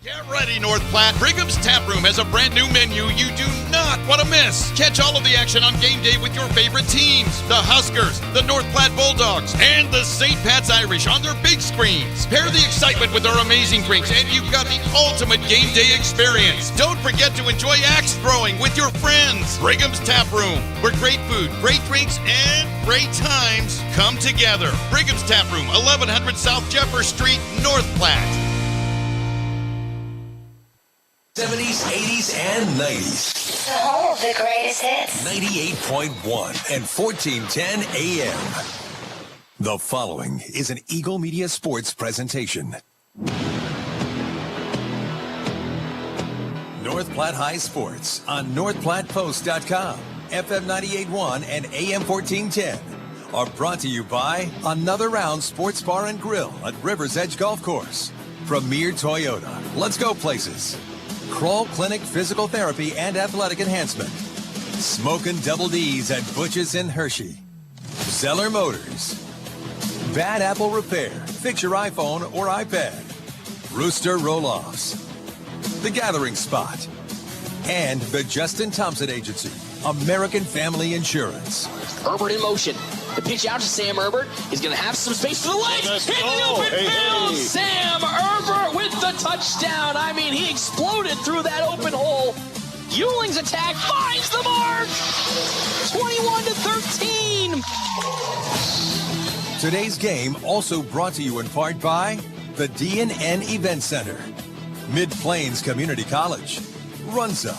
Get ready, North Platte. Brigham's Tap Room has a brand new menu you do not want to miss. Catch all of the action on game day with your favorite teams. The Huskers, the North Platte Bulldogs, and the St. Pat's Irish on their big screens. Pair the excitement with our amazing drinks, and you've got the ultimate game day experience. Don't forget to enjoy axe throwing with your friends. Brigham's Tap Room, where great food, great drinks, and great times come together. Brigham's Tap Room, 1100 South Jeffers Street, North Platte. 70s, 80s, and 90s. The home of the greatest hits. 98.1 and 1410 AM. The following is an Eagle Media Sports presentation. North Platte High Sports on NorthPlattePost.com, FM 98.1 and AM 1410 are brought to you by Another Round Sports Bar and Grill at River's Edge Golf Course. Premier Toyota. Let's go places. Kroll Clinic Physical Therapy and Athletic Enhancement. Smokin' Double D's at Butch's in Hershey. Zeller Motors. Bad Apple Repair. Fix your iPhone or iPad. Rooster Roll-Offs. The Gathering Spot. And the Justin Thompson Agency. American Family Insurance. Herbert in motion. The pitch out to Sam Herbert. He's going to have some space for the legs. In the open field, Sam Herbert with the touchdown. I mean, he exploded through that open hole. Ewing's attack finds the mark. 21-13. Today's game also brought to you in part by the D&N Event Center, Mid-Plains Community College, Runza,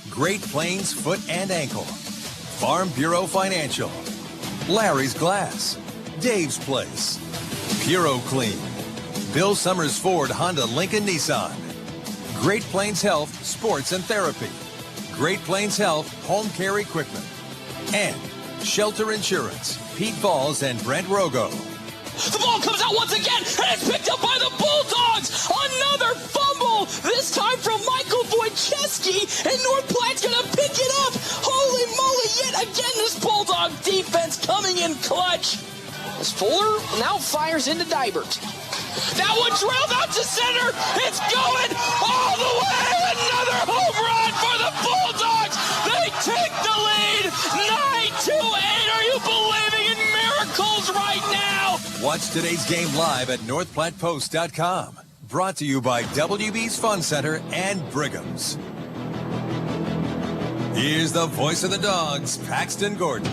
Great Plains Foot and Ankle, Farm Bureau Financial, Larry's Glass, Dave's Place, Puro Clean, Bill Summers Ford Honda Lincoln Nissan, Great Plains Health Sports and Therapy, Great Plains Health Home Care Equipment, and Shelter Insurance, Pete Falls and Brent Rogo. The ball comes out once again, and it's picked up by the Bulldogs. Another fumble, this time from Michael Wojcicki, and North Platte's going to pick it up. Holy moly, yet again this Bulldog defense coming in clutch. As Fuller now fires into Dibert. That one drilled out to center. It's going all the way. Another home run for the Bulldogs. They take the lead, 9-8. Are you believing in miracles right now? Watch today's game live at NorthPlattePost.com. Brought to you by WB's Fun Center and Brigham's. Here's the voice of the Dogs, Paxton Gordon.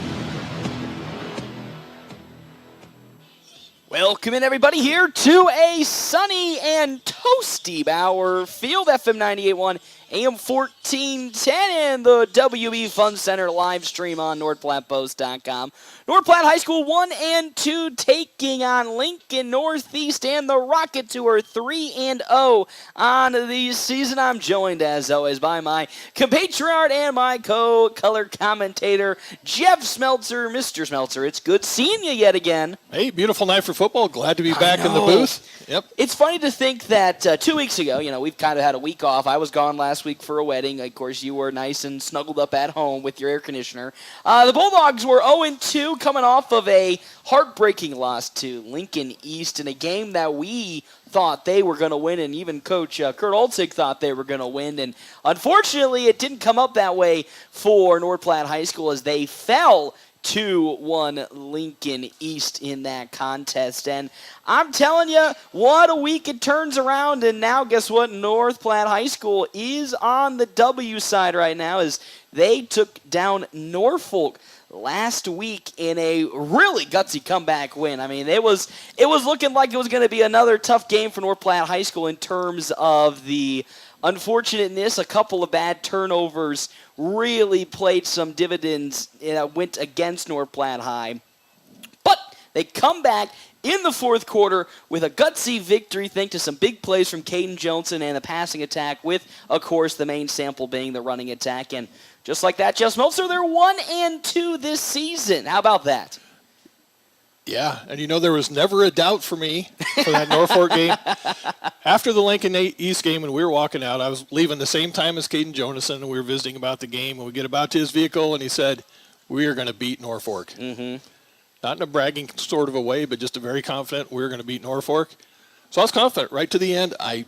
Welcome in, everybody, here to a sunny and toasty Bauer Field, FM 98.1, AM 1410, and the WB Fun Center live stream on NorthPlattePost.com. North Platte High School 1 and 2 taking on Lincoln Northeast, and the Rockets, who are 3-0 on the season. I'm joined, as always, by my compatriot and my co-color commentator, Jeff Smeltzer. Mr. Smeltzer, it's good seeing you yet again. Hey, beautiful night for football. Glad to be back in the booth. Yep. It's funny to think that 2 weeks ago, we've kind of had a week off. I was gone last week for a wedding. Of course, you were nice and snuggled up at home with your air conditioner. The Bulldogs were 0-2, coming off of a heartbreaking loss to Lincoln East in a game that we thought they were going to win, and even Coach Kurt Olzig thought they were going to win. And unfortunately, it didn't come up that way for North Platte High School as they fell 2-1 Lincoln East in that contest. And I'm telling you, what a week it turns around. And now guess what? North Platte High School is on the W side right now as they took down Norfolk last week in a really gutsy comeback win. I mean, it was looking like it was going to be another tough game for North Platte High School in terms of the unfortunateness. A couple of bad turnovers really played some dividends, went against North Platte High. But they come back in the fourth quarter with a gutsy victory thanks to some big plays from Caden Johnson and the passing attack with, of course, the main sample being the running attack. And just like that, Jeff Smeltzer, they're 1-2 this season. How about that? Yeah, and there was never a doubt for me for that Norfolk game. After the Lincoln East game, and we were walking out, I was leaving the same time as Caden Jonason, and we were visiting about the game, and we get about to his vehicle, and he said, "We are going to beat Norfolk." Mm-hmm. Not in a bragging sort of a way, but just a very confident, we're going to beat Norfolk. So I was confident right to the end. I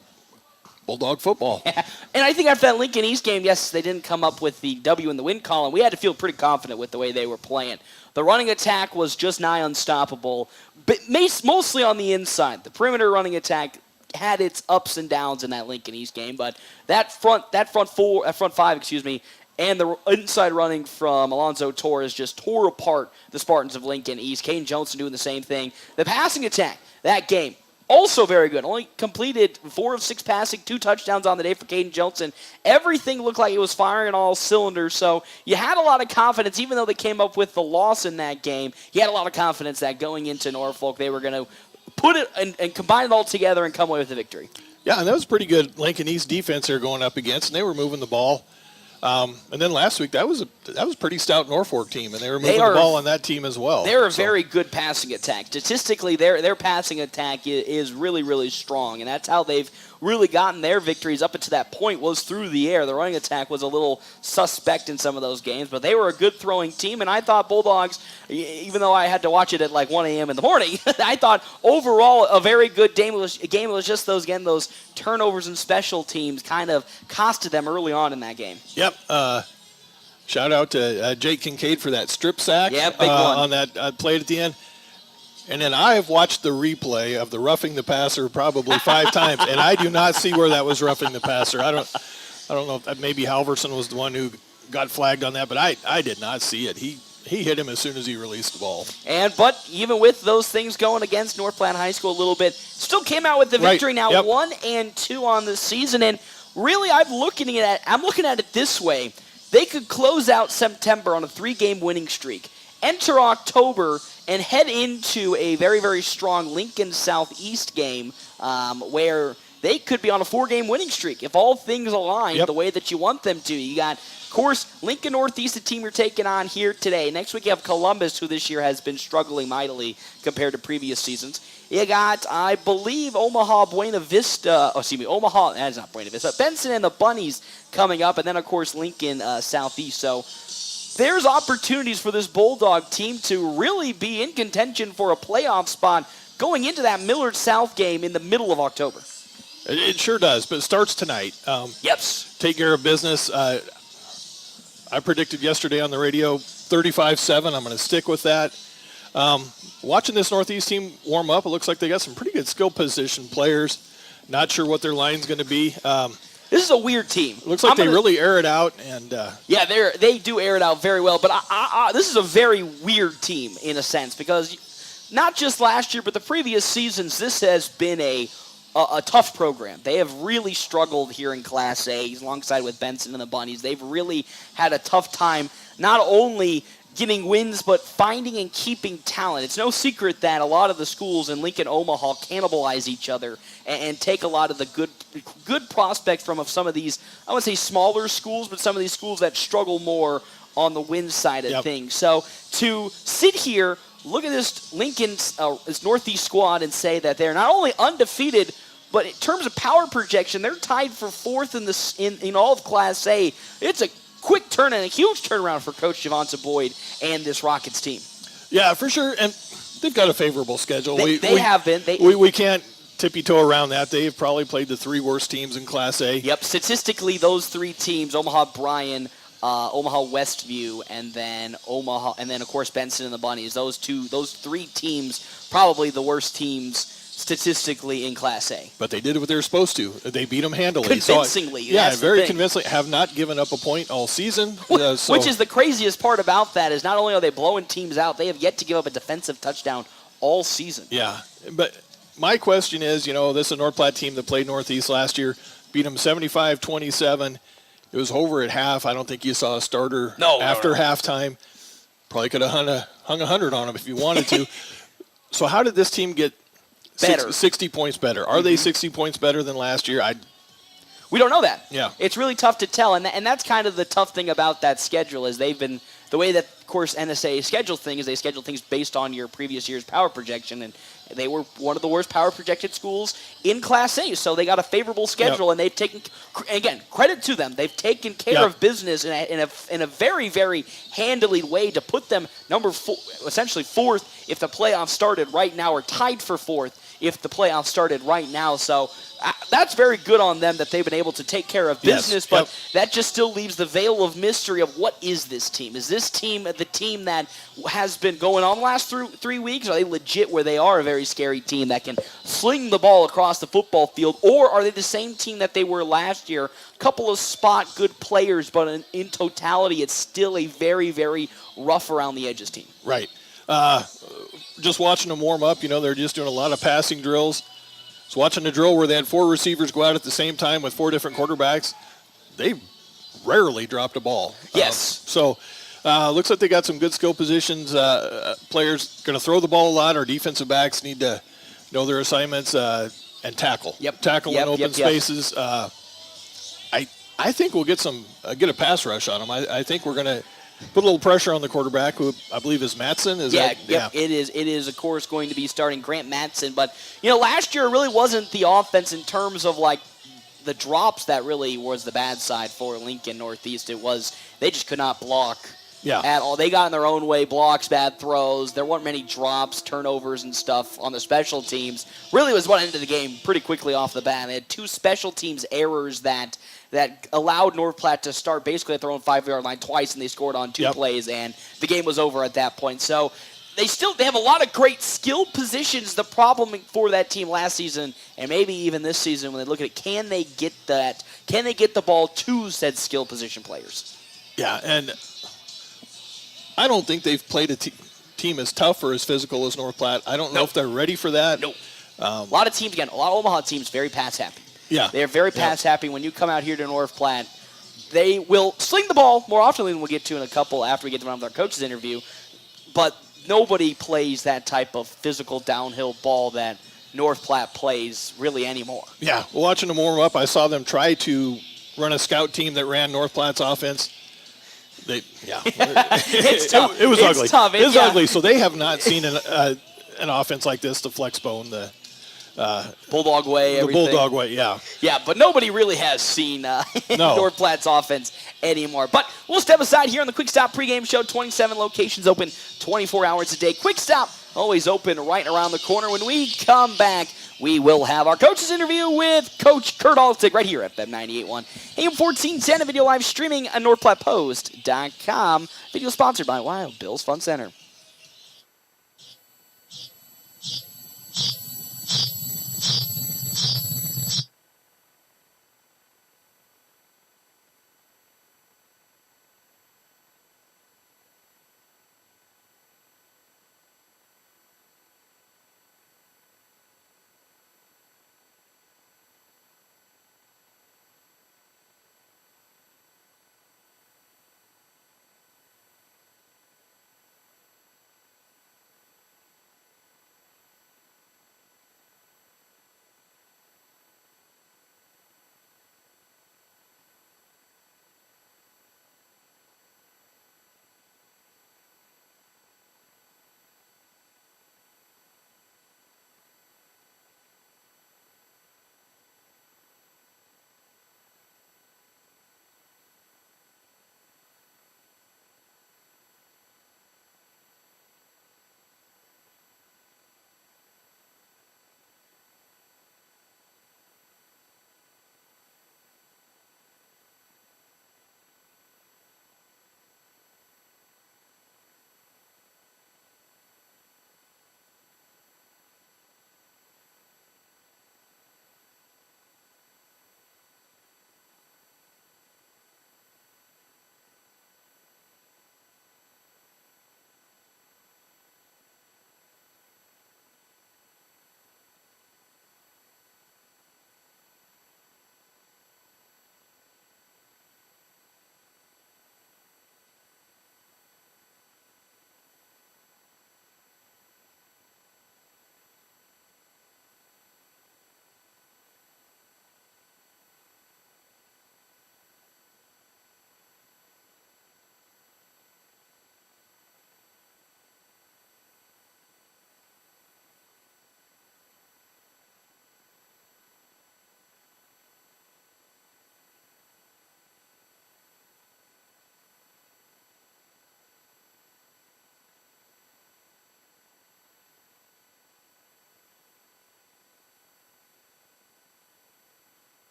Bulldog football. And I think after that Lincoln East game, yes, they didn't come up with the W in the win column. We had to feel pretty confident with the way they were playing. The running attack was just nigh unstoppable, but mostly on the inside. The perimeter running attack had its ups and downs in that Lincoln East game, but that front five, and the inside running from Alonzo Torres just tore apart the Spartans of Lincoln East. Caden Johnson doing the same thing. The passing attack, that game, also very good. Only completed 4 of 6 passing, 2 touchdowns on the day for Caden Johnson. Everything looked like it was firing on all cylinders, so you had a lot of confidence, even though they came up with the loss in that game. You had a lot of confidence that going into Norfolk, they were going to put it and combine it all together and come away with a victory. Yeah, and that was pretty good Lincoln East defense they're going up against, and they were moving the ball. And then last week, that was a pretty stout Norfolk team, and they were moving the ball on that team as well. They're a very good passing attack. Statistically, their passing attack is really, really strong, and that's how they've really gotten their victories up until that point was through the air. The running attack was a little suspect in some of those games, but they were a good throwing team, and I thought Bulldogs, even though I had to watch it at like 1 a.m. in the morning, I thought overall a very good game. It was just those turnovers and special teams kind of costed them early on in that game. Yep. Shout out to Jake Kincaid for that strip sack big one. On that play at the end. And then I have watched the replay of the roughing the passer probably 5 times, and I do not see where that was roughing the passer. I don't know if that maybe Halverson was the one who got flagged on that, but I did not see it. He hit him as soon as he released the ball. But even with those things going against North Platte High School a little bit, still came out with the victory. Now 1-2 on the season, and really I'm looking at it this way. They could close out September on a 3-game winning streak, enter October, and head into a very, very strong Lincoln Southeast game where they could be on a 4-game winning streak if all things align the way that you want them to. You got, of course, Lincoln Northeast, the team you're taking on here today. Next week you have Columbus, who this year has been struggling mightily compared to previous seasons. You got, I believe, Omaha, that's not Buena Vista, Benson and the Bunnies coming up, and then, of course, Lincoln Southeast. So there's opportunities for this Bulldog team to really be in contention for a playoff spot going into that Millard South game in the middle of October. It sure does, but it starts tonight. Take care of business. I predicted yesterday on the radio 35-7. I'm going to stick with that. Watching this Northeast team warm up, it looks like they got some pretty good skill position players. Not sure what their line's going to be. This is a weird team. It looks like they really air it out. And they do air it out very well. But this is a very weird team in a sense because not just last year, but the previous seasons, this has been a tough program. They have really struggled here in Class A alongside with Benson and the Bunnies. They've really had a tough time not only getting wins, but finding and keeping talent. It's no secret that a lot of the schools in Lincoln, Omaha cannibalize each other and take a lot of the good prospects from some of these, I wouldn't say smaller schools, but some of these schools that struggle more on the win side of things. So to sit here, look at this Lincoln's this Northeast squad and say that they're not only undefeated, but in terms of power projection, they're tied for 4th in all of Class A. It's a quick turn and a huge turnaround for Coach Javonta Boyd and this Rockets team. Yeah, for sure. And they've got a favorable schedule. They have been. We can't tippy-toe around that. They've probably played the 3 worst teams in Class A. Yep. Statistically, those 3 teams, Omaha Bryan, Omaha Westview, and then of course Benson and the Bunnies. Those 3 teams, probably the worst teams statistically in Class A. But they did what they were supposed to. They beat them handily. Convincingly. Very convincingly. Have not given up a point all season. Which is the craziest part about that is not only are they blowing teams out, they have yet to give up a defensive touchdown all season. Yeah, but my question is, this is a North Platte team that played Northeast last year, beat them 75-27. It was over at half. I don't think you saw a starter after halftime. Probably could have hung 100 on them if you wanted to. So how did this team get better? 60 points better? Are they 60 points better than last year? We don't know that. Yeah. It's really tough to tell, and that's kind of the tough thing about that schedule is they've been – the way that, of course, NSA schedules things is they schedule things based on your previous year's power projection, and they were one of the worst power projected schools in Class A, so they got a favorable schedule, and they've taken – again, credit to them. They've taken care of business in a very, very handily way to put them essentially 4th if the playoffs started right now, or tied for 4th if the playoffs started right now. So that's very good on them that they've been able to take care of business, but that just still leaves the veil of mystery of what is this team? Is this team the team that has been going on the last 3 weeks? Are they legit where they are a very scary team that can fling the ball across the football field? Or are they the same team that they were last year? A couple of spot good players, but in totality, it's still a very, very rough around the edges team. Right. Just watching them warm up, they're just doing a lot of passing drills. I was watching a drill where they had 4 receivers go out at the same time with 4 different quarterbacks. They rarely dropped a ball. Yes. Looks like they got some good skill positions. Players going to throw the ball a lot. Our defensive backs need to know their assignments and tackle. Tackle in open spaces. I think we'll get a pass rush on them. I think we're going to put a little pressure on the quarterback, who I believe is Mattson. It is, of course, going to be starting Grant Mattson. But, last year it really wasn't the offense in terms of, the drops that really was the bad side for Lincoln Northeast. It was they just could not block at all. They got in their own way, blocks, bad throws. There weren't many drops, turnovers, and stuff on the special teams. Really was what ended the game pretty quickly off the bat. They had 2 special teams errors that allowed North Platte to start basically at their own 5-yard line twice, and they scored on 2 plays, and the game was over at that point. So they have a lot of great skilled positions. The problem for that team last season, and maybe even this season when they look at it, can they get the ball to said skilled position players? Yeah, and I don't think they've played a team as tough or as physical as North Platte. I don't know if they're ready for that. Nope. A lot of teams, again, a lot of Omaha teams very pass happy. Yeah. They're very pass happy. When you come out here to North Platte, they will sling the ball more often than we'll get to in a couple after we get to our coach's interview. But nobody plays that type of physical downhill ball that North Platte plays really anymore. Yeah. Watching them warm up, I saw them try to run a scout team that ran North Platte's offense. It's tough. It was ugly. Tough. It was ugly. So they have not seen an offense like this, the flex bone, the Bulldog way, everything. The Bulldog way, yeah. Yeah, but nobody really has seen North Platte's offense anymore. But we'll step aside here on the Quick Stop pregame show. 27 locations open 24 hours a day. Quick Stop always open right around the corner. When we come back, we will have our coach's interview with Coach Kurt Altig right here at FM 98.1 AM 1410, a video live streaming at NorthPlattePost.com. Video sponsored by Wild Bill's Fun Center.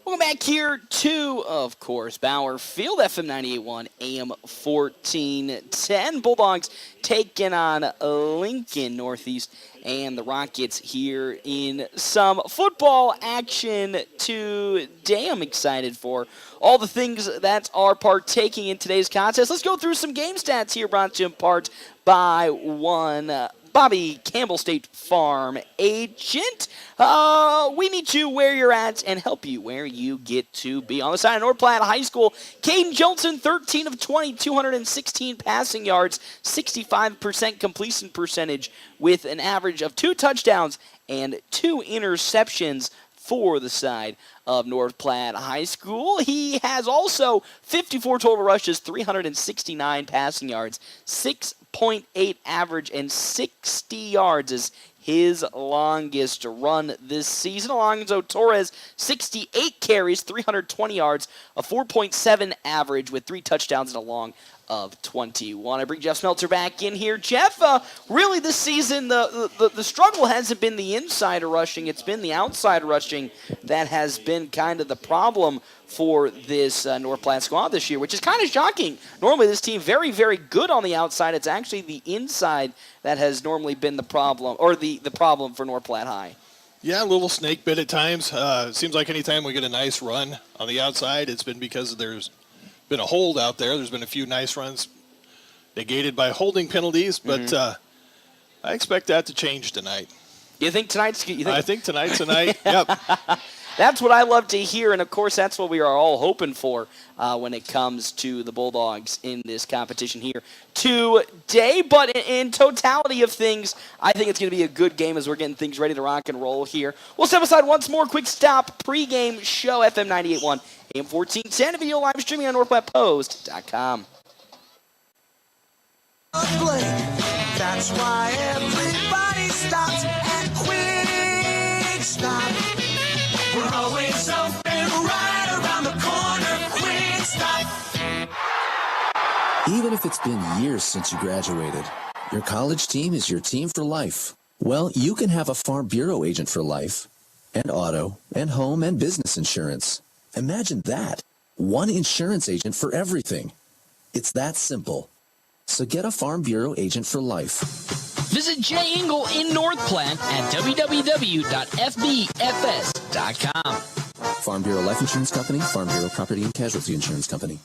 Welcome back here to, of course, Bauer Field, FM 98.1, AM 1410. Bulldogs taking on Lincoln Northeast and the Rockets here in some football action today. I'm excited for all the things that are partaking in today's contest. Let's go through some game stats here, brought to you in part by Bobby Campbell State Farm Agent. We meet you where you're at and help you where you get to be. On the side of North Platte High School, Caden Johnson, 13 of 20, 216 passing yards, 65% completion percentage with an average of 2 touchdowns and 2 interceptions for the side of North Platte High School. He has also 54 total rushes, 369 passing yards, 6.8 average, and 60 yards is his longest run this season. Alonzo Torres, 68 carries, 320 yards, a 4.7 average with 3 touchdowns and a long of 21. I bring Jeff Smeltzer back in here. Jeff, really this season, the struggle hasn't been the inside rushing. It's been the outside rushing that has been kind of the problem for this North Platte squad this year, which is kind of shocking. Normally this team very, very good on the outside. It's actually the inside that has normally been the problem, or the problem for North Platte High. Yeah, a little snake bit at times. It seems like anytime we get a nice run on the outside, it's been because there's been a hold out there. There's been a few nice runs negated by holding penalties, but I expect that to change tonight. You think tonight's? I think tonight's a night. Yep. That's what I love to hear, and of course that's what we are all hoping for when it comes to the Bulldogs in this competition here today. But in totality of things, I think it's going to be a good game as we're getting things ready to rock and roll here. We'll step aside once more. Quick stop. Pre-game show, FM 98.1, AM 1410, video live streaming on NorthPlattePost.com. That's why everybody stops at Quick Stop. We're always open right around the corner. Quick Stop. Even if it's been years since you graduated, your college team is your team for life. Well, you can have a Farm Bureau agent for life, and auto, and home, and business insurance. Imagine that. One insurance agent for everything. It's that simple. So get a Farm Bureau agent for life. Visit Jay Engel in North Platte at www.fbfs.com. Farm Bureau Life Insurance Company, Farm Bureau Property and Casualty Insurance Company.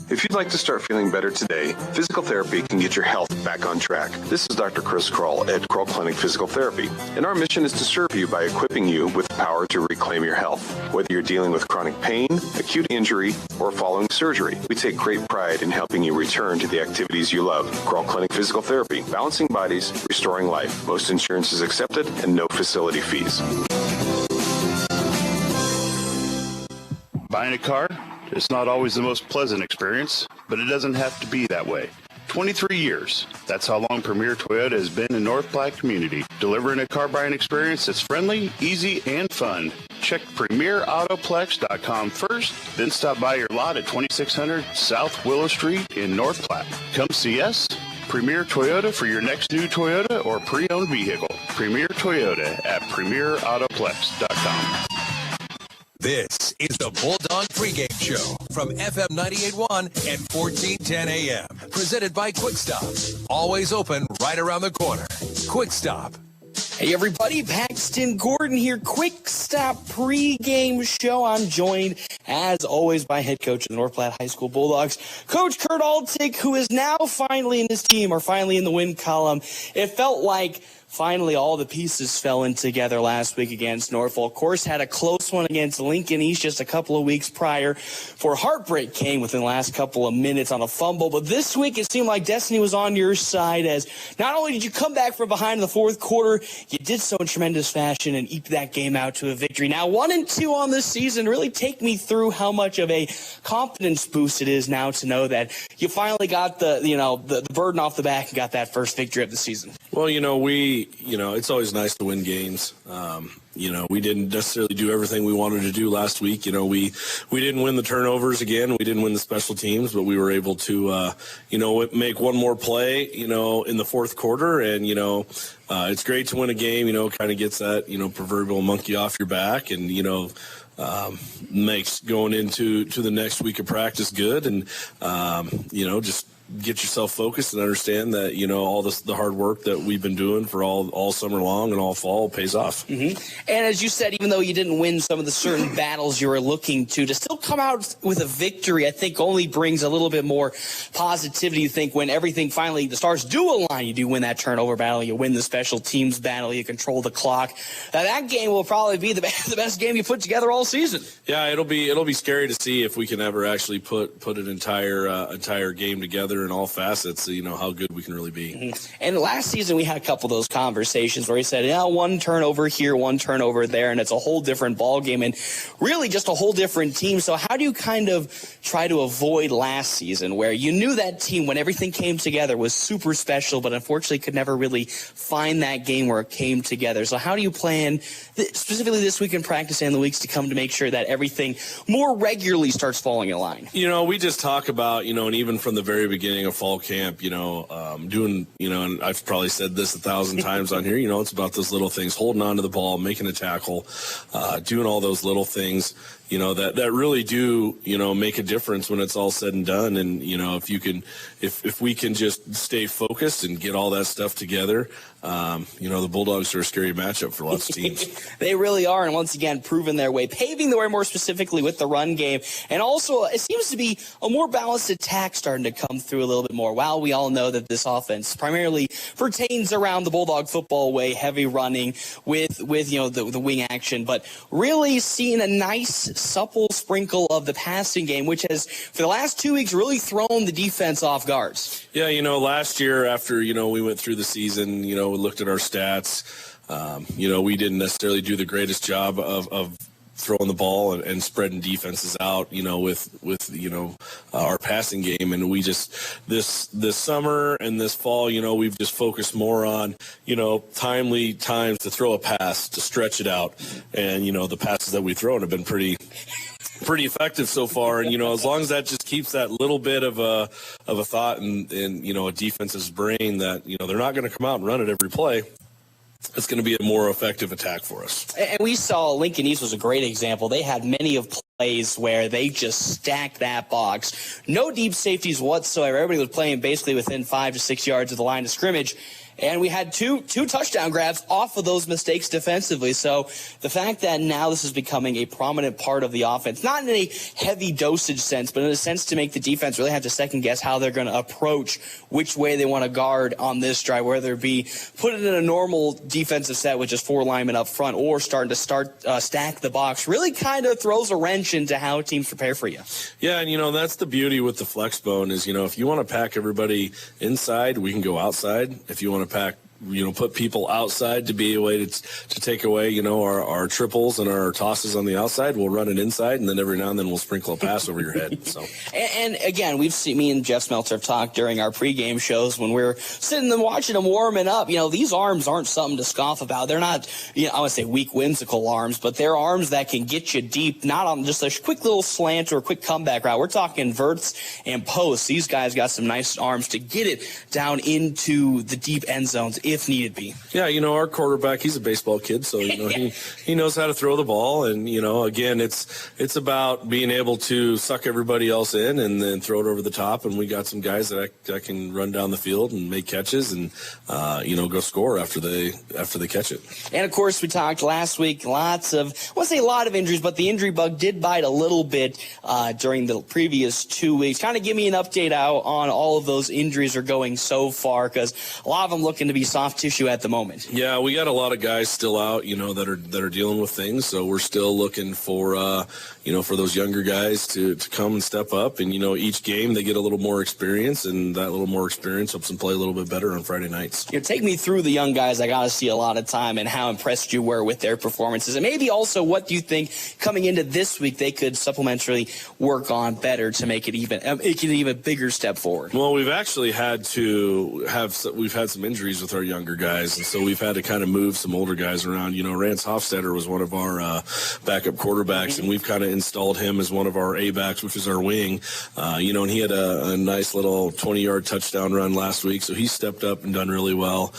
If you'd like to start feeling better today, physical therapy can get your health back on track. This is Dr. Chris Kroll at Kroll Clinic Physical Therapy, and our mission is to serve you by equipping you with the power to reclaim your health. Whether you're dealing with chronic pain, acute injury, or following surgery, we take great pride in helping you return to the activities you love. Kroll Clinic Physical Therapy, balancing bodies, restoring life. Most insurance is accepted and no facility fees. Buying a car? It's not always the most pleasant experience, but it doesn't have to be that way. 23 years. That's how long Premier Toyota has been in North Platte community, delivering a car buying experience that's friendly, easy, and fun. Check PremierAutoplex.com first, then stop by your lot at 2600 South Willow Street in North Platte. Come see us. Premier Toyota for your next new Toyota or pre-owned vehicle. Premier Toyota at PremierAutoplex.com. This is the Bulldog pregame show from FM 98.1 and 1410 AM. Presented by Quick Stop. Always open right around the corner. Quick Stop. Hey everybody, Paxton Gordon here. Quick Stop pregame show. I'm joined, as always, by head coach of the North Platte High School Bulldogs, Coach Kurt Altick, who is now finally in this team, or finally in the win column. It felt like finally all the pieces fell in together last week against Norfolk. Of course, had a close one against Lincoln East just a couple of weeks prior, for heartbreak came within the last couple of minutes on a fumble. But this week, it seemed like destiny was on your side, as not only did you come back from behind in the fourth quarter, you did so in tremendous fashion and eked that game out to a victory. Now 1-2 on this season. Really take me through how much of a confidence boost it is now to know that you finally got the burden off the back and got that first victory of the season. Well, we it's always nice to win games. We didn't necessarily do everything we wanted to do last week. We didn't win the turnovers again. We didn't win the special teams, but we were able to, make one more play, in the fourth quarter. And, it's great to win a game, kind of gets that, proverbial monkey off your back and, makes going into the next week of practice good. And, just get yourself focused and understand that, all the hard work that we've been doing for all summer long and all fall pays off. Mm-hmm. And as you said, even though you didn't win some of the certain battles you were looking to still come out with a victory, I think only brings a little bit more positivity. You think when everything finally, the stars do align, you do win that turnover battle, you win the special teams battle, you control the clock. That game will probably be the best game you put together all season. Yeah, it'll be scary to see if we can ever actually put an entire game together in all facets, how good we can really be. Mm-hmm. And last season we had a couple of those conversations where he said, one turnover here, one turnover there, and it's a whole different ball game and really just a whole different team. So how do you kind of try to avoid last season where you knew that team when everything came together was super special, but unfortunately could never really find that game where it came together? So how do you plan specifically this week in practice and the weeks to come to make sure that everything more regularly starts falling in line? We just talk about, and even from the very beginning of fall camp, doing, and I've probably said this 1,000 times on here, it's about those little things, holding on to the ball, making a tackle, doing all those little things, that really do, make a difference when it's all said and done. And, if we can just stay focused and get all that stuff together, the Bulldogs are a scary matchup for lots of teams. They really are. And once again, proving their way, paving the way more specifically with the run game. And also, it seems to be a more balanced attack starting to come through a little bit more. While we all know that this offense primarily pertains around the Bulldog football way, heavy running with the wing action, but really seeing a nice supple sprinkle of the passing game, which has, for the last 2 weeks, really thrown the defense off guards. Yeah, last year after, we went through the season, we looked at our stats, we didn't necessarily do the greatest job of throwing the ball and spreading defenses out, with our passing game. And we just, this summer and this fall, we've just focused more on, timely times to throw a pass, to stretch it out. And, the passes that we throw have been pretty effective so far. And, as long as that just keeps that little bit of a thought in a defense's brain that, they're not going to come out and run it every play, it's going to be a more effective attack for us. And we saw Lincoln East was a great example. They had many of plays where they just stacked that box. No deep safeties whatsoever. Everybody was playing basically within 5 to 6 yards of the line of scrimmage. And we had two touchdown grabs off of those mistakes defensively. So the fact that now this is becoming a prominent part of the offense, not in a heavy dosage sense, but in a sense to make the defense really have to second guess how they're going to approach which way they want to guard on this drive, whether it be put it in a normal defensive set with just 4 linemen up front or starting to stack the box, really kind of throws a wrench into how teams prepare for you. Yeah, and that's the beauty with the flex bone is, if you want to pack everybody inside, we can go outside. If you want to pack, put people outside to be a way to take away, our triples and our tosses on the outside. We'll run it inside, and then every now and then we'll sprinkle a pass over your head. So, and again, we've seen, me and Jeff Smeltzer have talked during our pregame shows when we're sitting and watching them warming up. These arms aren't something to scoff about. They're not, I would say weak, whimsical arms, but they're arms that can get you deep, not on just a quick little slant or a quick comeback route. We're talking verts and posts. These guys got some nice arms to get it down into the deep end zones if needed be. Yeah, our quarterback, he's a baseball kid, so he knows how to throw the ball, and again, it's about being able to suck everybody else in and then throw it over the top. And we got some guys that can run down the field and make catches and go score after they catch it. And of course, we talked last week, I won't say a lot of injuries, but the injury bug did bite a little bit during the previous 2 weeks. Kind of give me an update out on all of those injuries are going so far, because a lot of them looking to be soft tissue at the moment. Yeah, we got a lot of guys still out, that are dealing with things. So we're still looking for, for those younger guys to come and step up. And, each game they get a little more experience, and that little more experience helps them play a little bit better on Friday nights. Take me through the young guys I got to see a lot of time and how impressed you were with their performances. And maybe also what do you think coming into this week they could supplementarily work on better to make it an even bigger step forward? Well, we've actually had some injuries with our younger guys, and so we've had to kind of move some older guys around. Rance Hofstetter was one of our backup quarterbacks, and we've kind of installed him as one of our A-backs, which is our wing. And he had a nice little 20-yard touchdown run last week, so he stepped up and done really well.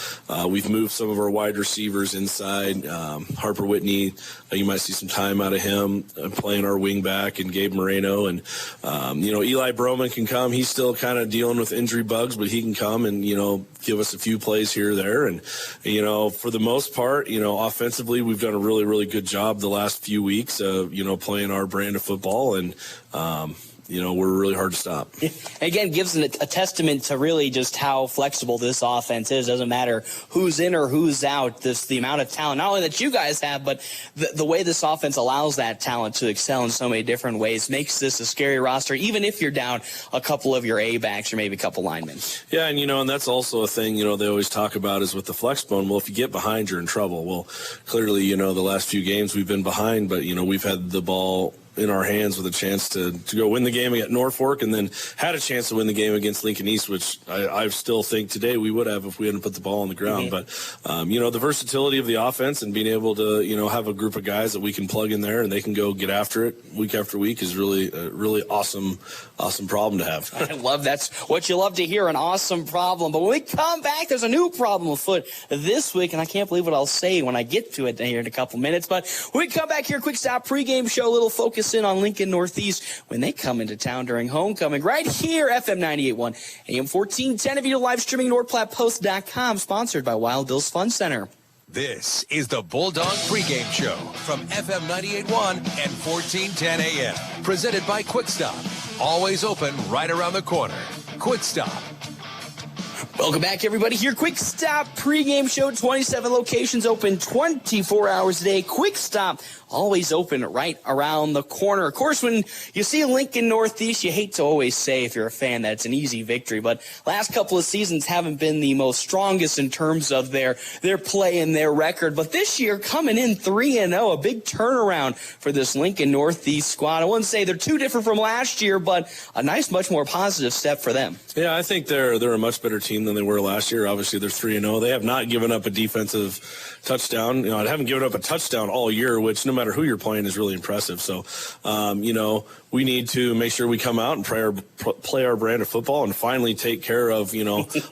We've moved some of our wide receivers inside. Harper Whitney, you might see some time out of him playing our wing back, and Gabe Moreno. And, Eli Broman can come. He's still kind of dealing with injury bugs, but he can come and, give us a few plays here or there. And, for the most part, offensively, we've done a really, really good job the last few weeks of, playing our brand of football. And, we're really hard to stop. Again, gives a testament to really just how flexible this offense is. Doesn't matter who's in or who's out. The amount of talent, not only that you guys have, but the way this offense allows that talent to excel in so many different ways makes this a scary roster, even if you're down a couple of your A-backs or maybe a couple linemen. Yeah, and that's also a thing, they always talk about is with the flex bone. Well, if you get behind, you're in trouble. Well, clearly, the last few games we've been behind, but, we've had the ball in our hands with a chance to go win the game at Norfolk, and then had a chance to win the game against Lincoln East, which I still think today we would have if we hadn't put the ball on the ground. But, the versatility of the offense and being able to, have a group of guys that we can plug in there and they can go get after it week after week is really a really awesome problem to have. I love that's what you love to hear, an awesome problem. But when we come back, there's a new problem afoot this week, and I can't believe what I'll say when I get to it here in a couple minutes. But when we come back here, quick stop pregame show, a little focus in on Lincoln Northeast when they come into town during homecoming right here, FM 98.1, AM 1410. If you're live streaming, NorthPlattePost.com, sponsored by Wild Bill's Fun Center. This is the Bulldog pregame show from FM 98.1 and 1410 AM. Presented by Quick Stop. Always open right around the corner. Quick Stop. Welcome back, everybody. Here, Quick Stop pregame show. 27 locations open 24 hours a day. Quick Stop, always open right around the corner. Of course, when you see Lincoln Northeast, you hate to always say, if you're a fan, that it's an easy victory. But last couple of seasons haven't been the most strongest in terms of their play and their record. But this year, coming in 3-0, a big turnaround for this Lincoln Northeast squad. I wouldn't say they're too different from last year, but a nice, much more positive step for them. Yeah, I think they're a much better team than they were last year. Obviously, they're 3-0. They have not given up a defensive touchdown. They haven't given up a touchdown all year, which no matter who you're playing is really impressive. So, we need to make sure we come out and play our brand of football and finally take care of,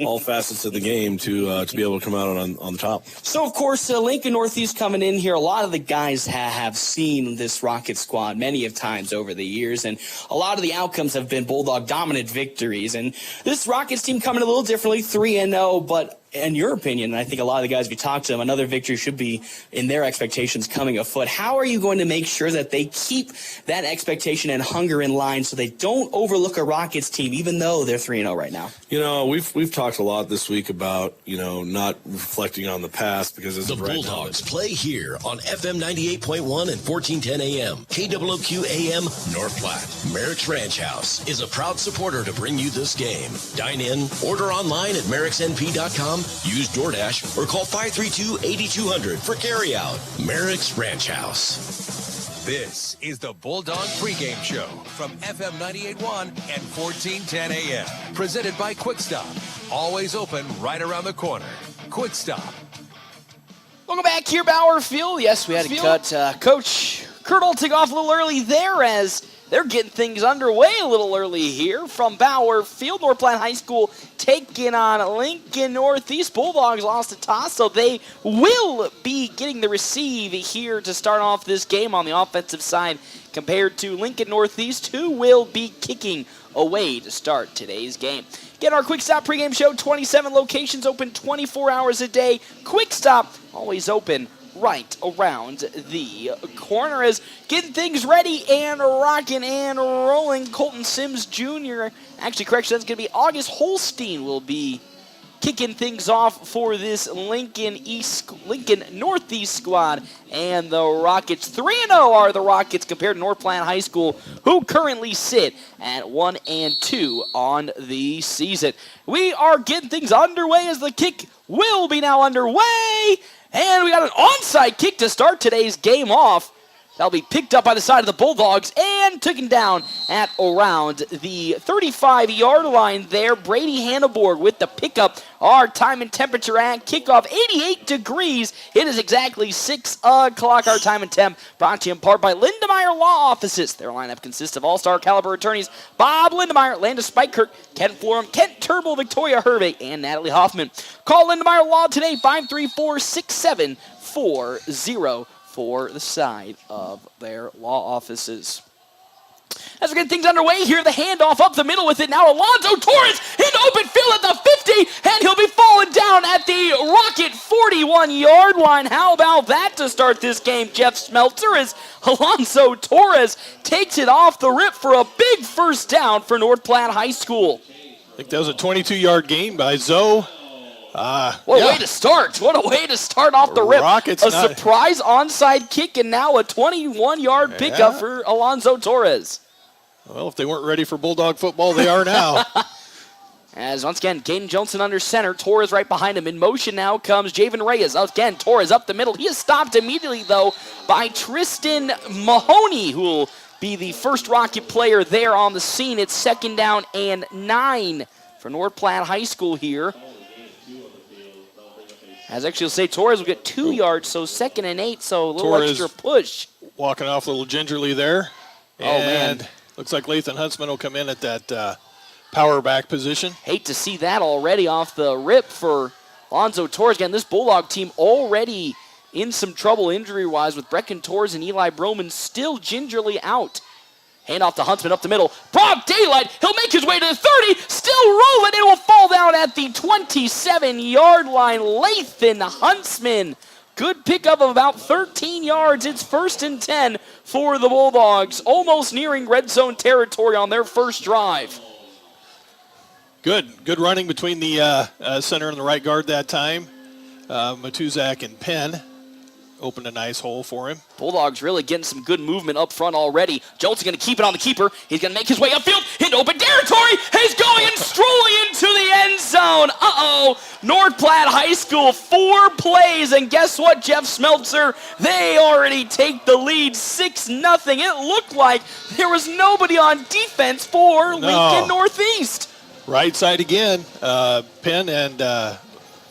all facets of the game to be able to come out on the top. So, of course, Lincoln Northeast coming in here, a lot of the guys have seen this Rocket squad many of times over the years, and a lot of the outcomes have been Bulldog dominant victories. And this Rockets team coming a little differently, 3-0, but in your opinion, and I think a lot of the guys we talked to them, another victory should be in their expectations coming afoot. How are you going to make sure that they keep that expectation and hunger in line so they don't overlook a Rockets team, even though they're 3-0 right now? We've talked a lot this week about, not reflecting on the past because as the of right Bulldogs play here on FM 98.1 and 1410 AM, KWOQ AM, North Platte. Merrick's Ranch House is a proud supporter to bring you this game. Dine in, order online at merricksnp.com, use DoorDash, or call 532-8200 for carryout. Merrick's Ranch House. This is the Bulldog pregame show from FM 98.1 and 1410 AM. Presented by Quick Stop. Always open right around the corner. Quick Stop. Welcome back here, Bauer Field. Yes, we had to cut Coach Kurt Oltig off a little early there as they're getting things underway a little early here from Bauer Field. North Platte High School taking on Lincoln Northeast. Bulldogs lost a toss, so they will be getting the receive here to start off this game on the offensive side compared to Lincoln Northeast, who will be kicking away to start today's game. Get our Quick Stop pregame show, 27 locations open 24 hours a day. Quick Stop, always open right around the corner as getting things ready and rocking and rolling. Colton Sims Jr., actually, correction, that's going to be August Holstein will be kicking things off for this Lincoln Northeast squad. And the Rockets, 3-0 are the Rockets compared to North Platte High School, who currently sit at 1-2 on the season. We are getting things underway as the kick will be now underway. And we got an onside kick to start today's game off. That'll be picked up by the side of the Bulldogs and taken down at around the 35-yard line there. Brady Hanneborg with the pickup. Our time and temperature at kickoff, 88 degrees. It is exactly 6 o'clock. Our time and temp brought to you in part by Lindemeyer Law Offices. Their lineup consists of all-star caliber attorneys Bob Lindemeyer, Landis Spikekirk, Kent Florum, Kent Turnbull, Victoria Hervey, and Natalie Hoffman. Call Lindemeyer Law today, 534-6740. For the side of their law offices. As we get things underway here, the handoff up the middle with it now. Alonzo Torres in open field at the 50, and he'll be falling down at the Rocket 41-yard line. How about that to start this game, Jeff Smeltzer, as Alonzo Torres takes it off the rip for a big first down for North Platte High School. I think that was a 22-yard gain by Zoe. What a way to start. What a way to start off the rip. Surprise onside kick and now a 21-yard pickup for Alonzo Torres. Well, if they weren't ready for Bulldog football, they are now. As once again, Caden Johnson under center. Torres right behind him. In motion now comes Javen Reyes. Again, Torres up the middle. He is stopped immediately, though, by Tristan Mahoney, who will be the first Rocket player there on the scene. It's 2nd down and 9 for North Platte High School here. As actually will say, Torres will get 2 yards, so 2nd and 8, so a little Torres extra push. Walking off a little gingerly there. And looks like Lathan Huntsman will come in at that power back position. Hate to see that already off the rip for Alonzo Torres. Again, this Bulldog team already in some trouble injury-wise with Brecken Torres and Eli Broman still gingerly out. Hand off to Huntsman up the middle. Broad daylight. He'll make his way to the 30. Still rolling. It will fall down at the 27-yard line. Lathan Huntsman. Good pickup of about 13 yards. It's 1st and 10 for the Bulldogs. Almost nearing red zone territory on their first drive. Good running between the center and the right guard that time. Matuzak and Penn opened a nice hole for him. Bulldogs really getting some good movement up front already. Jones is going to keep it on the keeper. He's going to make his way upfield into open territory. He's going and strolling into the end zone. North Platte High School, 4 plays, and guess what, Jeff Smeltzer? They already take the lead 6-0. It looked like there was nobody on defense for Lincoln Northeast. Right side again. Penn and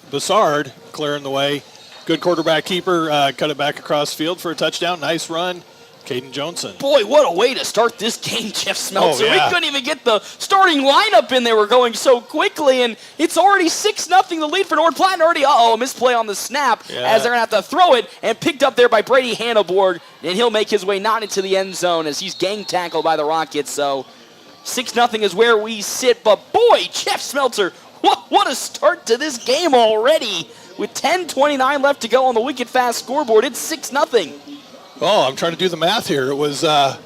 Bassard clearing the way. Good quarterback keeper, cut it back across the field for a touchdown. Nice run, Caden Johnson. Boy, what a way to start this game, Jeff Smeltzer. Oh, yeah. We couldn't even get the starting lineup in. They were going so quickly, and it's already 6-0 the lead for North Platte. And already, misplay on the snap as they're going to have to throw it, and picked up there by Brady Hanneborg, and he'll make his way not into the end zone as he's gang tackled by the Rockets. So 6-0 is where we sit, but boy, Jeff Smeltzer, what a start to this game already. With 10:29 left to go on the wicked fast scoreboard, it's 6-0. Oh, I'm trying to do the math here. It was a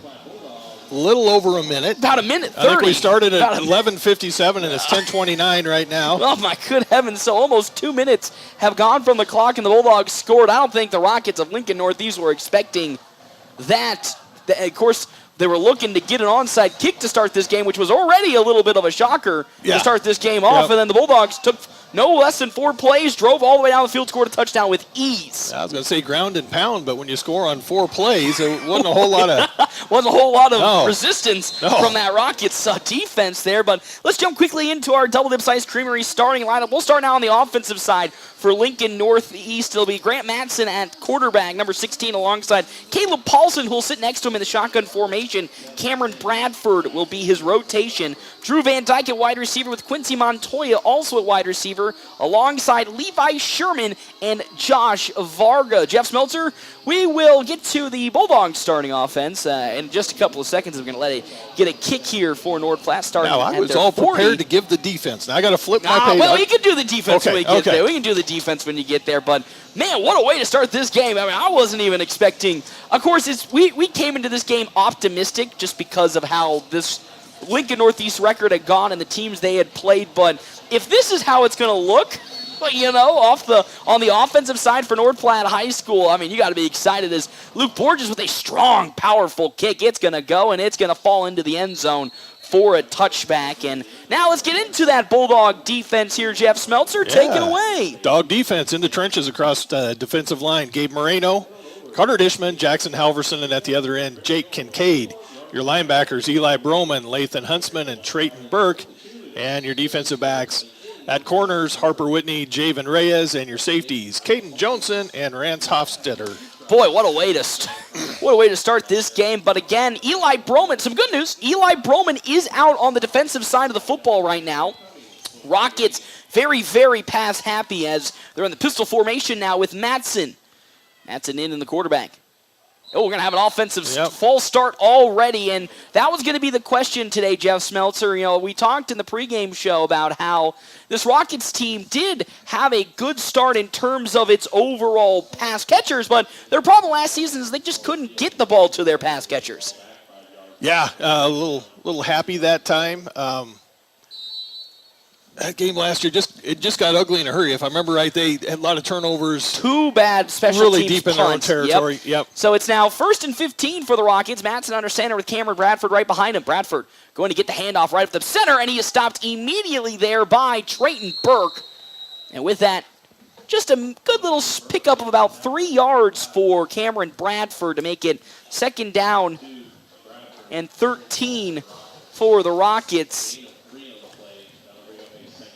little over a minute. About a minute 30. I think we started at 11:57, and it's 10:29 right now. Oh, my good heavens. So almost 2 minutes have gone from the clock, and the Bulldogs scored. I don't think the Rockets of Lincoln Northeast were expecting that. Of course, they were looking to get an onside kick to start this game, which was already a little bit of a shocker to start this game off. And then the Bulldogs took no less than 4 plays, drove all the way down the field, scored a touchdown with ease. I was going to say ground and pound, but when you score on 4 plays, it wasn't a whole lot of resistance from that Rockets defense there. But let's jump quickly into our Double Dips Ice Creamery starting lineup. We'll start now on the offensive side. For Lincoln Northeast, it'll be Grant Matson at quarterback, number 16, alongside Caleb Paulson, who will sit next to him in the shotgun formation. Cameron Bradford will be his rotation. Drew Van Dyke at wide receiver with Quincy Montoya also at wide receiver, alongside Levi Sherman and Josh Varga. Jeff Smeltzer, we will get to the Bulldogs starting offense in just a couple of seconds. We're going to let it get a kick here for North Platte starting now, I was all prepared to give the defense. Now I got to flip my page. Well, you can do the defense when we get there. We can do the defense when you get there, but man, what a way to start this game. I mean, I wasn't even expecting. Of course, we came into this game optimistic just because of how this Lincoln Northeast record had gone and the teams they had played, but if this is how it's going to look, on the offensive side for North Platte High School, I mean, you got to be excited as Luke Borges with a strong, powerful kick. It's going to go, and it's going to fall into the end zone for a touchback. And now let's get into that Bulldog defense here, Jeff Smeltzer. Take it away. Dog defense in the trenches across the defensive line. Gabe Moreno, Carter Dishman, Jackson Halverson, and at the other end, Jake Kincaid. Your linebackers, Eli Broman, Lathan Huntsman, and Trayton Burke. And your defensive backs at corners, Harper Whitney, Javen Reyes, and your safeties, Caden Johnson and Rance Hofstetter. Boy, what a way to start this game. But again, Eli Broman, some good news. Eli Broman is out on the defensive side of the football right now. Rockets very, very pass happy as they're in the pistol formation now with Matson. Matson in the quarterback. Oh, we're going to have an offensive false start already, and that was going to be the question today, Jeff Smeltzer. You know, we talked in the pregame show about how this Rockets team did have a good start in terms of its overall pass catchers, but their problem last season is they just couldn't get the ball to their pass catchers. Yeah, a little happy that time. That game last year just got ugly in a hurry. If I remember right, they had a lot of turnovers. Two bad special really teams deep in their own territory. Yep. So it's now 1st and 15 for the Rockets. Matson under center with Cameron Bradford right behind him. Bradford going to get the handoff right up the center, and he is stopped immediately there by Trayton Burke. And with that, just a good little pickup of about 3 yards for Cameron Bradford to make it 2nd down and 13 for the Rockets.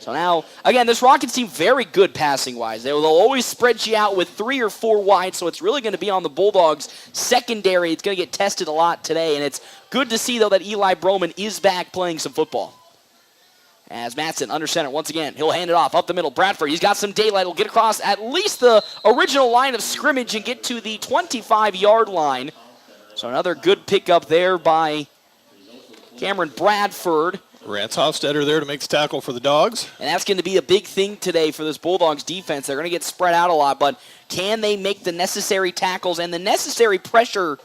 So now, again, this Rockets team very good passing-wise. They'll always spread you out with 3 or 4 wide, so it's really going to be on the Bulldogs' secondary. It's going to get tested a lot today, and it's good to see, though, that Eli Broman is back playing some football. As Matson under center once again, he'll hand it off up the middle. Bradford, he's got some daylight. He'll get across at least the original line of scrimmage and get to the 25-yard line. So another good pickup there by Cameron Bradford. Rance Hofstetter there to make the tackle for the Dogs. And that's going to be a big thing today for this Bulldogs defense. They're going to get spread out a lot, but can they make the necessary tackles and the necessary pressure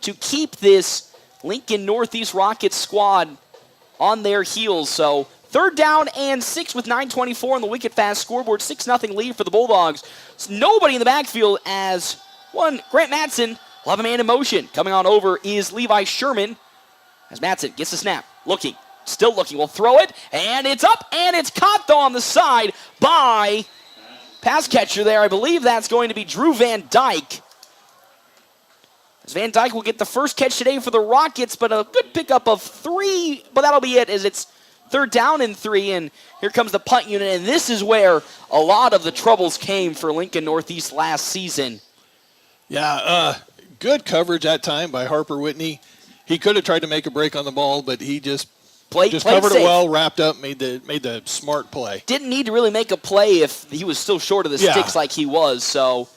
to keep this Lincoln Northeast Rockets squad on their heels? So 3rd down and 6 with 9:24 on the wicket fast scoreboard. 6-0 lead for the Bulldogs. It's nobody in the backfield as Grant Matson will have a man in motion. Coming on over is Levi Sherman as Matson gets the snap. Still looking. We'll throw it, and it's up, and it's caught, though, on the side by pass catcher there. I believe that's going to be Drew Van Dyke. As Van Dyke will get the first catch today for the Rockets, but a good pickup of 3, but that'll be it as it's 3rd down and 3, and here comes the punt unit, and this is where a lot of the troubles came for Lincoln Northeast last season. Yeah, good coverage that time by Harper Whitney. He could have tried to make a break on the ball, but he just covered safe. it well, wrapped up, made the smart play. Didn't need to really make a play if he was still short of the sticks like he was. So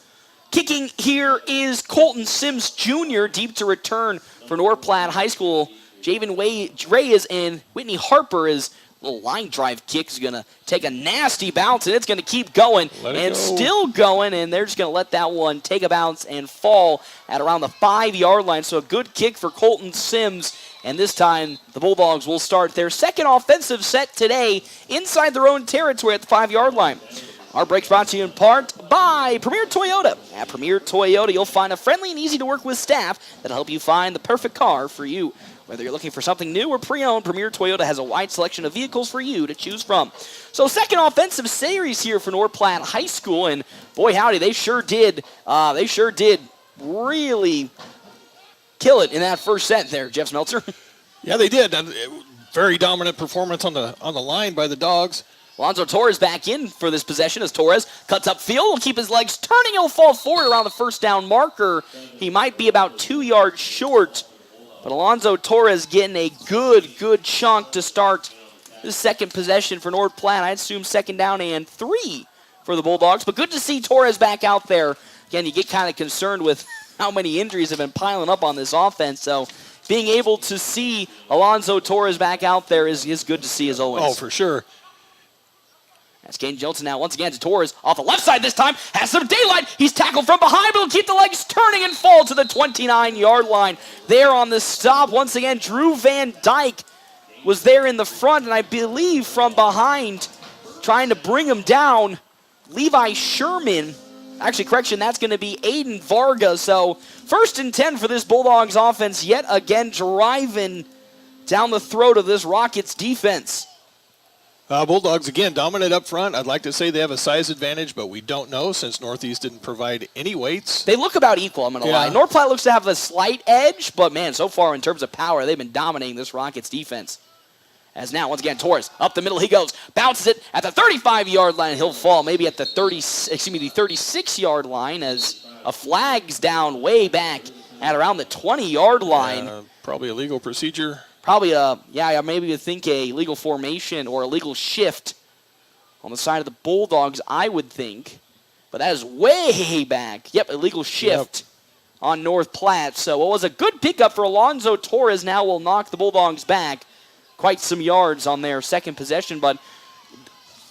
kicking here is Colton Sims Jr. deep to return for North Platte High School. Javen Reyes and Whitney Harper is a little line drive kick is going to take a nasty bounce, and it's going to keep going and still going, and they're just going to let that one take a bounce and fall at around the 5-yard line. So a good kick for Colton Sims. And this time, the Bulldogs will start their second offensive set today inside their own territory at the 5-yard line. Our break's brought to you in part by Premier Toyota. At Premier Toyota, you'll find a friendly and easy-to-work-with staff that'll help you find the perfect car for you. Whether you're looking for something new or pre-owned, Premier Toyota has a wide selection of vehicles for you to choose from. So second offensive series here for North Platte High School, and boy howdy, they sure did really kill it in that first set there, Jeff Smeltzer. Yeah, they did. Very dominant performance on the line by the Dogs. Alonzo Torres back in for this possession as Torres cuts up field. Will keep his legs turning. He'll fall forward around the 1st down marker. He might be about 2 yards short. But Alonzo Torres getting a good chunk to start this second possession for North Platte. I'd assume 2nd down and 3 for the Bulldogs. But good to see Torres back out there. Again, you get kind of concerned with how many injuries have been piling up on this offense. So being able to see Alonzo Torres back out there is good to see as always. Oh, for sure. That's Caden Johnson now once again to Torres off the left side this time. Has some daylight. He's tackled from behind, but he'll keep the legs turning and fall to the 29-yard line. There on the stop, once again, Drew Van Dyke was there in the front, and I believe from behind trying to bring him down. Levi Sherman. Actually, correction, that's going to be Aiden Varga. So 1st and 10 for this Bulldogs offense, yet again driving down the throat of this Rockets defense. Bulldogs, again, dominant up front. I'd like to say they have a size advantage, but we don't know since Northeast didn't provide any weights. They look about equal, I'm going to lie. North Platte looks to have a slight edge, but, man, so far in terms of power, they've been dominating this Rockets defense. As now, once again, Torres, up the middle he goes, bounces it at the 35-yard line, and he'll fall maybe at the 36-yard line as a flag's down way back at around the 20-yard line. Probably a legal procedure. Probably maybe you think a legal formation or a legal shift on the side of the Bulldogs, I would think. But that is way back. Yep, a legal shift on North Platte. So it was a good pickup for Alonzo Torres. Now will knock the Bulldogs back quite some yards on their second possession. But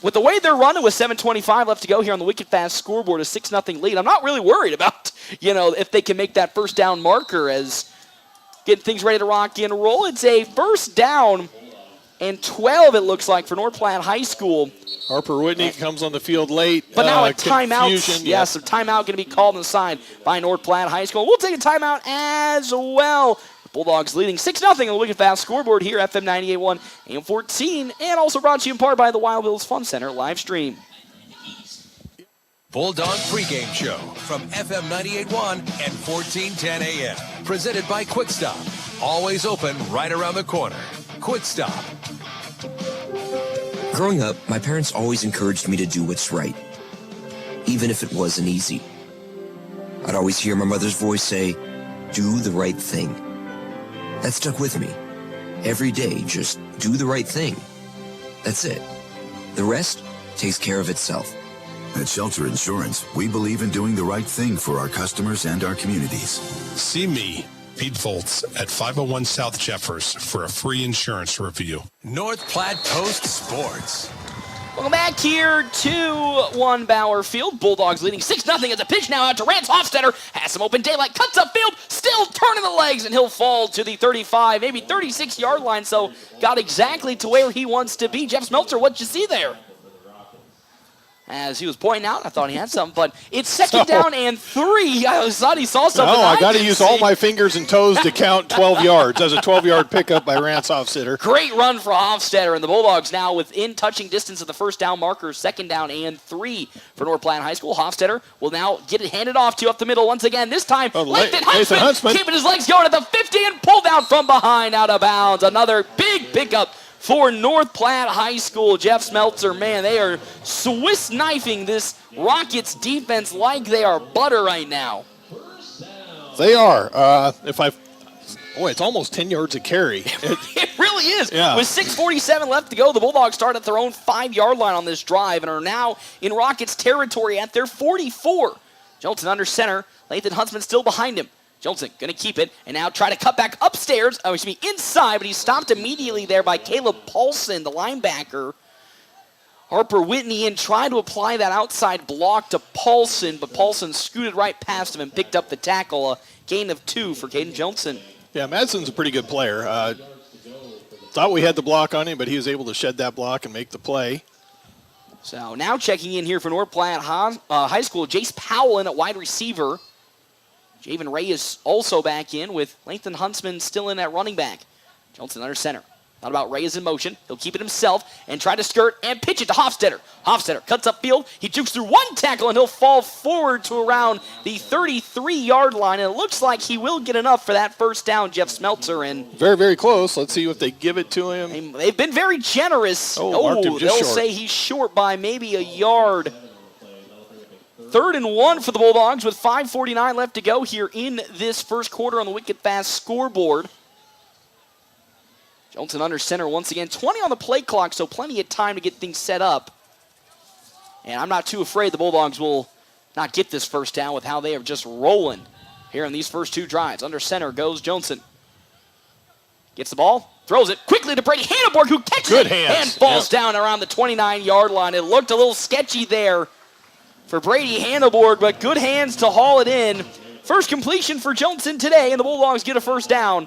with the way they're running with 7:25 left to go here on the Wicked Fast scoreboard, a 6-0 lead, I'm not really worried about, if they can make that first down marker as getting things ready to rock and roll. It's a first down and 12, it looks like, for North Platte High School. Harper Whitney comes on the field late. But now a timeout. Yes, a timeout going to be called on the side by North Platte High School. We'll take a timeout as well. The Bulldogs leading 6-0 on the Wicked Fast scoreboard here, FM 98.1, AM 14, and also brought to you in part by the Wild Bills Fun Center live stream. Bulldog pregame show from FM 98.1 and 1410 AM. Presented by Quick Stop. Always open right around the corner. Quick Stop. Growing up, my parents always encouraged me to do what's right, even if it wasn't easy. I'd always hear my mother's voice say, "Do the right thing." That stuck with me. Every day, just do the right thing. That's it. The rest takes care of itself. At Shelter Insurance, we believe in doing the right thing for our customers and our communities. See me, Pete Foltz, at 501 South Jeffers for a free insurance review. North Platte Post Sports. Welcome back here to One Bauer Field. Bulldogs leading 6-0 as a pitch now out to Rance Hofstetter. Has some open daylight, cuts upfield, still turning the legs, and he'll fall to the 35, maybe 36-yard line, so got exactly to where he wants to be. Jeff Smeltzer, what'd you see there? As he was pointing out, I thought he had something, but it's second down and 3. I thought he saw something. No, I got to use all my fingers and toes to count 12 yards. That was a 12-yard pickup by Rance Hofstetter. Great run for Hofstetter, and the Bulldogs now within touching distance of the first down marker, second down and 3 for North Platte High School. Hofstetter will now get it handed off to up the middle once again. This time, Nathan Huntsman keeping his legs going at the 50 and pulled out from behind out of bounds. Another big pickup for North Platte High School. Jeff Smeltzer, man, they are Swiss knifing this Rockets defense like they are butter right now. They are. It's almost 10 yards a carry. It really is. Yeah. With 6:47 left to go, the Bulldogs start at their own 5-yard line on this drive and are now in Rockets territory at their 44. Jolton under center. Lathan Huntsman still behind him. Jolson going to keep it and now try to cut back upstairs. Inside, but he's stopped immediately there by Caleb Paulson, the linebacker. Harper Whitney in trying to apply that outside block to Paulson, but Paulson scooted right past him and picked up the tackle. A gain of 2 for Caden Johnson. Yeah, Madsen's a pretty good player. Thought we had the block on him, but he was able to shed that block and make the play. So now checking in here for North Platte High School, Jace Powell in at wide receiver. Javen Ray is also back in with Lathan Huntsman still in at running back. Johnson under center. Not about Ray is in motion. He'll keep it himself and try to skirt and pitch it to Hofstetter. Hofstetter cuts upfield. He jukes through one tackle and he'll fall forward to around the 33-yard line. And it looks like he will get enough for that first down, Jeff Smeltzer. And very, very close. Let's see if they give it to him. They've been very generous. Marked him just they'll short. say he's short by maybe a yard. 3rd and 1 for the Bulldogs with 5:49 left to go here in this first quarter on the Wicked Fast scoreboard. Johnson under center once again. 20 on the play clock, so plenty of time to get things set up. And I'm not too afraid the Bulldogs will not get this first down with how they are just rolling here in these first 2 drives. Under center goes Johnson. Gets the ball, throws it quickly to Brady Hanneborg, who catches it and falls down around the 29-yard line. It looked a little sketchy there for Brady Hanneborg, but good hands to haul it in. First completion for Johnson today, and the Bulldogs get a first down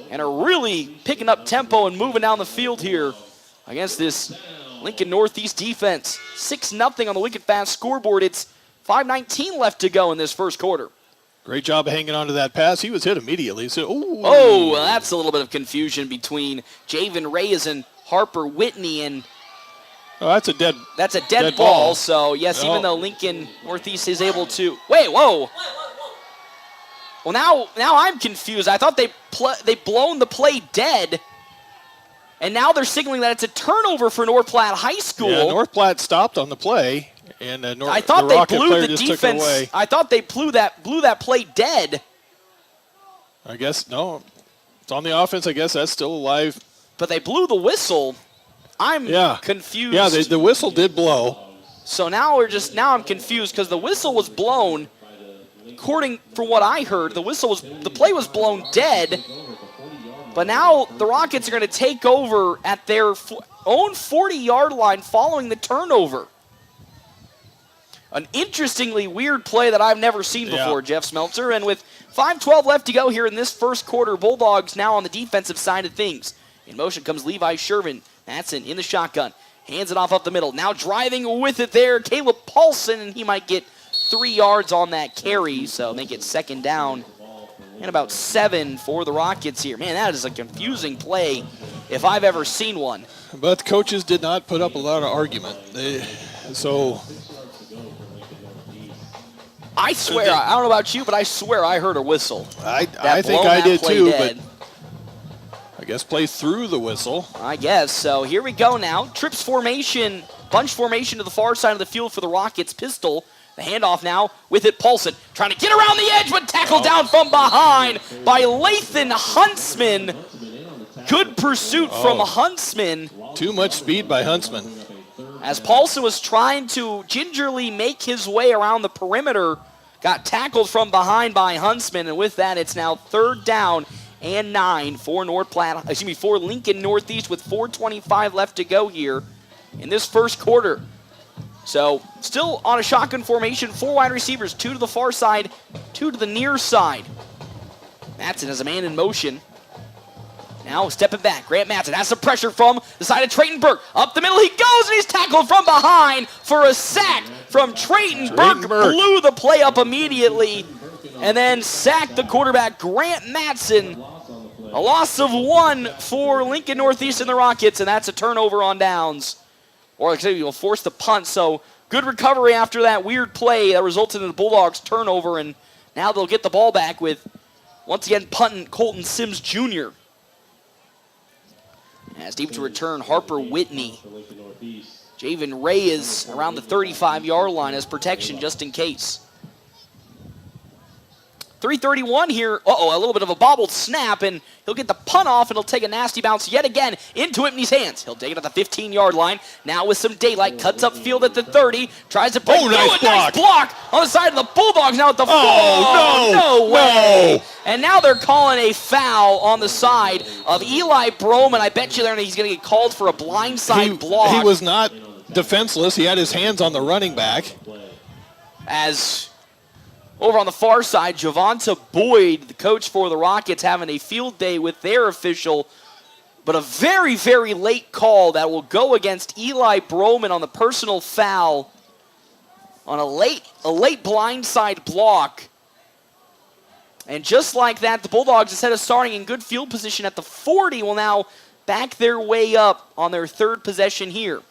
and are really picking up tempo and moving down the field here against this Lincoln Northeast defense. 6-0 on the Wicked Fast scoreboard. It's 5:19 left to go in this first quarter. Great job of hanging on to that pass. He was hit immediately. So, that's a little bit of confusion between Javen Reyes and Harper Whitney, and Oh, that's a dead. That's a dead ball. So yes, even though Lincoln Northeast is able to whoa. Well, now I'm confused. I thought they blown the play dead, and now they're signaling that it's a turnover for North Platte High School. Yeah, North Platte stopped on the play, and I thought the they Rocket blew player the just defense. took it away. I thought they blew that play dead. I guess no, it's on the offense. I guess that's still alive. But they blew the whistle. I'm confused. Yeah, the whistle did blow. So now I'm confused because the whistle was blown. According from what I heard, the play was blown dead. But now the Rockets are going to take over at their own 40-yard line following the turnover. An interestingly weird play that I've never seen before, Jeff Smeltzer. And with 5:12 left to go here in this first quarter, Bulldogs now on the defensive side of things. In motion comes Levi Shervin. Matson in the shotgun. Hands it off up the middle. Now driving with it there, Caleb Paulson, and he might get 3 yards on that carry, so make it second down and about 7 for the Rockets here. Man, that is a confusing play if I've ever seen one. But the coaches did not put up a lot of argument. I swear, I don't know about you, but I swear I heard a whistle. I think I did too, but I guess play through the whistle. I guess. So here we go now. Trips formation, bunch formation to the far side of the field for the Rockets. Pistol. The handoff now with it. Paulson trying to get around the edge, but tackled down from behind by Lathan Huntsman. Good pursuit from Huntsman. Too much speed by Huntsman. As Paulson was trying to gingerly make his way around the perimeter, got tackled from behind by Huntsman, and with that, it's now 3rd down and 9 for for Lincoln Northeast with 4:25 left to go here in this first quarter. So still on a shotgun formation, 4 wide receivers, 2 to the far side, 2 to the near side. Matson has a man in motion. Now stepping back, Grant Matson has some pressure from the side of Trayton Burke. Up the middle he goes, and he's tackled from behind for a sack from Trayton Burke. Blew the play up immediately and then sacked the quarterback, Grant Matson. A loss of 1 for Lincoln Northeast and the Rockets, and that's a turnover on downs. Or like I said, you'll force the punt, so good recovery after that weird play that resulted in the Bulldogs turnover, and now they'll get the ball back with, once again, punting Colton Sims Jr. As deep to return, Harper Whitney. Javen Ray is around the 35-yard line as protection just in case. 3:31 here. A little bit of a bobbled snap, and he'll get the punt off, and he'll take a nasty bounce yet again into Whitney's hands. He'll take it at the 15-yard line. Now with some daylight, cuts up field at the 30, tries to break through. Nice block on the side of the Bulldogs now at the 4. No way. And now they're calling a foul on the side of Eli Broman. I bet you he's going to get called for a blindside block. He was not defenseless. He had his hands on the running back. As over on the far side, Javonta Boyd, the coach for the Rockets, having a field day with their official, but a very, very late call that will go against Eli Broman on the personal foul on a late blindside block. And just like that, the Bulldogs, instead of starting in good field position at the 40, will now back their way up on their 3rd possession here.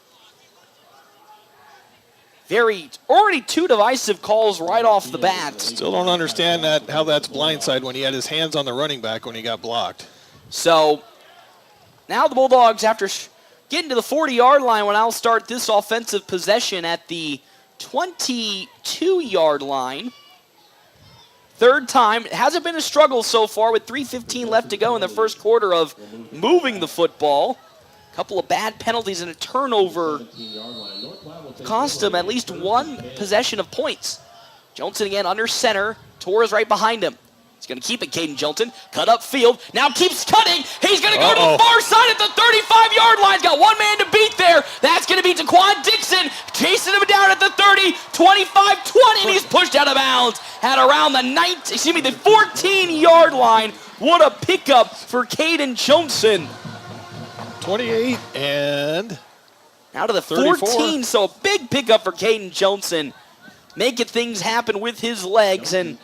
Already 2 divisive calls right off the bat. Still don't understand how that's blindside when he had his hands on the running back when he got blocked. So now the Bulldogs, after getting to the 40-yard line, will now start this offensive possession at the 22-yard line. 3rd time. It hasn't been a struggle so far with 3:15 left to go in the first quarter of moving the football. A couple of bad penalties and a turnover cost them at least 1 possession of points. Johnson again under center. Torres right behind him. He's going to keep it, Caden Jolton. Cut up field. Now keeps cutting. He's going to go to the far side at the 35-yard line. He's got 1 man to beat there. That's going to be Daquan Dixon. Chasing him down at the 30, 25, 20, and he's pushed out of bounds at around the 14-yard line. What a pickup for Caden Johnson. 28 and now to the 34. 14, so a big pickup for Caden Johnson. Making things happen with his legs, and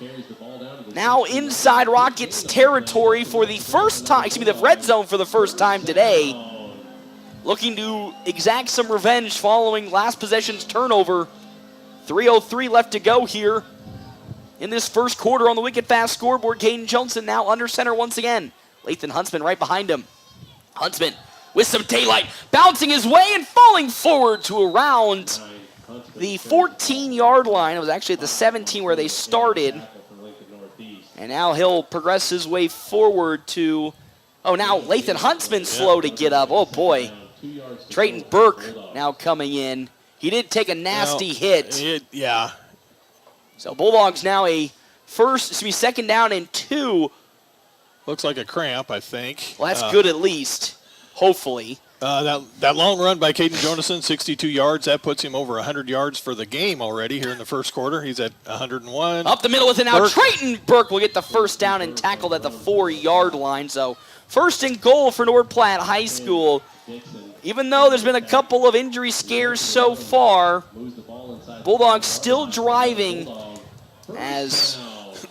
now inside Rockets territory for the first time, the red zone for the first time today. looking to exact some revenge following last possession's turnover. 3:03 left to go here in this first quarter on the wicked fast scoreboard. Caden Johnson now under center once again. Lathan Huntsman right behind him. Huntsman with some daylight, bouncing his way and falling forward to around the 14-yard line. It was actually at the 17 where they started. And now he'll progress his way forward to, now Lathan Huntsman slow to get up. Oh, boy. Trayton Burke now coming in. He did take a nasty hit. Yeah. So Bulldogs now second down and 2. Looks like a cramp, I think. Well, that's good at least, hopefully. That long run by Caden Jonason, 62 yards, that puts him over 100 yards for the game already here in the first quarter. He's at 101. Up the middle with it now. Trayton Burke will get the first down and tackled at the 4-yard line. So first and goal for North Platte High School. Even though there's been a couple of injury scares so far, Bulldogs still driving as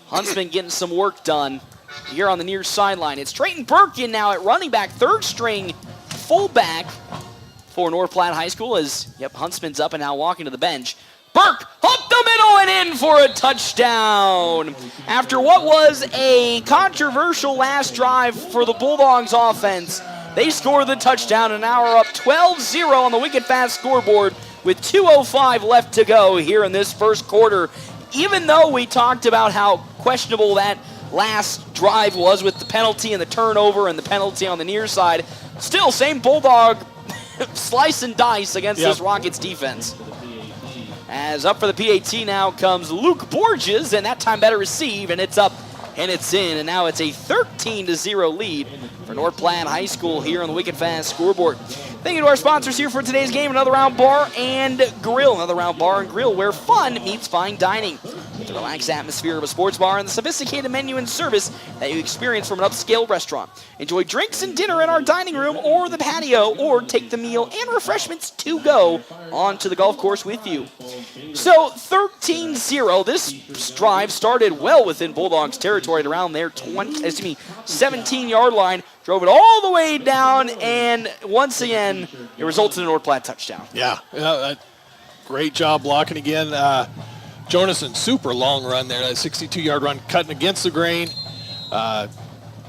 Huntsman getting some work done here on the near sideline. It's Trayton Burke in now at running back, third string fullback for North Platte High School as, Huntsman's up and now walking to the bench. Burke up the middle and in for a touchdown. After what was a controversial last drive for the Bulldogs offense, they scored the touchdown and now are up 12-0 on the wicked fast scoreboard with 2:05 left to go here in this first quarter. Even though we talked about how questionable that last drive was with the penalty and the turnover and the penalty on the near side, still same Bulldog slice and dice against this Rockets defense. As up for the PAT now comes Luke Borges, and that time better receive, and it's up and it's in, and now it's a 13-0 lead for North Platte High School here on the Wicked Fast scoreboard. Thank you to our sponsors here for today's game, Another Round Bar and Grill. Another Round Bar and Grill, where fun meets fine dining. With the relaxed atmosphere of a sports bar and the sophisticated menu and service that you experience from an upscale restaurant. Enjoy drinks and dinner in our dining room or the patio, or take the meal and refreshments to go onto the golf course with you. So 13-0, this drive started well within Bulldogs territory at around their 17-yard line. Drove it all the way down, and once again, it resulted in a North Platte touchdown. Yeah, great job blocking again. Jonason, super long run there, that 62-yard run, cutting against the grain.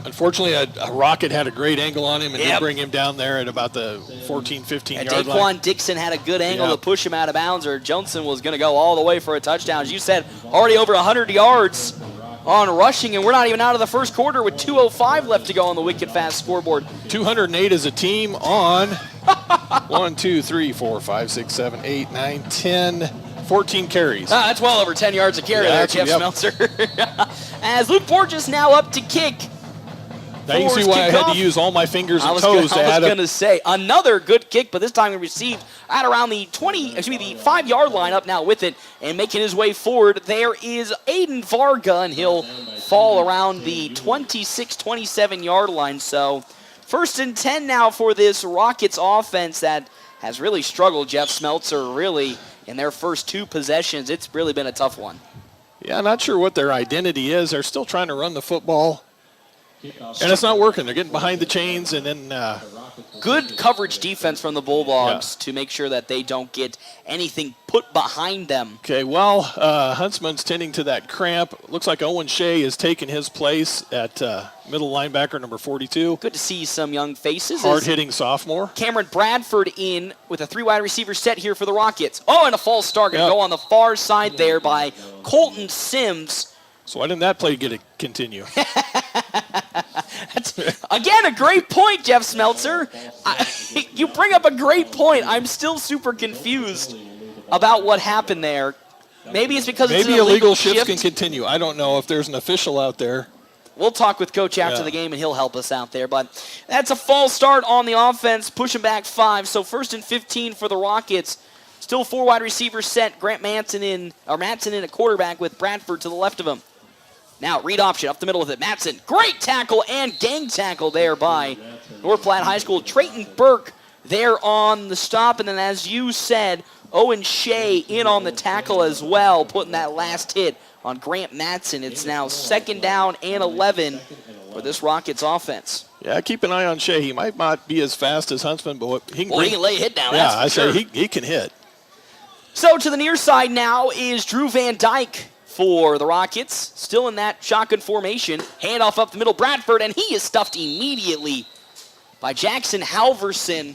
Unfortunately, a Rocket had a great angle on him and did bring him down there at about the 14, 15-yard line. Daquan Dixon had a good angle to push him out of bounds, or Johnson was going to go all the way for a touchdown. As you said, already over 100 yards on rushing, and we're not even out of the first quarter with 2:05 left to go on the Wicked Fast scoreboard. 208 as a team on 1, 2, 3, 4, 5, 6, 7, 8, 9, 10, 14 carries. That's well over 10 yards a carry there, Jeff Smeltzer. As Luke Borges now up to kick. Now you can see why I had to use all my fingers and toes to add up. I was going to say, another good kick, but this time he received at around the 5-yard line, up now with it and making his way forward. There is Aiden Varga, and he'll fall around the 26, 27-yard line. So first and 10 now for this Rockets offense that has really struggled, Jeff Smeltzer, really, in their first two possessions. It's really been a tough one. Yeah, not sure what their identity is. They're still trying to run the football. And it's not working. They're getting behind the chains, and then good coverage defense from the Bulldogs to make sure that they don't get anything put behind them. Okay, well, Huntsman's tending to that cramp. Looks like Owen Shea has taken his place at middle linebacker number 42. Good to see some young faces. Hard-hitting sophomore. Cameron Bradford in with a 3-wide receiver set here for the Rockets. Oh, and a false start going to go on the far side there by Colton Sims. So why didn't that play get to continue? Again, a great point, Jeff Smeltzer. You bring up a great point. I'm still super confused about what happened there. Maybe it's because it's an illegal shifts can continue. I don't know if there's an official out there. We'll talk with Coach after the game, and he'll help us out there. But that's a false start on the offense, pushing back 5. So first and 15 for the Rockets. Still 4 wide receivers set. Matson in at quarterback with Bradford to the left of him. Now, read option up the middle with it. Matson, great tackle and gang tackle there by North Platte High School. Trayton Burke there on the stop. And then, as you said, Owen Shea in on the tackle as well, putting that last hit on Grant Matson. It's now second down and 11 for this Rockets offense. Yeah, keep an eye on Shea. He might not be as fast as Huntsman, but he can lay a hit down. Yeah, that's for I sure. say he can hit. So to the near side now is Drew Van Dyke for the Rockets. Still in that shotgun formation. Handoff up the middle, Bradford, and he is stuffed immediately by Jackson Halverson.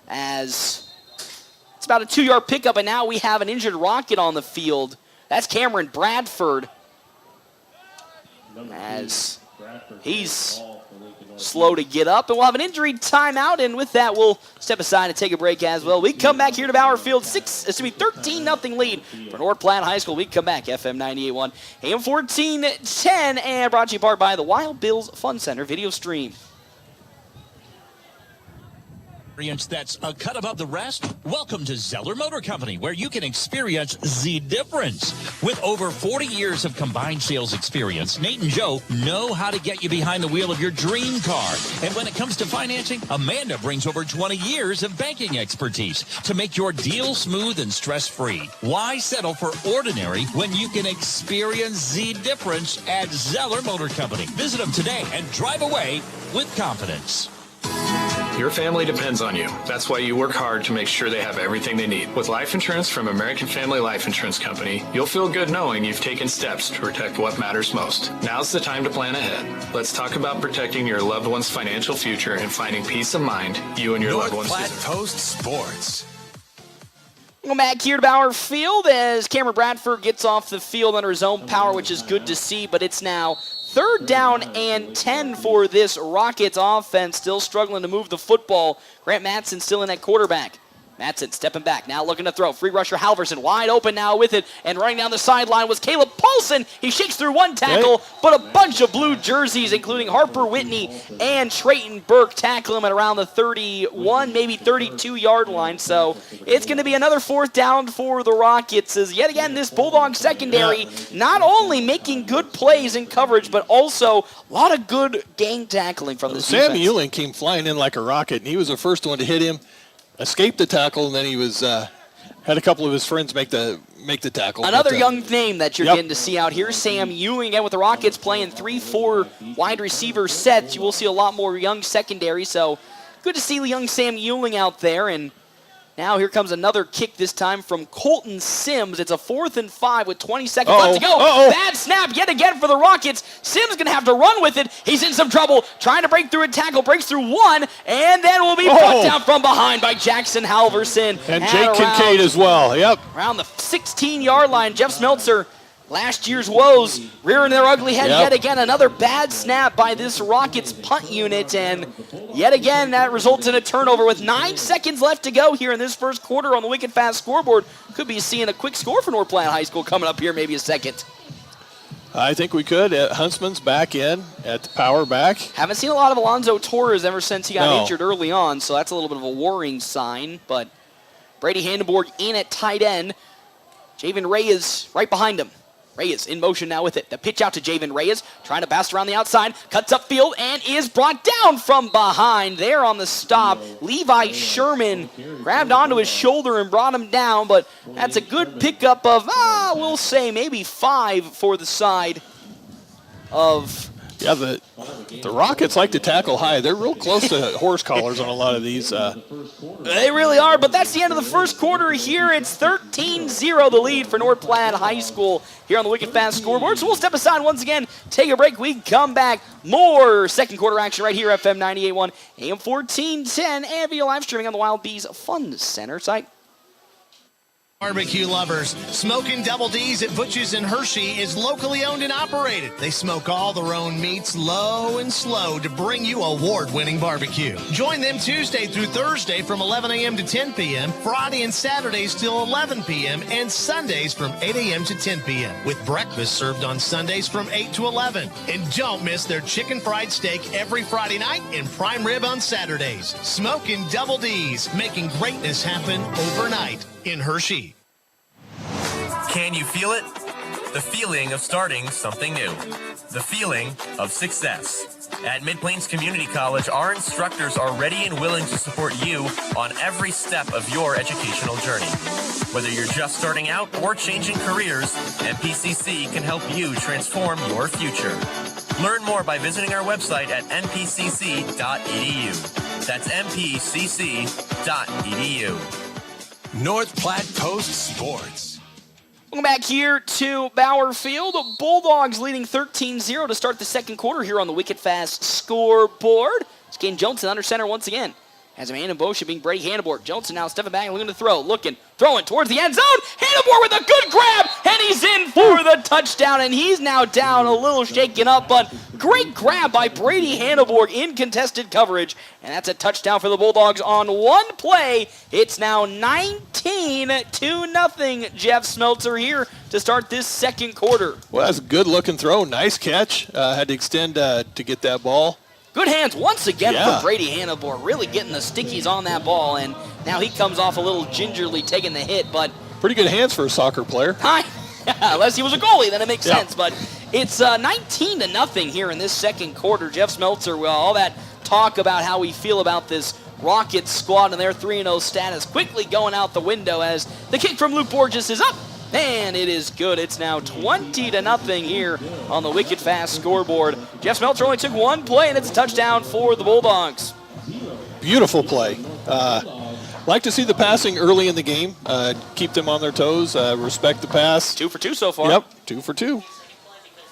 As it's about a 2-yard pickup, and now we have an injured Rocket on the field. That's Cameron Bradford. As he's slow to get up, and we'll have an injury timeout, and with that, we'll step aside and take a break as well. We come back here to Bauer Field, 13-0 lead for North Platte High School. We come back, FM 98.1, AM 1410, and brought to you by the Wild Bills Fun Center video stream. That's a cut above the rest. Welcome to Zeller Motor Company, where you can experience the difference. With over 40 years of combined sales experience, Nate and Joe know how to get you behind the wheel of your dream car. And when it comes to financing, Amanda brings over 20 years of banking expertise to make your deal smooth and stress-free. Why settle for ordinary when you can experience the difference at Zeller Motor Company? Visit them today and drive away with confidence. Your family depends on you. That's why you work hard to make sure they have everything they need. With life insurance from American Family Life Insurance Company, you'll feel good knowing you've taken steps to protect what matters most. Now's the time to plan ahead. Let's talk about protecting your loved one's financial future and finding peace of mind you and your loved ones North deserve. Platte Post Sports. We'll back here to Bauer Field as Cameron Bradford gets off the field under his own power, which is good to see, but it's now 3rd down and 10 for this Rockets offense. Still struggling to move the football. Grant Matson still in at quarterback. Matson stepping back, now looking to throw. Free rusher Halverson wide open now with it, and running down the sideline was Caleb Paulson. He shakes through one tackle, but a bunch of blue jerseys, including Harper Whitney and Trayton Burke, tackle him at around the 31, maybe 32-yard line. So it's going to be another 4th down for the Rockets, as yet again this Bulldog secondary not only making good plays in coverage, but also a lot of good gang tackling from this defense. Sam Euling came flying in like a rocket, and he was the first one to hit him. Escaped the tackle, and then he was had a couple of his friends make the tackle. Another young name that you're getting to see out here, Sam Ewing, again with the Rockets playing 3-4 wide receiver sets. You will see a lot more young secondary, so good to see young Sam Ewing out there. And now here comes another kick, this time from Colton Sims. It's a 4th and 5 with 20 seconds left to go. Bad snap yet again for the Rockets. Sims going to have to run with it. He's in some trouble, trying to break through a tackle, breaks through one, and then will be brought down from behind by Jackson Halverson. And Jake Kincaid as well, Around the 16-yard line, Jeff Smeltzer, last year's woes rearing their ugly head yet again. Another bad snap by this Rockets punt unit, and yet again that results in a turnover with 9 seconds left to go here in this first quarter on the Wicked Fast scoreboard. Could be seeing a quick score for North Platte High School coming up here, maybe a second. I think we could. Huntsman's back in at the power back. Haven't seen a lot of Alonzo Torres ever since he got injured early on, so that's a little bit of a worrying sign. But Brady Handenborg in at tight end. Javen Reyes right behind him. Reyes in motion now with it. The pitch out to Javen Reyes, trying to bounce around the outside, cuts upfield, and is brought down from behind. There on the stop, Levi Sherman grabbed onto his shoulder and brought him down, but that's a good pickup of, we'll say maybe 5 for the side of... Yeah, the Rockets like to tackle high. They're real close to horse collars on a lot of these. They really are, but that's the end of the first quarter here. It's 13-0 the lead for North Platte High School here on the Wicked Fast scoreboard. So we'll step aside once again, take a break. We come back. More second quarter action right here, FM 98.1, AM 1410, and via live streaming on the Wild Bees Fun Center site. Barbecue lovers, Smokin' Double D's at Butch's in Hershey is locally owned and operated. They smoke all their own meats low and slow to bring you award-winning barbecue. Join them Tuesday through Thursday from 11 a.m. to 10 p.m., Friday and Saturdays till 11 p.m., and Sundays from 8 a.m. to 10 p.m., with breakfast served on Sundays from 8 to 11. And don't miss their chicken fried steak every Friday night and prime rib on Saturdays. Smokin' Double D's, making greatness happen overnight in Hershey. Can you feel it? The feeling of starting something new. The feeling of success. At Mid-Plains Community College, our instructors are ready and willing to support you on every step of your educational journey. Whether you're just starting out or changing careers, MPCC can help you transform your future. Learn more by visiting our website at npcc.edu. That's npcc.edu. North Platte Post Sports. Welcome back here to Bauer Field. Bulldogs leading 13-0 to start the second quarter here on the Wicked Fast scoreboard. It's Caden Johnson under center once again. As a man in motion being Brady Hannibor. Johnson now stepping back and looking to throw. Throwing towards the end zone. Hannibor with a good grab, and he's in for the touchdown, and he's now down, a little shaken up, but great grab by Brady Hannibor in contested coverage, and that's a touchdown for the Bulldogs on one play. It's now 19-0. Jeff Smeltzer here to start this second quarter. Well, that's a good-looking throw. Nice catch. Had to extend to get that ball. Good hands once again for Brady Hannibor, really getting the stickies on that ball, and now he comes off a little gingerly taking the hit, but... Pretty good hands for a soccer player. Unless he was a goalie, then it makes sense, but it's 19-0 here in this second quarter. Jeff Smeltzer, well, all that talk about how we feel about this Rockets squad and their 3-0 status quickly going out the window as the kick from Luke Borges is up. And it is good. It's now 20-0 here on the Wicked Fast scoreboard. Jeff Smeltzer only took one play, and it's a touchdown for the Bulldogs. Beautiful play. Like to see the passing early in the game. Keep them on their toes. Respect the pass. 2 for 2 so far. Yep, 2 for 2.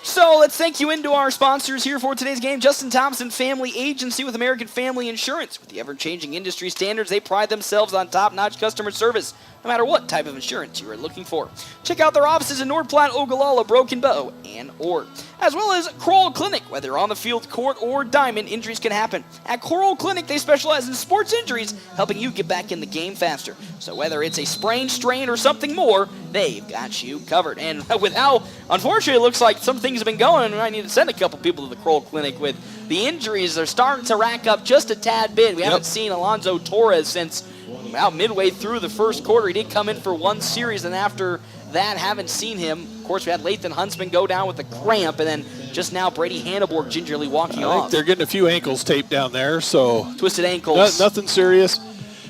So let's thank you into our sponsors here for today's game. Justin Thompson Family Agency with American Family Insurance. With the ever-changing industry standards, they pride themselves on top-notch customer service, no matter what type of insurance you are looking for. Check out their offices in North Platte, Ogallala, Broken Bow, and Ord. As well as Coral Clinic. Whether on the field, court, or diamond, injuries can happen. At Coral Clinic, they specialize in sports injuries, helping you get back in the game faster. So whether it's a sprain, strain, or something more, they've got you covered. And with how, unfortunately, it looks like some things have been going, we might need to send a couple people to the Coral Clinic with the injuries. They're starting to rack up just a tad bit. We haven't seen Alonzo Torres since about midway through the first quarter. He did come in for one series, and after that, haven't seen him. Of course, we had Lathan Huntsman go down with a cramp, and then just now Brady Hannibor gingerly walking off. I think they're getting a few ankles taped down there, so... Twisted ankles. Nothing serious.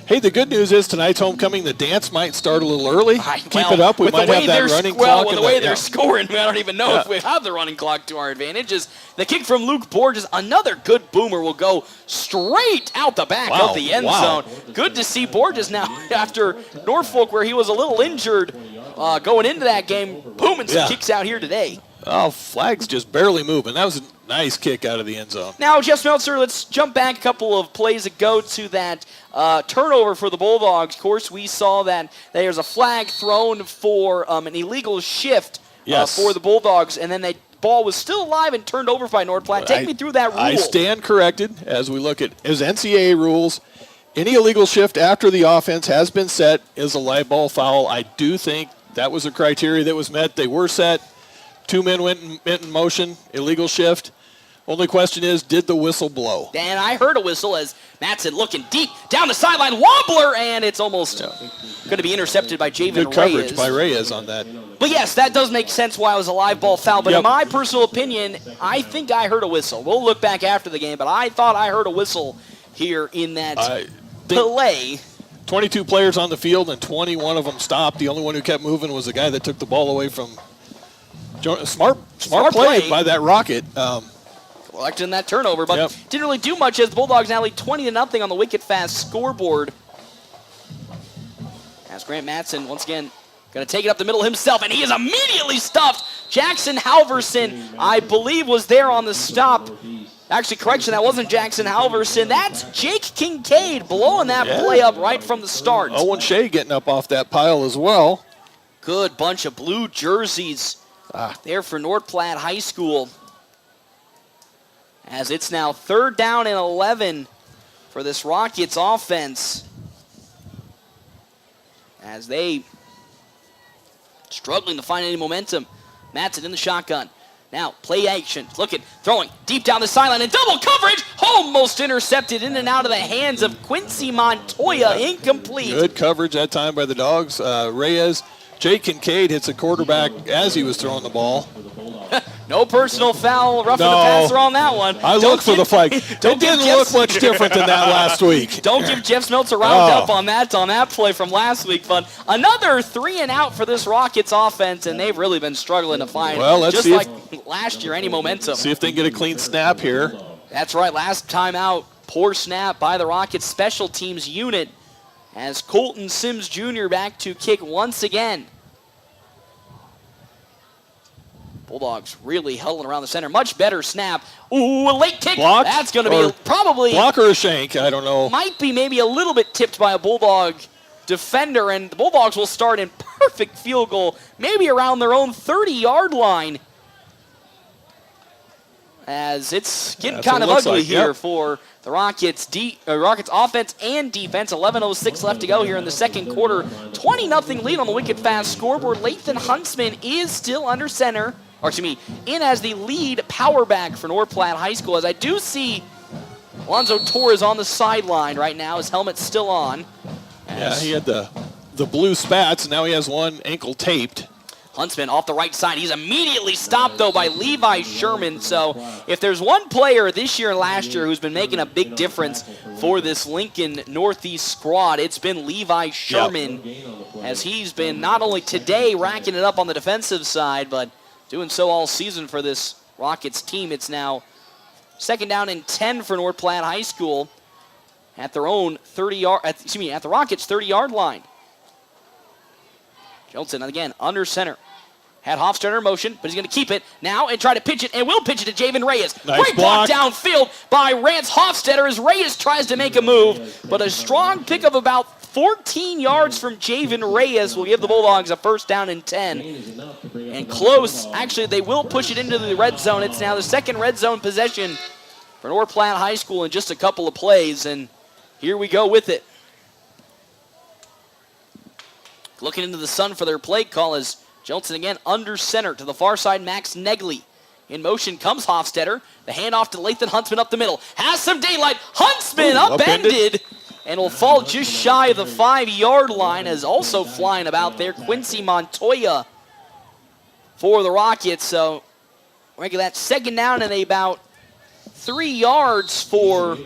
Hey, the good news is tonight's homecoming, the dance might start a little early. Keep it up. We might have that running clock. Well, with the way they're scoring, I don't even know if we have the running clock to our advantage. Is the kick from Luke Borges, another good boomer, will go straight out the back of the end zone. Good to see Borges now after Norfolk, where he was a little injured going into that game, booming some kicks out here today. Oh, flag's just barely moving. That was a nice kick out of the end zone. Now, Jeff Smeltzer, let's jump back a couple of plays ago to that turnover for the Bulldogs. Of course, we saw that there's a flag thrown for an illegal shift for the Bulldogs, and then the ball was still alive and turned over by North Platte. Take me through that rule. I stand corrected as we look at as NCAA rules. Any illegal shift after the offense has been set is a live ball foul. I do think that was a criteria that was met. They were set. 2 men went in motion, illegal shift. Only question is, did the whistle blow? And I heard a whistle as Matson looking deep down the sideline, wobbler, and it's almost going to be intercepted by Javen Reyes. Good coverage by Reyes on that. But yes, that does make sense why it was a live ball foul. But in my personal opinion, I think I heard a whistle. We'll look back after the game, but I thought I heard a whistle here in that play. 22 players on the field, and 21 of them stopped. The only one who kept moving was the guy that took the ball away from Smart play by that Rocket. Collecting that turnover, but didn't really do much as the Bulldogs now lead 20-0 on the Wicked Fast scoreboard. As Grant Matson, once again, going to take it up the middle himself, and he is immediately stuffed. Jackson Halverson, I believe, was there on the stop. Actually, correction, that wasn't Jackson Halverson. That's Jake Kincaid blowing that play up right from the start. Owen Shea getting up off that pile as well. Good bunch of blue jerseys there for North Platte High School. As it's now 3rd down and 11 for this Rockets offense. As they struggling to find any momentum. Matson in the shotgun. Now, play action. Looking, throwing deep down the sideline and double coverage. Almost intercepted in and out of the hands of Quincy Montoya. Incomplete. Good coverage that time by the Dogs. Reyes. Jake Kincaid hits a quarterback as he was throwing the ball. No personal foul, roughing the passer on that one. I looked for the flag. It didn't look much different than that last week. Don't give Jeff Smeltzer round up on that play from last week. But another 3 and out for this Rockets offense, and they've really been struggling to find, just like last year, any momentum. See if they can get a clean snap here. That's right. Last time out, poor snap by the Rockets special teams unit as Colton Sims Jr. back to kick once again. Bulldogs really huddling around the center. Much better snap. Ooh, a late kick. Blocked, that's going to be probably... Block or a shank, I don't know. Might be maybe a little bit tipped by a Bulldog defender, and the Bulldogs will start in perfect field goal, maybe around their own 30-yard line. As it's getting kind of ugly here for the Rockets offense and defense. 11:06 left to go here in the second quarter. 20-0 lead on the wicked fast scoreboard. Lathan Huntsman is still under center. In as the lead power back for North Platte High School. As I do see Alonzo Torres on the sideline right now. His helmet's still on. Yeah, he had the blue spats. Now he has one ankle taped. Huntsman off the right side. He's immediately stopped, though, by Levi Sherman. So if there's one player this year and last year who's been making a big difference for this Lincoln Northeast squad, it's been Levi Sherman, as he's been not only today racking it up on the defensive side, but doing so all season for this Rockets team. It's now 2nd down and 10 for North Platte High School at their own 30-yard, at the Rockets' 30-yard line. Johnson, again, under center. Had Hofstadter in motion, but he's going to keep it now and try to pitch it, and will pitch it to Javen Reyes. Nice Great block downfield by Rance Hofstadter as Reyes tries to make a move, but a strong pick of about 14 yards from Javen Reyes will give the Bulldogs a 1st down and 10. And close. Actually, they will push it into the red zone. It's now the second red zone possession for North Platte High School in just a couple of plays, and here we go with it. Looking into the sun for their play call is Johnson again under center to the far side. Max Negley. In motion comes Hofstadter. The handoff to Lathan Huntsman up the middle. Has some daylight. Huntsman upended and will fall just shy of the 5-yard line, as also flying about there Quincy Montoya for the Rockets. So making that 2nd down and about 3 yards for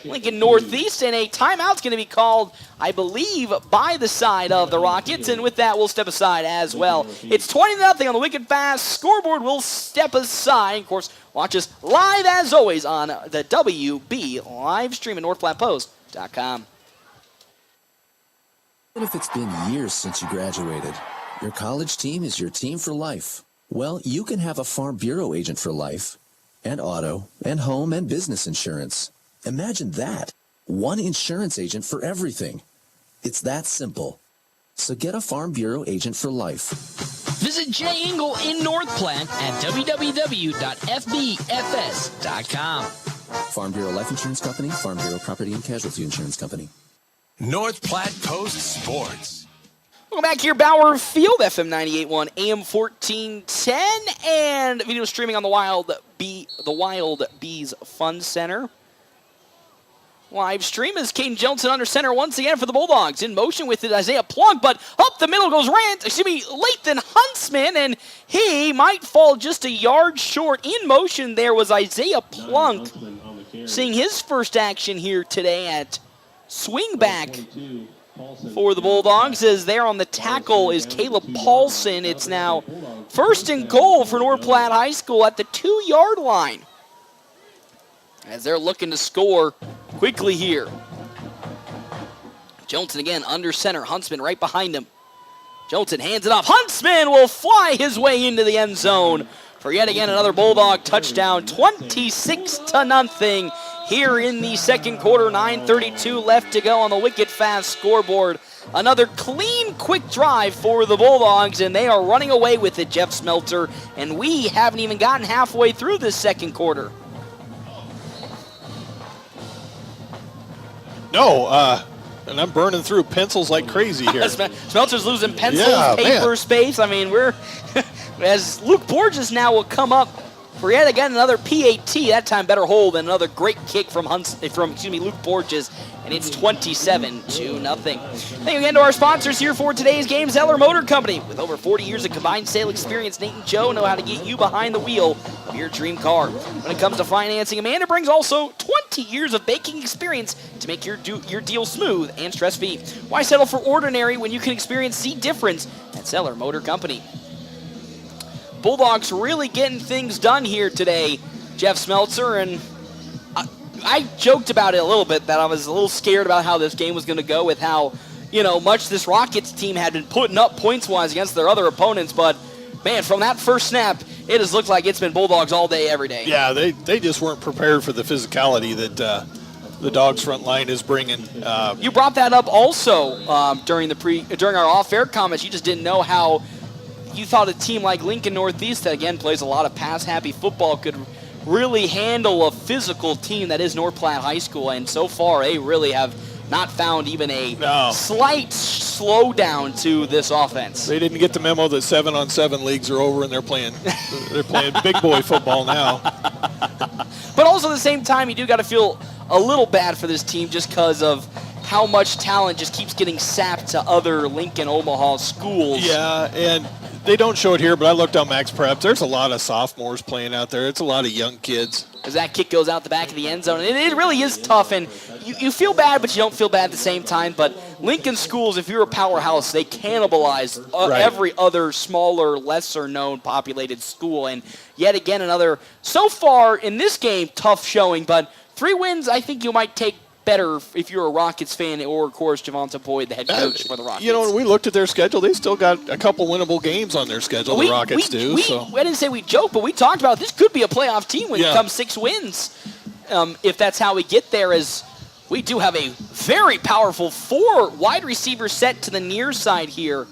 Lincoln Northeast, and a timeout's going to be called, I believe, by the side of the Rockets, and with that, we'll step aside as well. It's 20-0 on the wicked fast scoreboard. We'll step aside. Of course, watch us live as always on the WB live stream at NorthPlattePost.com. Even if it's been years since you graduated, your college team is your team for life. Well, you can have a Farm Bureau agent for life, and auto, and home, and business insurance. Imagine that. One insurance agent for everything. It's that simple. So get a Farm Bureau agent for life. Visit Jay Engel in North Platte at www.fbfs.com. Farm Bureau Life Insurance Company, Farm Bureau Property and Casualty Insurance Company. North Platte Post Sports. Welcome back here, Bauer Field, FM 98.1, AM 1410, and video streaming on the Wild Bees Fun Center. Live stream is Caden Johnson under center once again for the Bulldogs. In motion with it, Isaiah Plunk, but up the middle goes Lathan Huntsman, and he might fall just a yard short. In motion there was Isaiah Plunk, seeing his first action here today at swingback for the Bulldogs, as there on the tackle is Caleb Paulson. It's now 1st and goal for North Platte High School at the 2-yard line, as they're looking to score quickly here. Johnson again under center. Huntsman right behind him. Johnson hands it off. Huntsman will fly his way into the end zone for yet again another Bulldog touchdown. 26-0 here in the second quarter. 9:32 left to go on the wicked fast scoreboard. Another clean, quick drive for the Bulldogs, and they are running away with it, Jeff Smeltzer, and we haven't even gotten halfway through this second quarter. No, and I'm burning through pencils like crazy here. Smeltzer's losing pencils, paper, space. I mean, we're as Luke Borges now will come up for yet again another PAT, that time better hold, and another great kick from Luke Borges, and it's 27-0. Thank you again to our sponsors here for today's game, Zeller Motor Company. With over 40 years of combined sale experience, Nate and Joe know how to get you behind the wheel of your dream car. When it comes to financing, Amanda brings also 20 years of banking experience to make your deal smooth and stress-free. Why settle for ordinary when you can experience the difference at Zeller Motor Company? Bulldogs really getting things done here today, Jeff Smeltzer, and I joked about it a little bit, that I was a little scared about how this game was going to go with how, much this Rockets team had been putting up points-wise against their other opponents, but, man, from that first snap, it has looked like it's been Bulldogs all day, every day. Yeah, they just weren't prepared for the physicality that the Dogs front line is bringing. You brought that up also during our off-air comments. You just didn't know how you thought a team like Lincoln Northeast, that again plays a lot of pass-happy football, could really handle a physical team that is North Platte High School, and so far they really have not found even a slight slowdown to this offense. They didn't get the memo that 7-on-7 leagues are over and they're playing big boy football now. But also at the same time, you do got to feel a little bad for this team just because of how much talent just keeps getting sapped to other Lincoln Omaha schools. Yeah, and they don't show it here, but I looked on Max Prep. There's a lot of sophomores playing out there. It's a lot of young kids. As that kick goes out the back of the end zone. And it really is tough, and you feel bad, but you don't feel bad at the same time. But Lincoln schools, if you're a powerhouse, they cannibalize every other smaller, lesser-known populated school. And yet again, another, so far in this game, tough showing. But 3 wins, I think you might take better if you're a Rockets fan, or of course Javonte Boyd, the head coach for the Rockets. When we looked at their schedule, they still got a couple winnable games on their schedule. The Rockets do. I didn't say we joked, but we talked about this could be a playoff team when it comes 6 wins. If that's how we get there, as we do have a very powerful 4 wide receiver set to the near side here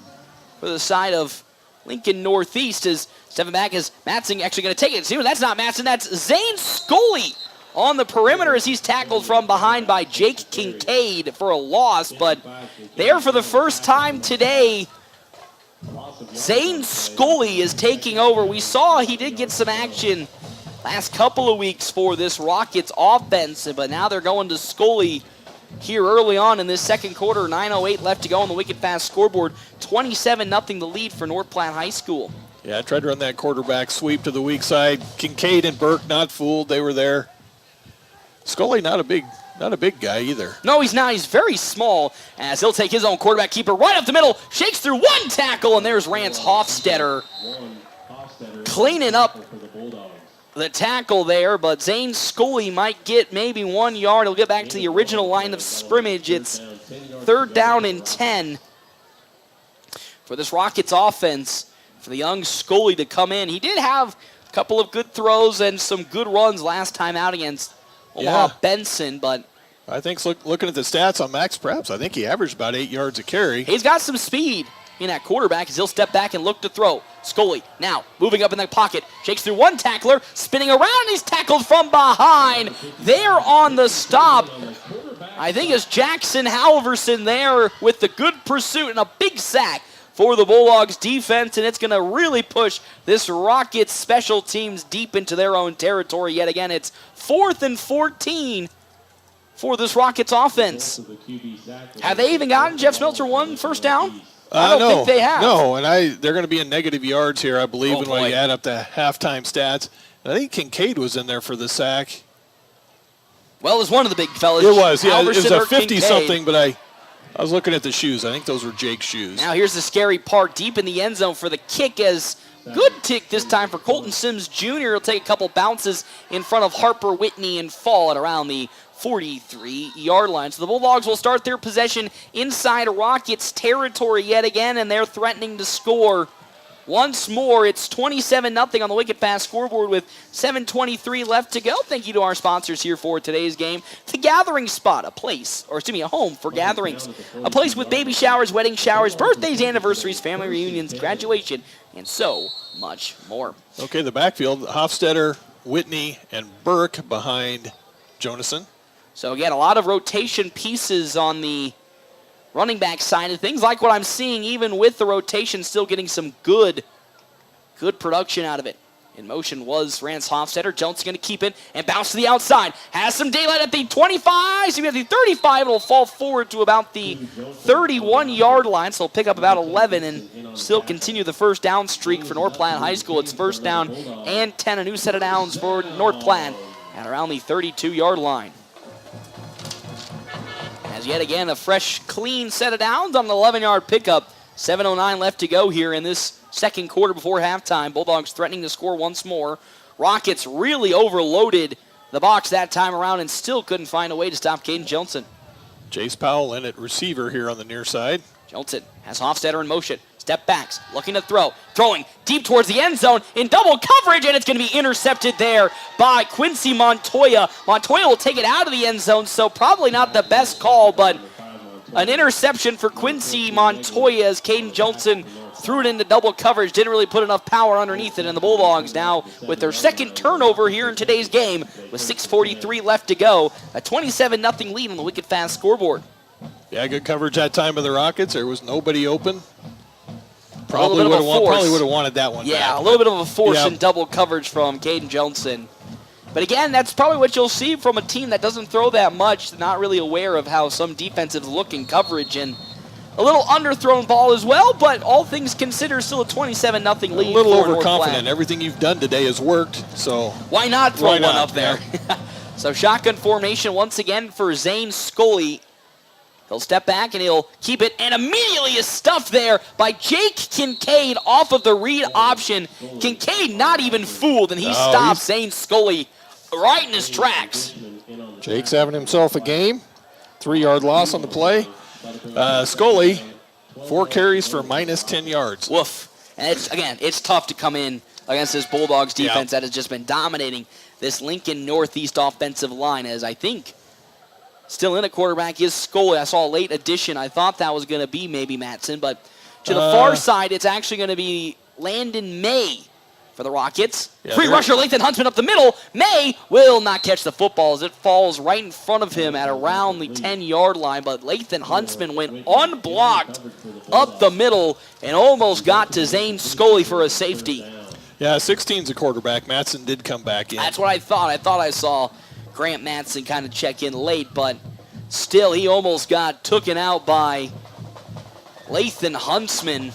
for the side of Lincoln Northeast. As stepping back, is Matson actually going to take it? See, that's not Matson, that's Zane Scully on the perimeter as he's tackled from behind by Jake Kincaid for a loss. But there for the first time today, Zane Scully is taking over. We saw he did get some action last couple of weeks for this Rockets offense, but now they're going to Scully here early on in this second quarter. 9:08 left to go on the Wicked Fast scoreboard. 27-0 the lead for North Platte High School. Yeah, I tried to run that quarterback sweep to the weak side. Kincaid and Burke not fooled. They were there. Scully not a big guy either. No, he's not. He's very small, as he'll take his own quarterback keeper right up the middle, shakes through one tackle, and there's Rance Hofstetter cleaning up the tackle there, but Zane Scully might get maybe 1 yard. He'll get back to the original line of scrimmage. It's 3rd down and 10 for this Rockets offense, for the young Scully to come in. He did have a couple of good throws and some good runs last time out against Omaha Benson, but I think looking at the stats on Max Preps, I think he averaged about 8 yards a carry. He's got some speed in that quarterback as he'll step back and look to throw. Scully now moving up in the pocket, shakes through one tackler, spinning around, he's tackled from behind. There on the stop, I think it's Jackson Halverson there with the good pursuit and a big sack for the Bulldogs defense, and it's going to really push this Rockets special teams deep into their own territory yet again. It's 4th and 14 for this Rockets offense. Have they even gotten Jeff Smeltzer 1 first down? I don't think they have. No, and they're going to be in negative yards here, I believe, when you add up the halftime stats. And I think Kincaid was in there for the sack. Well, it was one of the big fellas. It was, yeah. It was a 50-something, Kincaid. but I was looking at the shoes. I think those were Jake's shoes. Now here's the scary part, deep in the end zone for the kick, as good tick this time for Colton Sims Jr. He'll take a couple bounces in front of Harper Whitney and fall at around the 43-yard line. So the Bulldogs will start their possession inside Rockets territory yet again, and they're threatening to score once more. It's 27-0 on the Wicked Fast scoreboard with 7:23 left to go. Thank you to our sponsors here for today's game. The Gathering Spot, a home for gatherings. A place with baby showers, wedding showers, birthdays, anniversaries, family reunions, graduation, and so much more. Okay, the backfield, Hofstetter, Whitney, and Burke behind Jonason. So again, a lot of rotation pieces on the running back side of things, like what I'm seeing, even with the rotation, still getting some good production out of it. In motion was Rance Hofstetter. Jones going to keep it and bounce to the outside. Has some daylight at the 25. So at the 35, it'll fall forward to about the 31-yard line. So it'll pick up about 11 and still continue the first down streak for North Platte High School. It's first down and 10. A new set of downs for North Platte at around the 32-yard line. As yet again, a fresh, clean set of downs on an 11-yard pickup. 7:09 left to go here in this second quarter before halftime. Bulldogs threatening to score once more. Rockets really overloaded the box that time around and still couldn't find a way to stop Caden Johnson. Jace Powell in at receiver here on the near side. Johnson has Hofstetter in motion. Step backs, looking to throw. Throwing deep towards the end zone in double coverage, and it's going to be intercepted there by Quincy Montoya. Montoya will take it out of the end zone, so probably not the best call, but an interception for Quincy Montoya as Caden Johnson threw it into double coverage. Didn't really put enough power underneath it, and the Bulldogs now with their second turnover here in today's game with 6:43 left to go. A 27-0 lead on the Wicked Fast scoreboard. Yeah, good coverage that time by the Rockets. There was nobody open. Probably would have wanted that one back. A little bit of a force in double coverage from Caden Johnson. But again, that's probably what you'll see from a team that doesn't throw that much, not really aware of how some defensives look in coverage, and a little underthrown ball as well, but all things considered, still a 27-0 lead. A little for overconfident. Everything you've done today has worked, so why not throw one up there? So shotgun formation once again for Zane Scully. He'll step back and he'll keep it, and immediately is stuffed there by Jake Kincaid off of the read option. Kincaid not even fooled, and he stops Zane Scully right in his tracks. Jake's having himself a game. 3-yard loss on the play. Scully, 4 carries for minus 10 yards. Woof. And it's tough to come in against this Bulldogs defense that has just been dominating this Lincoln Northeast offensive line, as I think still in a quarterback is Scully. I saw a late addition. I thought that was going to be maybe Matson, but to the far side, it's actually going to be Landon May for the Rockets. Free rusher, Lathan Huntsman up the middle. May will not catch the football as it falls right in front of him at around the 10-yard line, but Lathan Huntsman went unblocked up the middle and almost got to Zane Scully for a safety. Yeah, 16's a quarterback. Matson did come back in. That's what I thought. I thought I saw Grant Matson kind of check in late, but still he almost got taken out by Lathan Huntsman.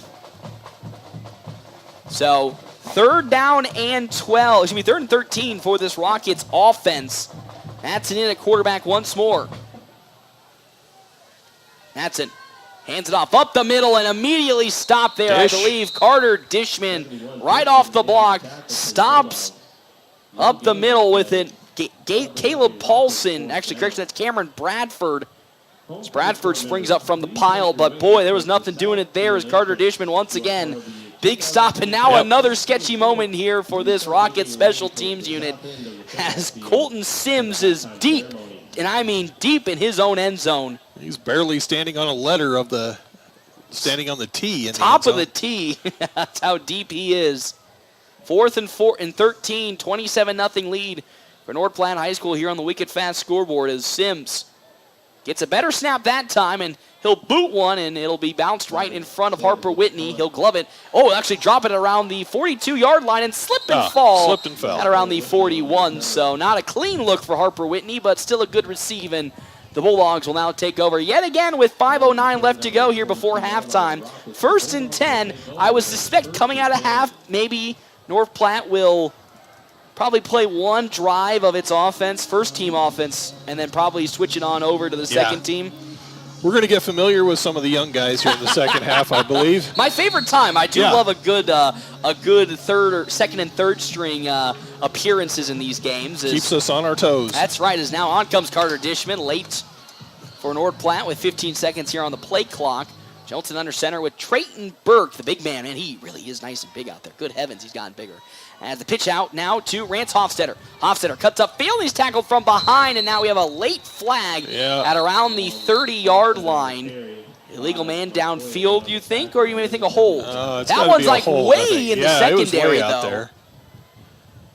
So third down and 13 for this Rockets offense. Matson in at quarterback once more. Matson hands it off up the middle and immediately stopped there, I believe. Carter Dishman right off the block stops up the middle with it. Caleb Paulson, actually, correction, that's Cameron Bradford. As Bradford springs up from the pile, but boy, there was nothing doing it there as Carter Dishman once again. Big stop, and now another sketchy moment here for this Rockets special teams unit as Colton Sims is deep, and I mean deep in his own end zone. He's barely standing on a letter of the, standing on the tee. In Top of the tee. That's how deep he is. 4th and 13, 27-0 lead for North Platte High School here on the Wicked Fast scoreboard as Sims gets a better snap that time, and he'll boot one, and it'll be bounced right in front of Harper Whitney. He'll glove it. Oh, actually drop it around the 42-yard line and slip and fall. Slipped and fell. At around the 41, so not a clean look for Harper Whitney, but still a good receive, and the Bulldogs will now take over yet again with 5:09 left to go here before halftime. 1st and 10. I would suspect coming out of half, maybe North Platte will probably play one drive of its offense, first team offense, and then probably switch it on over to the second team. We're going to get familiar with some of the young guys here in the second half, I believe. My favorite time. I do love a good third or second and third string appearances in these games. Keeps us on our toes. That's right. As now on comes Carter Dishman, late for North Platte with 15 seconds here on the play clock. Johnson under center with Trayton Burke, the big man. Man, he really is nice and big out there. Good heavens, he's gotten bigger. As the pitch out now to Rance Hofstetter. Hofstetter cuts up field. He's tackled from behind, and now we have a late flag at around the 30-yard line. Illegal man downfield, you think, or you may think a hold? That one's like way in the secondary, though. There.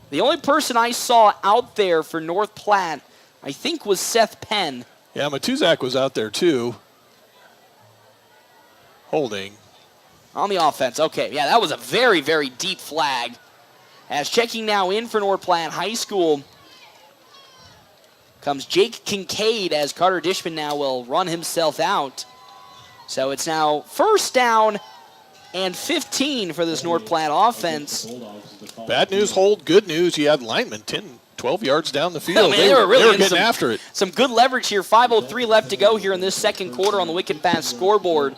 The only person I saw out there for North Platte, I think, was Seth Penn. Yeah, Matuzak was out there, too. Holding. On the offense, okay. Yeah, that was a very, very deep flag. As checking now in for North Platte High School comes Jake Kincaid, as Carter Dishman now will run himself out. So it's now first down and 15 for this North Platte offense. Bad news hold, good news. You had linemen 10, 12 yards down the field. They were really getting after it. Some good leverage here. 5:03 left to go here in this second quarter on the Wicked Pass scoreboard.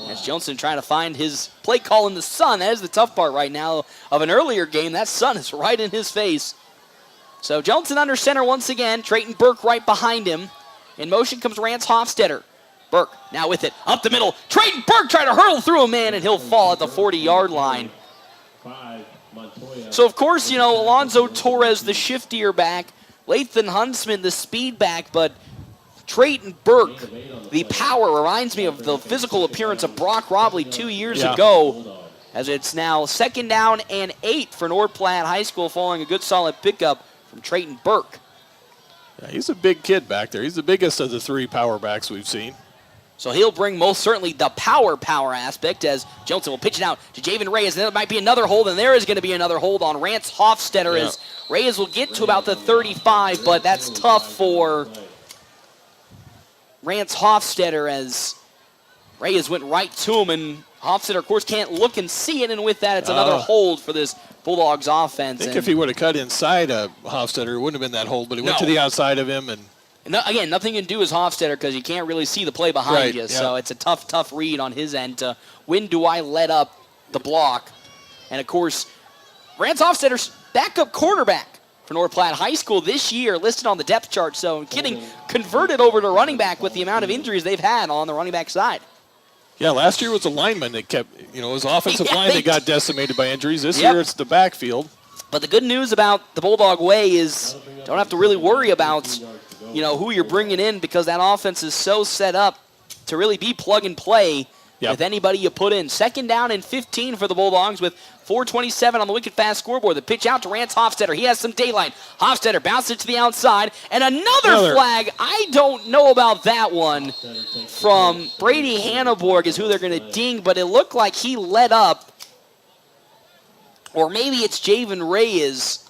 As Johnson trying to find his play call in the sun. That is the tough part right now of an earlier game. That sun is right in his face. So Johnson under center once again. Trayton Burke right behind him. In motion comes Rance Hofstetter. Burke now with it. Up the middle. Trayton Burke trying to hurtle through a man, and he'll fall at the 40-yard line. So, of course, Alonzo Torres, the shiftier back. Lathan Huntsman, the speed back. But Trayton Burke, the power, reminds me of the physical appearance of Brock Robley 2 years ago. As it's now second down and 8 for North Platte High School, following a good solid pickup from Trayton Burke. Yeah, he's a big kid back there. He's the biggest of the three power backs we've seen. So he'll bring most certainly the power aspect, as Johnson will pitch it out to Javen Reyes. And there might be another hold, and there is going to be another hold on Rance Hofstetter as Reyes will get to about the 35, but that's tough for Rance Hofstetter as Reyes went right to him, and Hofstetter, of course, can't look and see it, and with that, it's another hold for this Bulldogs offense. I think if he would have cut inside Hofstetter, it wouldn't have been that hold, but he went to the outside of him. And again, nothing you can do as Hofstetter because you can't really see the play behind you, so it's a tough read on his end to when do I let up the block. And, of course, Rance Hofstetter's backup quarterback for North Platte High School this year, listed on the depth chart, so getting converted over to running back with the amount of injuries they've had on the running back side. Yeah, last year was a lineman that kept, it was offensive line that got decimated by injuries. This year it's the backfield. But the good news about the Bulldog way is don't have to really worry about, who you're bringing in, because that offense is so set up to really be plug and play with anybody you put in. Second down and 15 for the Bulldogs with 4:27 on the Wicked Fast scoreboard. The pitch out to Rance Hofstetter. He has some daylight. Hofstetter bounces it to the outside, and another flag. I don't know about that one from Brady Hanneborg is who they're going to ding, but it looked like he let up. Or maybe it's Javen Reyes.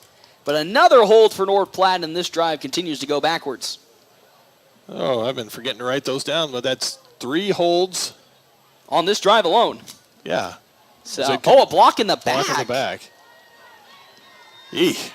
But another hold for North Platte, and this drive continues to go backwards. Oh, I've been forgetting to write those down, but that's 3 holds on this drive alone. Yeah. So, a block in the back. Block in the back. Eek.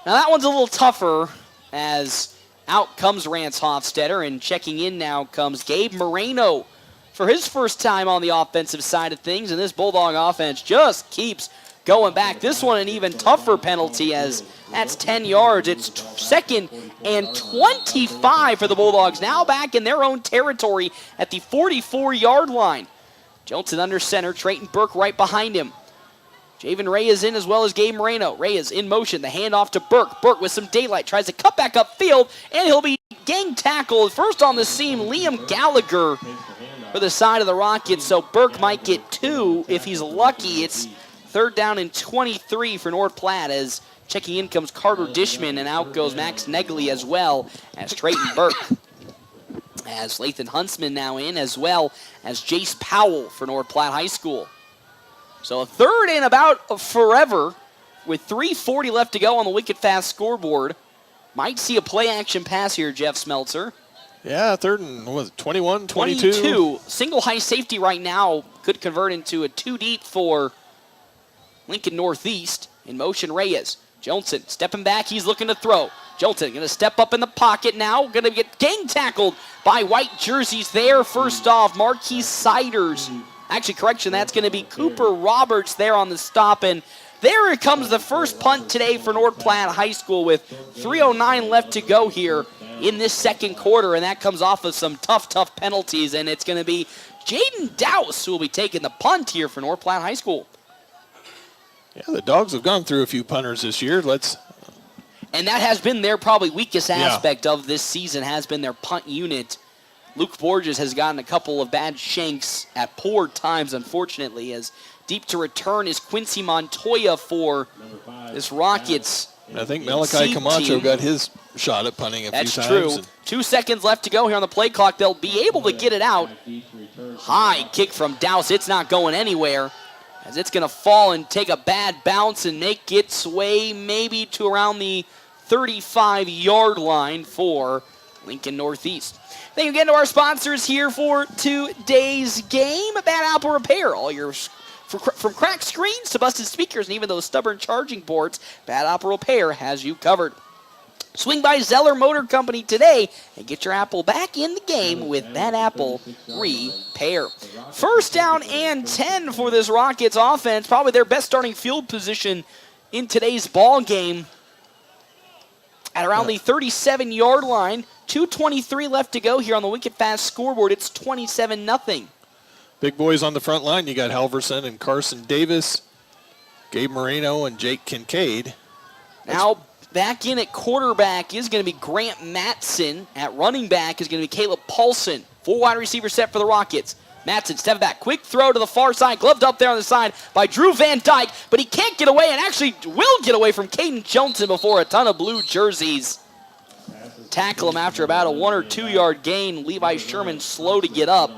Now that one's a little tougher, as out comes Rance Hofstetter, and checking in now comes Gabe Moreno for his first time on the offensive side of things, and this Bulldog offense just keeps going back. This one an even tougher penalty, as that's 10 yards. It's second and 25 for the Bulldogs, now back in their own territory at the 44-yard line. Johnson under center, Trayton Burke right behind him. Javen Reyes in as well as Gabe Moreno. Reyes in motion, the handoff to Burke. Burke with some daylight, tries to cut back upfield, and he'll be gang tackled. First on the seam, Liam Gallagher for the side of the Rockets, so Burke might get 2 if he's lucky. It's third down and 23 for North Platte, as checking in comes Carter Dishman, and out goes Max Negley as well as Trayton Burke. As Lathan Huntsman now in, as well as Jace Powell for North Platte High School. So a third and about forever with 3:40 left to go on the Wicked Fast scoreboard. Might see a play-action pass here, Jeff Smeltzer. Yeah, third and, 21, 22? 22. Single high safety right now could convert into a 2 deep for Lincoln Northeast. In motion, Reyes. Johnson stepping back. He's looking to throw. Johnson going to step up in the pocket now. Going to get gang tackled by white jerseys there. First off, Marquis Siders. Actually, correction, that's going to be Cooper Roberts there on the stop. And there it comes, the first punt today for North Platte High School with 3:09 left to go here in this second quarter. And that comes off of some tough penalties. And it's going to be Jaden Dowse who will be taking the punt here for North Platte High School. Yeah, the Dogs have gone through a few punters this year. And that has been their probably weakest aspect of this season, has been their punt unit. Luke Borges has gotten a couple of bad shanks at poor times, unfortunately, as deep to return is Quincy Montoya for this Rockets. I think Malachi Camacho got his shot at punting a few times. That's true. 2 seconds left to go here on the play clock. They'll be able to get it out. High kick from Dowse. It's not going anywhere. as it's going to fall and take a bad bounce and make its way maybe to around the 35-yard line for Lincoln Northeast. Thank you again to our sponsors here for today's game. Bad Apple Repair. All your from cracked screens to busted speakers and even those stubborn charging ports, Bad Apple Repair has you covered. Swing by Zeller Motor Company today and get your Apple back in the game with Bad Apple Repair. First down and 10 for this Rockets offense. Probably their best starting field position in today's ball game. At around the 37-yard line, 2:23 left to go here on the Wicked Fast scoreboard. It's 27-0. Big boys on the front line. You got Halverson and Carson Davis, Gabe Moreno, and Jake Kincaid. Now back in at quarterback is going to be Grant Matson. At running back is going to be Caleb Paulson. 4 wide receiver set for the Rockets. Matson stepping back. Quick throw to the far side. Gloved up there on the side by Drew Van Dyke. But he can't get away and actually will get away from Caden Johnson before a ton of blue jerseys tackle him after about a 1 or 2 yard gain. Levi Sherman slow to get up.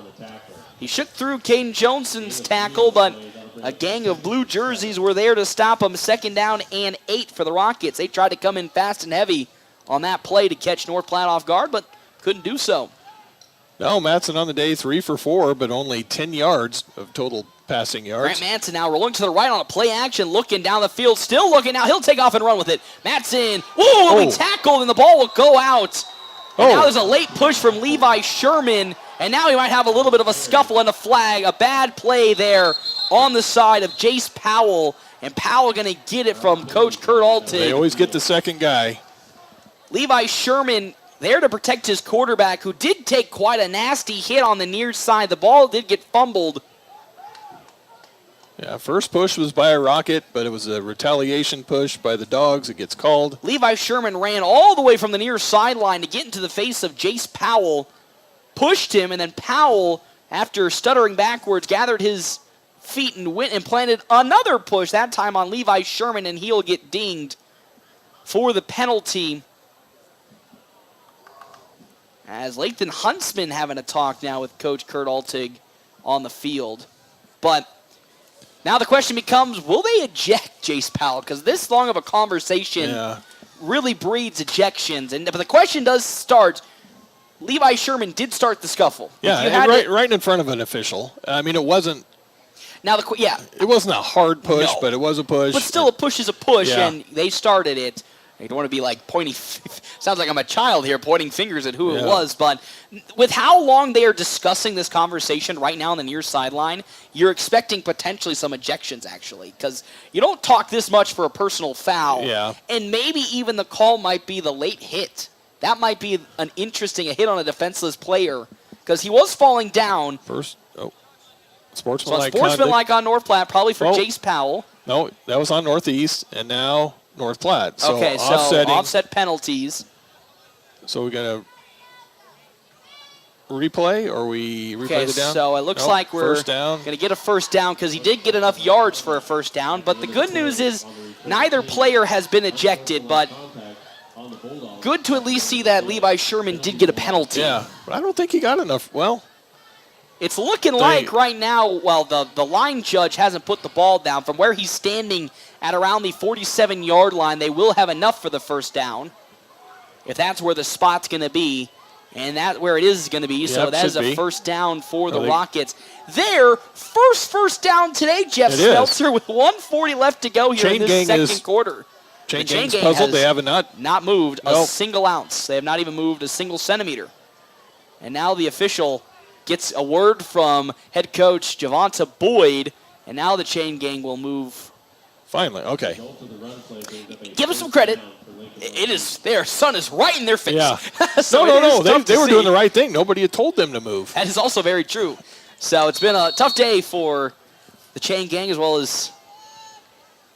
He shook through Caden Johnson's tackle, but a gang of blue jerseys were there to stop him. 2nd down and 8 for the Rockets. They tried to come in fast and heavy on that play to catch North Platte off guard, but couldn't do so. No, Matson on the day 3 for 4, but only 10 yards of total passing yards. Grant Matson now rolling to the right on a play action, looking down the field, still looking now. He'll take off and run with it. Matson, will be tackled, and the ball will go out. And now there's a late push from Levi Sherman, and now he might have a little bit of a scuffle and a flag. A bad play there on the side of Jace Powell, and Powell going to get it from Coach Kurt Altig. They always get the second guy. Levi Sherman there to protect his quarterback, who did take quite a nasty hit on the near side. The ball did get fumbled. Yeah, first push was by a Rocket, but it was a retaliation push by the Dogs. It gets called. Levi Sherman ran all the way from the near sideline to get into the face of Jace Powell, pushed him, and then Powell, after stuttering backwards, gathered his feet and went and planted another push, that time on Levi Sherman, and he'll get dinged for the penalty. As Lathan Huntsman having a talk now with Coach Kurt Altig on the field. But now the question becomes, will they eject Jace Powell? Because this long of a conversation really breeds ejections. But the question does start, Levi Sherman did start the scuffle. Yeah, right in front of an official. I mean, it wasn't. Now it wasn't a hard push, but it was a push. But still, a push is a push, and they started it. I don't want to be like pointing. Sounds like I'm a child here pointing fingers at who it was. But with how long they are discussing this conversation right now on the near sideline, you're expecting potentially some ejections, actually. Because you don't talk this much for a personal foul. Yeah. And maybe even the call might be the late hit. That might be an interesting hit on a defenseless player. Because he was falling down. Sportsmanlike on North Platte, probably for Jace Powell. No, that was on Northeast, and now North Platte. So okay, so offset penalties. So we're going to replay, or we replay the down? So it looks like we're going to get a first down because he did get enough yards for a first down. But the good news is neither player has been ejected, but good to at least see that Levi Sherman did get a penalty. Yeah, but I don't think he got enough. Well, it's looking like right now, well, the line judge hasn't put the ball down. From where he's standing at around the 47-yard line, they will have enough for the first down, if that's where the spot's going to be, and that's where it is going to be. So that is a first down for the Rockets. Their first down today, Jeff Smeltzer, with 1:40 left to go here in this second quarter. Chain Gang's puzzled. They have not moved a single ounce. They have not even moved a single centimeter. And now the official gets a word from head coach Javonta Boyd, and now the Chain Gang will move. Finally, okay. Give them some credit. It is their sun is right in their face. Yeah. So no. They were doing the right thing. Nobody had told them to move. That is also very true. So it's been a tough day for the Chain Gang as well as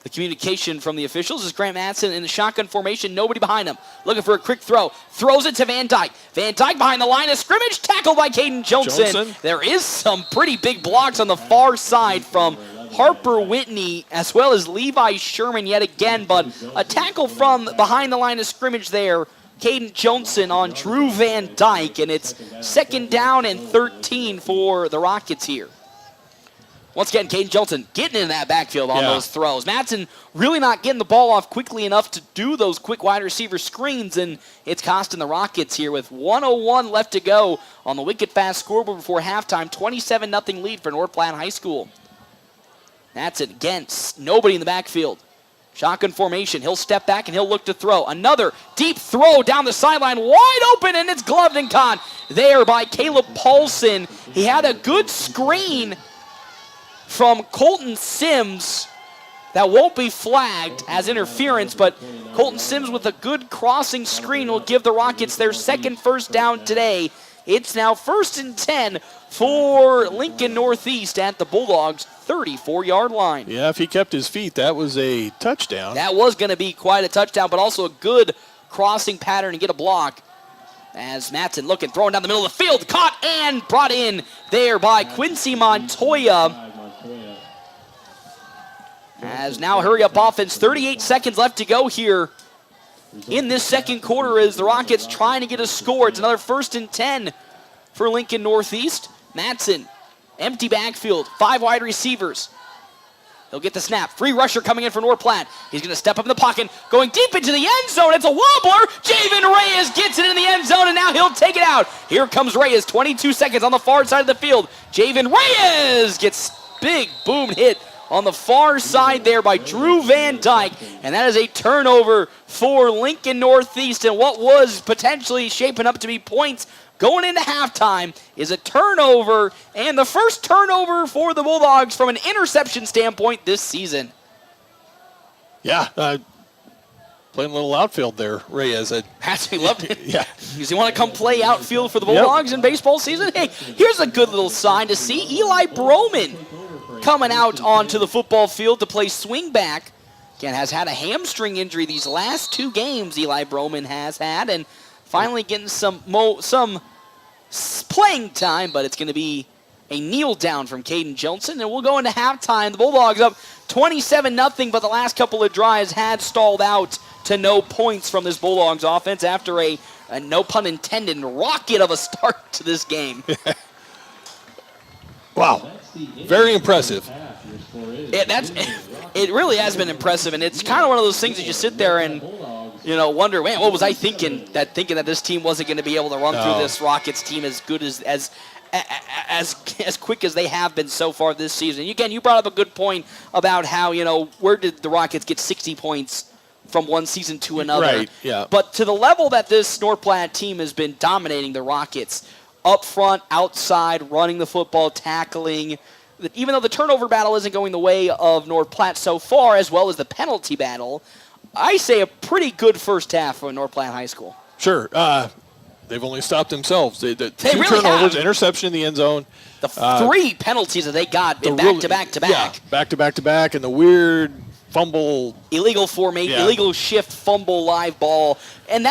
the communication from the officials. Is Grant Matson in the shotgun formation, nobody behind him. Looking for a quick throw. Throws it to Van Dyke. Van Dyke behind the line of scrimmage. Tackled by Caden Johnson. There is some pretty big blocks on the far side from Harper Whitney as well as Levi Sherman yet again. But a tackle from behind the line of scrimmage there. Caden Johnson on Drew Van Dyke. And it's 2nd down and 13 for the Rockets here. Once again, Caden Johnson getting in that backfield on those throws. Madsen really not getting the ball off quickly enough to do those quick wide receiver screens, and it's costing the Rockets here with 1:01 left to go on the wicked fast scoreboard before halftime. 27-0 lead for North Platte High School. Madsen again, nobody in the backfield. Shotgun formation. He'll step back and he'll look to throw. Another deep throw down the sideline, wide open, and it's gloved and caught there by Caleb Paulson. He had a good screen from Colton Sims that won't be flagged as interference, but Colton Sims with a good crossing screen will give the Rockets their second first down today. It's now 1st and 10 for Lincoln Northeast at the Bulldogs' 34-yard line. Yeah, if he kept his feet, that was a touchdown. That was going to be quite a touchdown, but also a good crossing pattern and get a block. As Madsen looking, throwing down the middle of the field, caught and brought in there by Quincy Montoya. As now hurry-up offense, 38 seconds left to go here in this second quarter as the Rockets trying to get a score. It's another 1st and 10 for Lincoln Northeast. Madsen, empty backfield, 5 wide receivers. He'll get the snap. Free rusher coming in for North Platte. He's going to step up in the pocket, going deep into the end zone. It's a wobbler. Javen Reyes gets it in the end zone, and now he'll take it out. Here comes Reyes, 22 seconds on the far side of the field. Javen Reyes gets big boom hit on the far side there by Drew Van Dyke, and that is a turnover for Lincoln Northeast, and what was potentially shaping up to be points going into halftime is a turnover, and the first turnover for the Bulldogs from an interception standpoint this season. Yeah, playing a little outfield there, Reyes. Has he loved it? Yeah. Does he want to come play outfield for the Bulldogs in baseball season? Hey, here's a good little sign to see. Eli Broman coming out onto the football field to play swing back. Again, has had a hamstring injury these last 2 games Eli Broman has had, and finally getting some playing time, but it's going to be a kneel down from Caden Johnson, and we'll go into halftime. The Bulldogs up 27-0, but the last couple of drives had stalled out to no points from this Bulldogs offense after a no pun intended, rocket of a start to this game. Wow. Very impressive. It really has been impressive, and it's kind of one of those things that you sit there and wonder, man, what was I thinking that this team wasn't going to be able to run through this Rockets team as good as quick as they have been so far this season. Again, you brought up a good point about how, where did the Rockets get 60 points from one season to another? Right, yeah. But to the level that this North Platte team has been dominating the Rockets, up front, outside, running the football, tackling, even though the turnover battle isn't going the way of North Platte so far, as well as the penalty battle, I say a pretty good first half for North Platte High School. Sure. They've only stopped themselves. They 2 really turnovers, have. interception in the end zone. The 3 penalties that they got back to back to back. Yeah, back to back to back, and the weird fumble. Illegal formation, illegal shift, fumble, live ball. And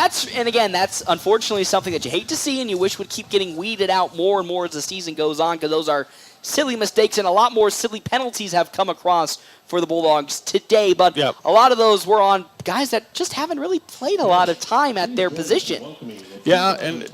again, that's unfortunately something that you hate to see and you wish would keep getting weeded out more and more as the season goes on, because those are silly mistakes, and a lot more silly penalties have come across for the Bulldogs today. But a lot of those were on guys that just haven't really played a lot of time at their position. Yeah, and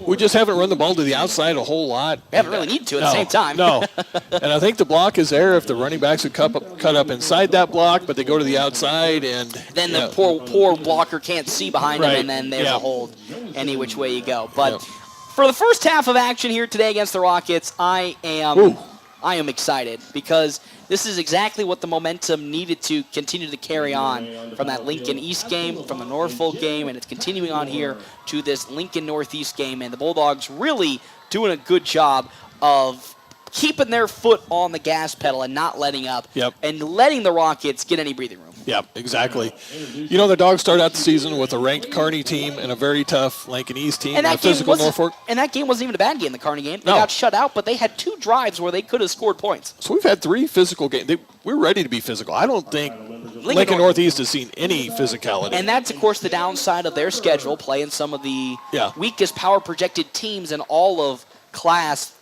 we just haven't run the ball to the outside a whole lot. We haven't really needed to at the same time. No, and I think the block is there if the running backs would cut up inside that block, but they go to the outside, and then the poor blocker can't see behind him, and then there's a hold any which way you go. But for the first half of action here today against the Rockets, I am excited because this is exactly what the momentum needed to continue to carry on from that Lincoln East game, from the Norfolk game, and it's continuing on here to this Lincoln Northeast game. And the Bulldogs really doing a good job of keeping their foot on the gas pedal and not letting up, and letting the Rockets get any breathing room. Yeah, exactly. The Dogs start out the season with a ranked Kearney team and a very tough Lincoln East team, and a physical Norfolk. And that game wasn't even a bad game, the Kearney game. They got shut out, but they had 2 drives where they could have scored points. So we've had 3 physical games. We're ready to be physical. I don't think Lincoln Northeast has seen any physicality. And that's, of course, the downside of their schedule, playing some of the weakest power-projected teams in all of Class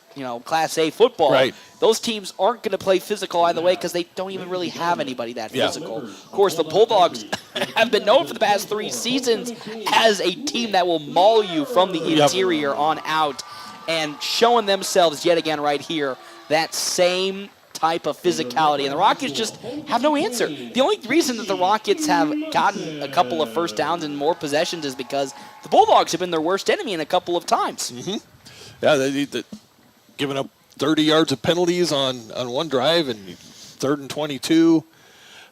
A football. Right. Those teams aren't going to play physical either way because they don't even really have anybody that physical. Of course, the Bulldogs have been known for the past 3 seasons as a team that will maul you from the interior on out, and showing themselves yet again right here that same type of physicality, and the Rockets just have no answer. The only reason that the Rockets have gotten a couple of first downs and more possessions is because the Bulldogs have been their worst enemy in a couple of times. Mm-hmm. Yeah, they've given up 30 yards of penalties on one drive and 3rd and 22.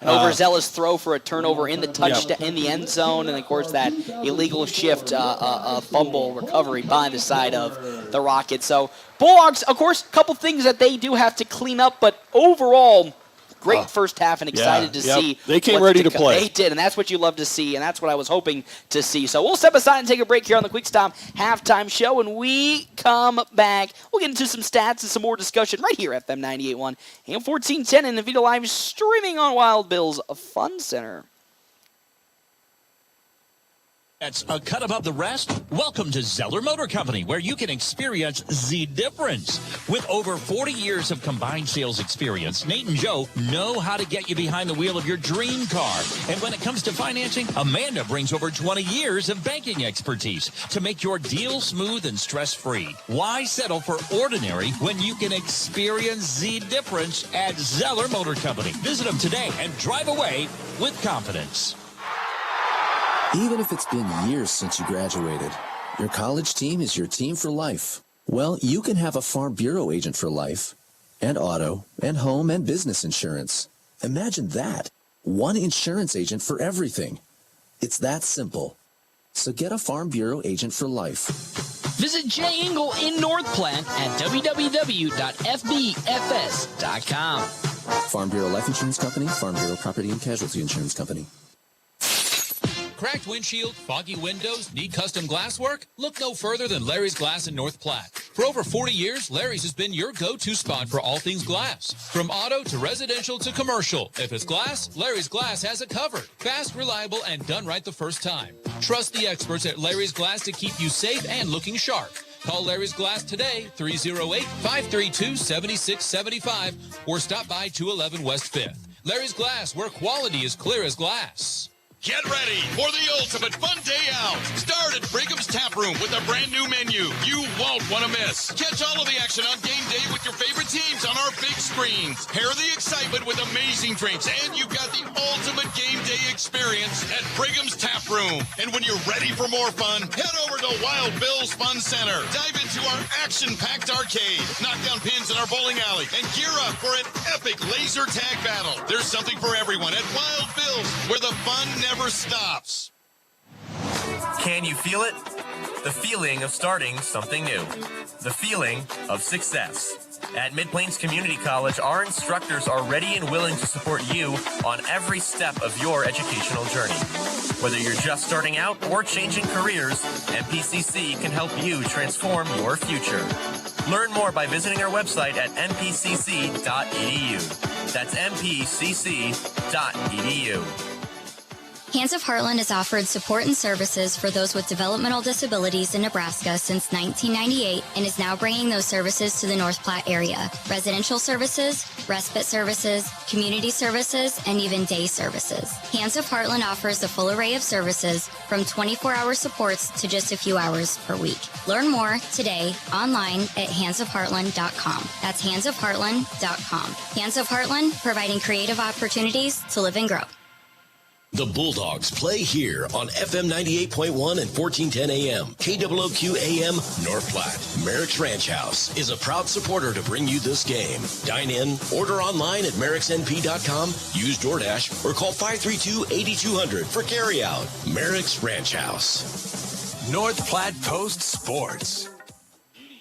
An overzealous throw for a turnover in the touchdown in the end zone, and of course that illegal shift, fumble recovery by the side of the Rockets. So Bulldogs, of course, a couple things that they do have to clean up, but overall, great first half and excited to see. They came ready to play. They did, and that's what you love to see, and that's what I was hoping to see. So we'll step aside and take a break here on the Quick Stop Halftime Show. When we come back, we'll get into some stats and some more discussion right here at FM 98.1 and 1410 and the Vita Live streaming on Wild Bill's Fun Center. That's a cut above the rest. Welcome to Zeller Motor Company, where you can experience the difference. With over 40 years of combined sales experience, Nate and Joe know how to get you behind the wheel of your dream car. And when it comes to financing, Amanda brings over 20 years of banking expertise to make your deal smooth and stress-free. Why settle for ordinary when you can experience the difference at Zeller Motor Company? Visit them today and drive away with confidence. Even if it's been years since you graduated, your college team is your team for life. Well, you can have a Farm Bureau agent for life, and auto, and home, and business insurance. Imagine that. One insurance agent for everything. It's that simple. So get a Farm Bureau agent for life. Visit Jay Engel in North Platte at www.fbfs.com. Farm Bureau Life Insurance Company, Farm Bureau Property and Casualty Insurance Company. Cracked windshield, foggy windows, need custom glass work? Look no further than Larry's Glass in North Platte. For over 40 years, Larry's has been your go-to spot for all things glass. From auto to residential to commercial. If it's glass, Larry's Glass has it covered. Fast, reliable, and done right the first time. Trust the experts at Larry's Glass to keep you safe and looking sharp. Call Larry's Glass today, 308-532-7675, or stop by 211 West 5th. Larry's Glass, where quality is clear as glass. Get ready for the ultimate fun day out. Start at Brigham's Tap Room with a brand new menu you won't want to miss. Catch all of the action on game day with your favorite teams on our big screens. Pair the excitement with amazing drinks, and you've got the ultimate game day experience at Brigham's Tap Room. And when you're ready for more fun, head over to Wild Bill's Fun Center. Dive into our action-packed arcade, knock down pins in our bowling alley, and gear up for an epic laser tag battle. There's something for everyone at Wild Bill's, where the fun never stops. Can you feel it? The feeling of starting something new. The feeling of success. At Mid-Plains Community College, our instructors are ready and willing to support you on every step of your educational journey. Whether you're just starting out or changing careers, MPCC can help you transform your future. Learn more by visiting our website at mpcc.edu. That's mpcc.edu. Hands of Heartland has offered support and services for those with developmental disabilities in Nebraska since 1998 and is now bringing those services to the North Platte area. Residential services, respite services, community services, and even day services. Hands of Heartland offers a full array of services from 24-hour supports to just a few hours per week. Learn more today online at handsofheartland.com. That's handsofheartland.com. Hands of Heartland, providing creative opportunities to live and grow. The Bulldogs play here on FM 98.1 and 1410 AM. KWOQ AM, North Platte. Merrick's Ranch House is a proud supporter to bring you this game. Dine in, order online at merricksnp.com, use DoorDash, or call 532-8200 for carryout. Merrick's Ranch House. North Platte Post Sports.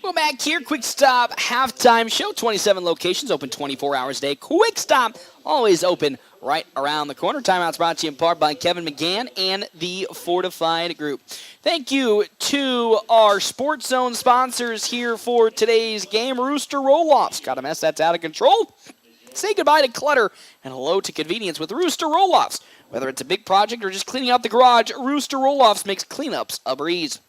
We're back here. Quick Stop Halftime Show. 27 locations, open 24 hours a day. Quick Stop, always open right around the corner. Timeout's brought to you in part by Kevin McGann and the Fortified Group. Thank you to our Sports Zone sponsors here for today's game. Rooster Roll-Offs. Got a mess that's out of control? Say goodbye to clutter and hello to convenience with Rooster Roll-Offs. Whether it's a big project or just cleaning out the garage, Rooster Roll-Offs makes cleanups a breeze.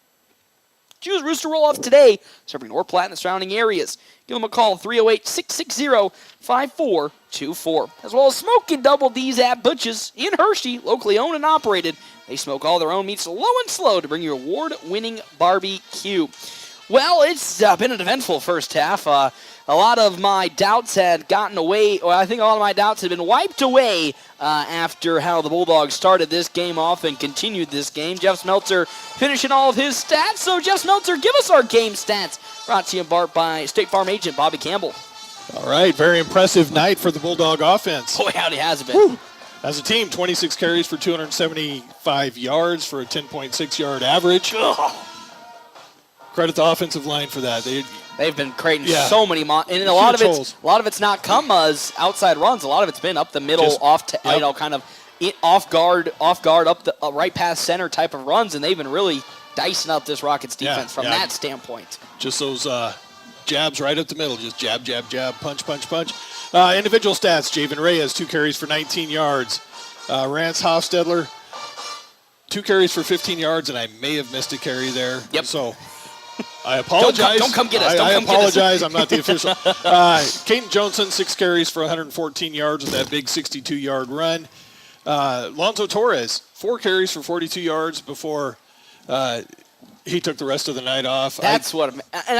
Choose Rooster Roll-Offs today, serving North Platte and the surrounding areas. Give them a call, 308-660-5424. As well as Smoking Double D's at Butch's in Hershey, locally owned and operated. They smoke all their own meats low and slow to bring you award-winning barbecue. Well, it's been an eventful first half. A lot of my doubts had gotten away, or I think a lot of my doubts had been wiped away after how the Bulldogs started this game off and continued this game. Jeff Smeltzer finishing all of his stats. So, Jeff Smeltzer, give us our game stats. Brought to you in part by State Farm agent Bobby Campbell. All right, very impressive night for the Bulldog offense. Boy, howdy has it been. Woo. As a team, 26 carries for 275 yards for a 10.6 yard average. Ugh. Credit the offensive line for that. They've been creating so many, and a lot of it's not come as outside runs. A lot of it's been up the middle, kind of off guard up the right past center type of runs, and they've been really dicing up this Rockets defense from that standpoint. Just those jabs right up the middle, just jab, jab, jab, punch, punch, punch. Individual stats: Javen Reyes, 2 carries for 19 yards. Rance Hofstedler, 2 carries for 15 yards, and I may have missed a carry there. Yep. So I apologize. Don't come get us. I apologize. I'm not the official. Caden Johnson, 6 carries for 114 yards with that big 62-yard run. Lonzo Torres, 4 carries for 42 yards before he took the rest of the night off. I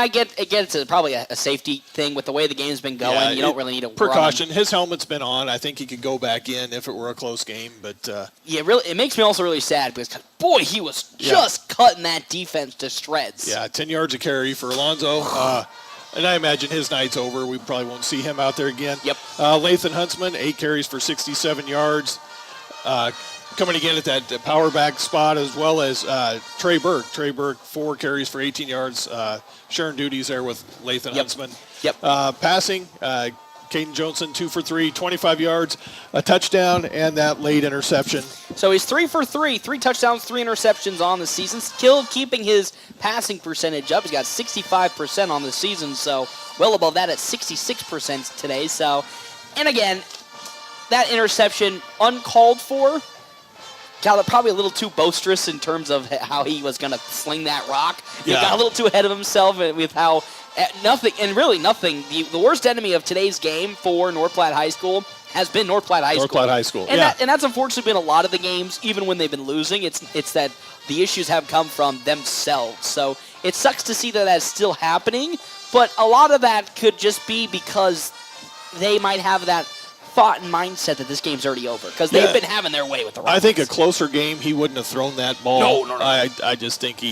get it's probably a safety thing with the way the game's been going. Yeah, you don't really need to precaution. run. His helmet's been on. I think he could go back in if it were a close game. But it makes me also really sad because boy, he was just cutting that defense to shreds. Yeah, 10 yards a carry for Alonzo. And I imagine his night's over. We probably won't see him out there again. Yep. Lathan Huntsman, 8 carries for 67 yards. Coming again at that power back spot, as well as Trey Burke. Trey Burke, 4 carries for 18 yards. Sharing duties there with Lathan Huntsman. Yep. Passing, Caden Johnson, 2 for 3, 25 yards, a touchdown, and that late interception. So he's 3 for 3, 3 touchdowns, 3 interceptions on the season. Still keeping his passing percentage up. He's got 65% on the season, so well above that at 66% today. So, and again, that interception uncalled for. Got probably a little too boisterous in terms of how he was going to sling that rock. He got a little too ahead of himself with how nothing. The worst enemy of today's game for North Platte High School has been North Platte High School. North Platte High School, and that's unfortunately been a lot of the games, even when they've been losing. It's that the issues have come from themselves. So it sucks to see that that's still happening, but a lot of that could just be because they might have that thought and mindset that this game's already over because they've been having their way with the Rockets. I think a closer game, he wouldn't have thrown that ball. No. I just think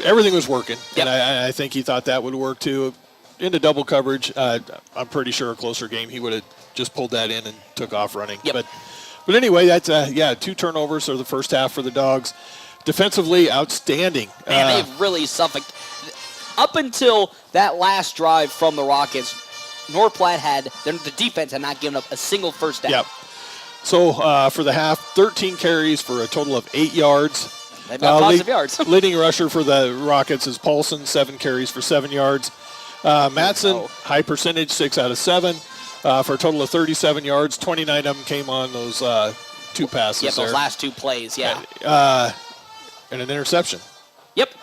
everything was working, and I think he thought that would work too. Into double coverage, I'm pretty sure a closer game, he would have just pulled that in and took off running. Yep. But anyway, that's 2 turnovers for the first half for the Dogs. Defensively, outstanding. Man, they really suffered. Up until that last drive from the Rockets, North Platte the defense had not given up a single first down. Yep. So for the half, 13 carries for a total of 8 yards. They've got positive yards. Leading rusher for the Rockets is Paulson, 7 carries for 7 yards. Matson, high percentage, 6 out of 7 for a total of 37 yards. 29 of them came on those 2 passes. Yep, those last 2 plays, and an interception. Yep.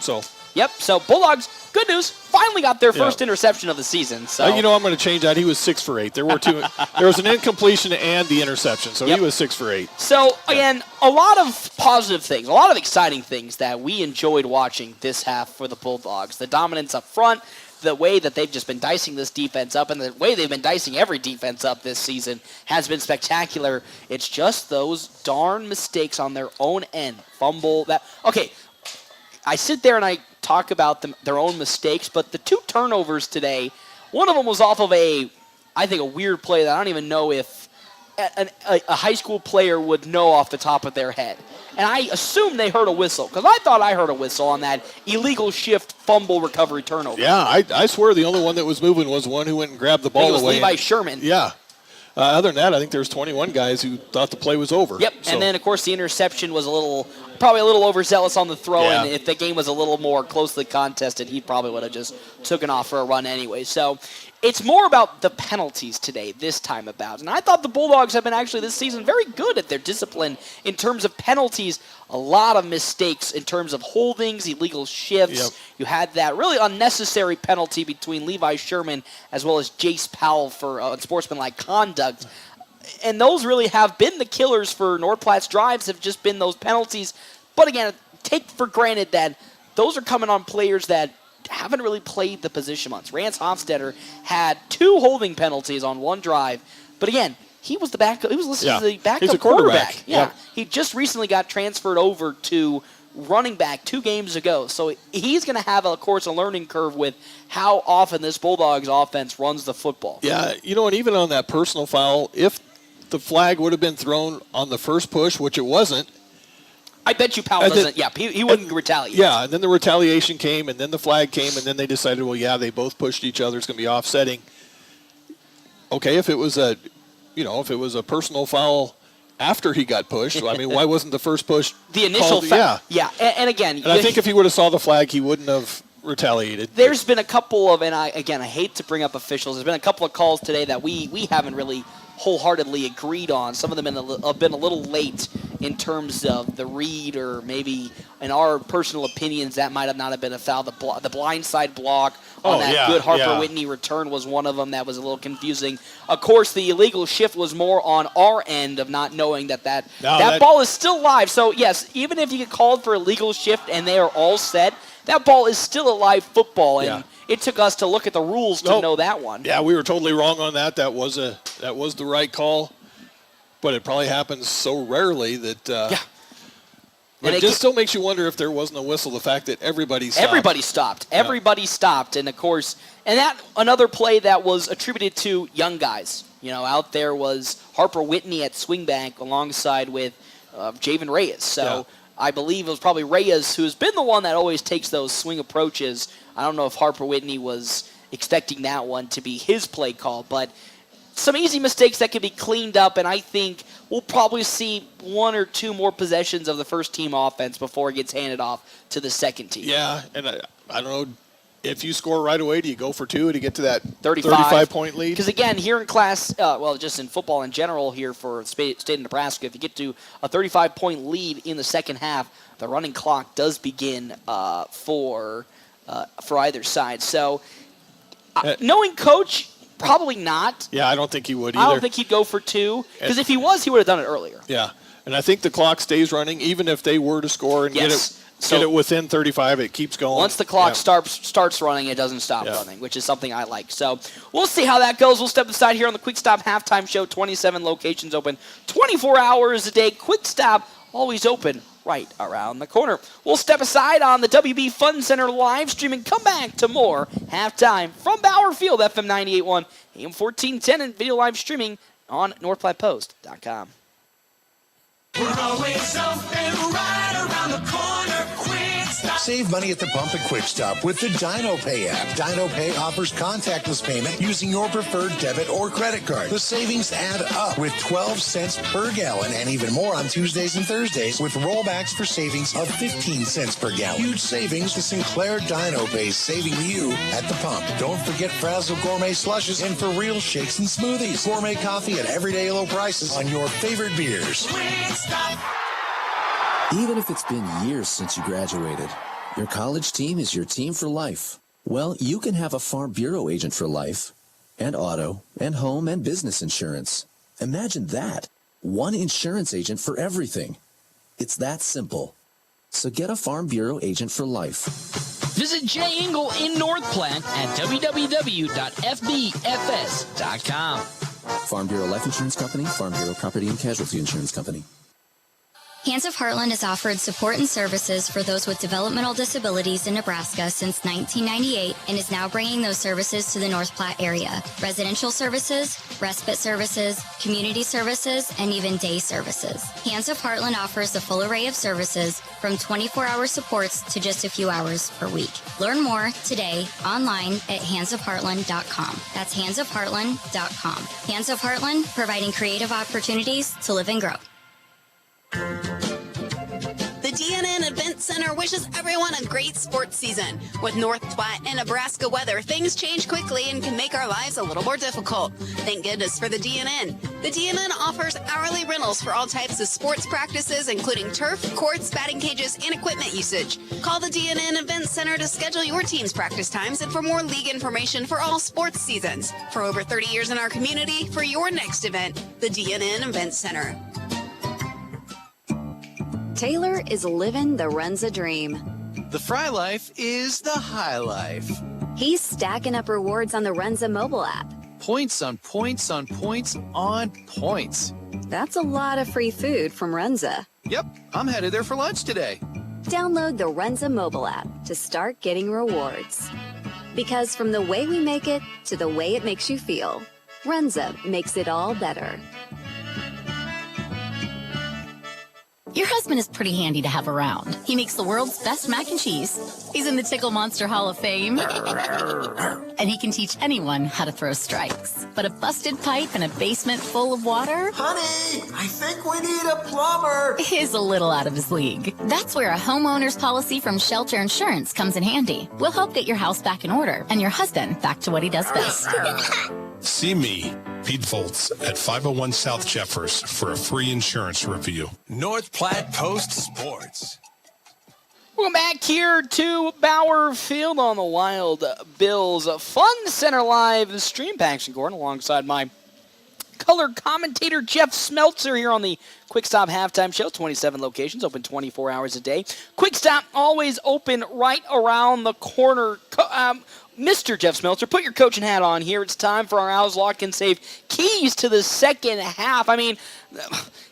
So Bulldogs, good news, finally got their first interception of the season. So I'm going to change that. He was 6 for 8. There were 2. There was an incompletion and the interception, so he was 6 for 8. So again, a lot of positive things, a lot of exciting things that we enjoyed watching this half for the Bulldogs. The dominance up front, the way that they've just been dicing this defense up, and the way they've been dicing every defense up this season has been spectacular. It's just those darn mistakes on their own end. Fumble that. Okay, I sit there and I talk about their own mistakes, but the 2 turnovers today, one of them was off of I think a weird play that I don't even know if a high school player would know off the top of their head. And I assume they heard a whistle, because I thought I heard a whistle on that illegal shift fumble recovery turnover. Yeah, I swear the only one that was moving was one who went and grabbed the ball away. It was Levi Sherman. Yeah. Other than that, I think there's 21 guys who thought the play was over. Yep, and then, of course, the interception was probably a little overzealous on the throw, and if the game was a little more closely contested, he probably would have just taken off for a run anyway. So it's more about the penalties today, this time about. And I thought the Bulldogs have been actually this season very good at their discipline in terms of penalties. A lot of mistakes in terms of holdings, illegal shifts. Yep. You had that really unnecessary penalty between Levi Sherman as well as Jace Powell for unsportsmanlike conduct. And those really have been the killers for North Platte's drives, have just been those penalties. But again, take for granted that those are coming on players that haven't really played the position much. Rance Hofstetter had 2 holding penalties on one drive, but again, he was the backup. He was listed as the backup He's a quarterback. Yeah, he just recently got transferred over to running back 2 games ago, so he's going to have, of course, a learning curve with how often this Bulldogs offense runs the football. Yeah, and even on that personal foul, if the flag would have been thrown on the first push, which it wasn't, I bet you Powell doesn't. Yeah, he wouldn't retaliate. Yeah, and then the retaliation came, and then the flag came, and then they decided, well, yeah, they both pushed each other. It's going to be offsetting. Okay, if it was a personal foul after he got pushed, I mean, why wasn't the first push the initial foul? Yeah, and again, and I think if he would have saw the flag, he wouldn't have retaliated. There's been a couple of, and I hate to bring up officials. There's been a couple of calls today that we haven't really wholeheartedly agreed on. Some of them have been a little late in terms of the read, or maybe in our personal opinions that might have not have been a foul. The blindside block on good Harper Whitney return was one of them that was a little confusing. Of course, the illegal shift was more on our end of not knowing that ball is still live. So yes, even if you get called for illegal shift and they are all set, that ball is still a live football, and it took us to look at the rules to know that one. Yeah, we were totally wrong on that. That was the right call, but it probably happens so rarely that. But it just still makes you wonder if there wasn't a whistle. The fact that everybody stopped. Everybody stopped, and of course, and that another play that was attributed to young guys. Out there was Harper Whitney at swingback alongside with Javen Reyes. So. I believe it was probably Reyes who's been the one that always takes those swing approaches. I don't know if Harper Whitney was expecting that one to be his play call, but some easy mistakes that can be cleaned up, and I think we'll probably see 1 or 2 more possessions of the first team offense before it gets handed off to the second team. Yeah, and I don't know. If you score right away, do you go for 2 to get to that 35-point lead? Because, again, here in class, just in football in general here for the state of Nebraska, if you get to a 35-point lead in the second half, the running clock does begin for either side. So, knowing Coach, probably not. Yeah, I don't think he would either. I don't think he'd go for 2, because if he was, he would have done it earlier. Yeah, and I think the clock stays running, even if they were to score and get it within 35, it keeps going. Once the clock starts running, it doesn't stop running, which is something I like. So we'll see how that goes. We'll step aside here on the Quick Stop Halftime Show. 27 locations open 24 hours a day. Quick Stop always open right around the corner. We'll step aside on the WB Fun Center live stream and come back to more halftime from Bauer Field, FM 98.1, AM 1410, and video live streaming on NorthPlattePost.com. We're always open right around the corner. Quick Stop. Save money at the pump at Quick Stop with the DinoPay app. DinoPay offers contactless payment using your preferred debit or credit card. The savings add up with 12 cents per gallon and even more on Tuesdays and Thursdays with rollbacks for savings of 15 cents per gallon. Huge savings to Sinclair DinoPay, saving you at the pump. Don't forget Frazzle Gourmet Slushes and For Real Shakes and Smoothies. Gourmet coffee at everyday low prices on your favorite beers. Even if it's been years since you graduated, your college team is your team for life. Well, you can have a Farm Bureau agent for life, and auto, and home, and business insurance. Imagine that. One insurance agent for everything. It's that simple. So get a Farm Bureau agent for life. Visit Jay Engel in North Platte at www.fbfs.com. Farm Bureau Life Insurance Company, Farm Bureau Property and Casualty Insurance Company. Hands of Heartland has offered support and services for those with developmental disabilities in Nebraska since 1998 and is now bringing those services to the North Platte area. Residential services, respite services, community services, and even day services. Hands of Heartland offers a full array of services from 24-hour supports to just a few hours per week. Learn more today online at handsofheartland.com. That's handsofheartland.com. Hands of Heartland, providing creative opportunities to live and grow. The DNN Event Center wishes everyone a great sports season. With North Platte and Nebraska weather, things change quickly and can make our lives a little more difficult. Thank goodness for the DNN. The DNN offers hourly rentals for all types of sports practices, including turf, courts, batting cages, and equipment usage. Call the DNN Event Center to schedule your team's practice times and for more league information for all sports seasons. For over 30 years in our community, for your next event, the DNN Event Center. Taylor is living the Renza dream. The Fry Life is the high life. He's stacking up rewards on the Runza mobile app. Points on points on points on points. That's a lot of free food from Runza. Yep, I'm headed there for lunch today. Download the Runza mobile app to start getting rewards. Because from the way we make it to the way it makes you feel, Runza makes it all better. Your husband is pretty handy to have around. He makes the world's best mac and cheese. He's in the Tickle Monster Hall of Fame. And he can teach anyone how to throw strikes. But a busted pipe in a basement full of water? Honey, I think we need a plumber. Is a little out of his league. That's where a homeowner's policy from Shelter Insurance comes in handy. We'll help get your house back in order and your husband back to what he does best. See me, Pete Foltz, at 501 South Jeffers for a free insurance review. North Platte Post Sports. Welcome back here to Bauer Field on the Wild Bills Fun Center Live stream. Paxton Gordon alongside my color commentator Jeff Smeltzer here on the Quick Stop Halftime Show. 27 locations, open 24 hours a day. Quick Stop always open right around the corner. Mr. Jeff Smeltzer, put your coaching hat on here. It's time for our Owls Lock and Save keys to the second half. I mean,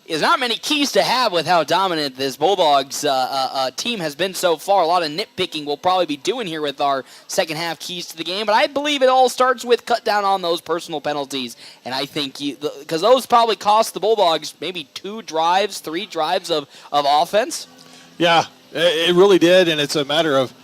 there's not many keys to have with how dominant this Bulldogs team has been so far. A lot of nitpicking we'll probably be doing here with our second half keys to the game. But I believe it all starts with cut down on those personal penalties. And I think, because those probably cost the Bulldogs maybe 3 drives of offense. Yeah, it really did. And it's a matter of,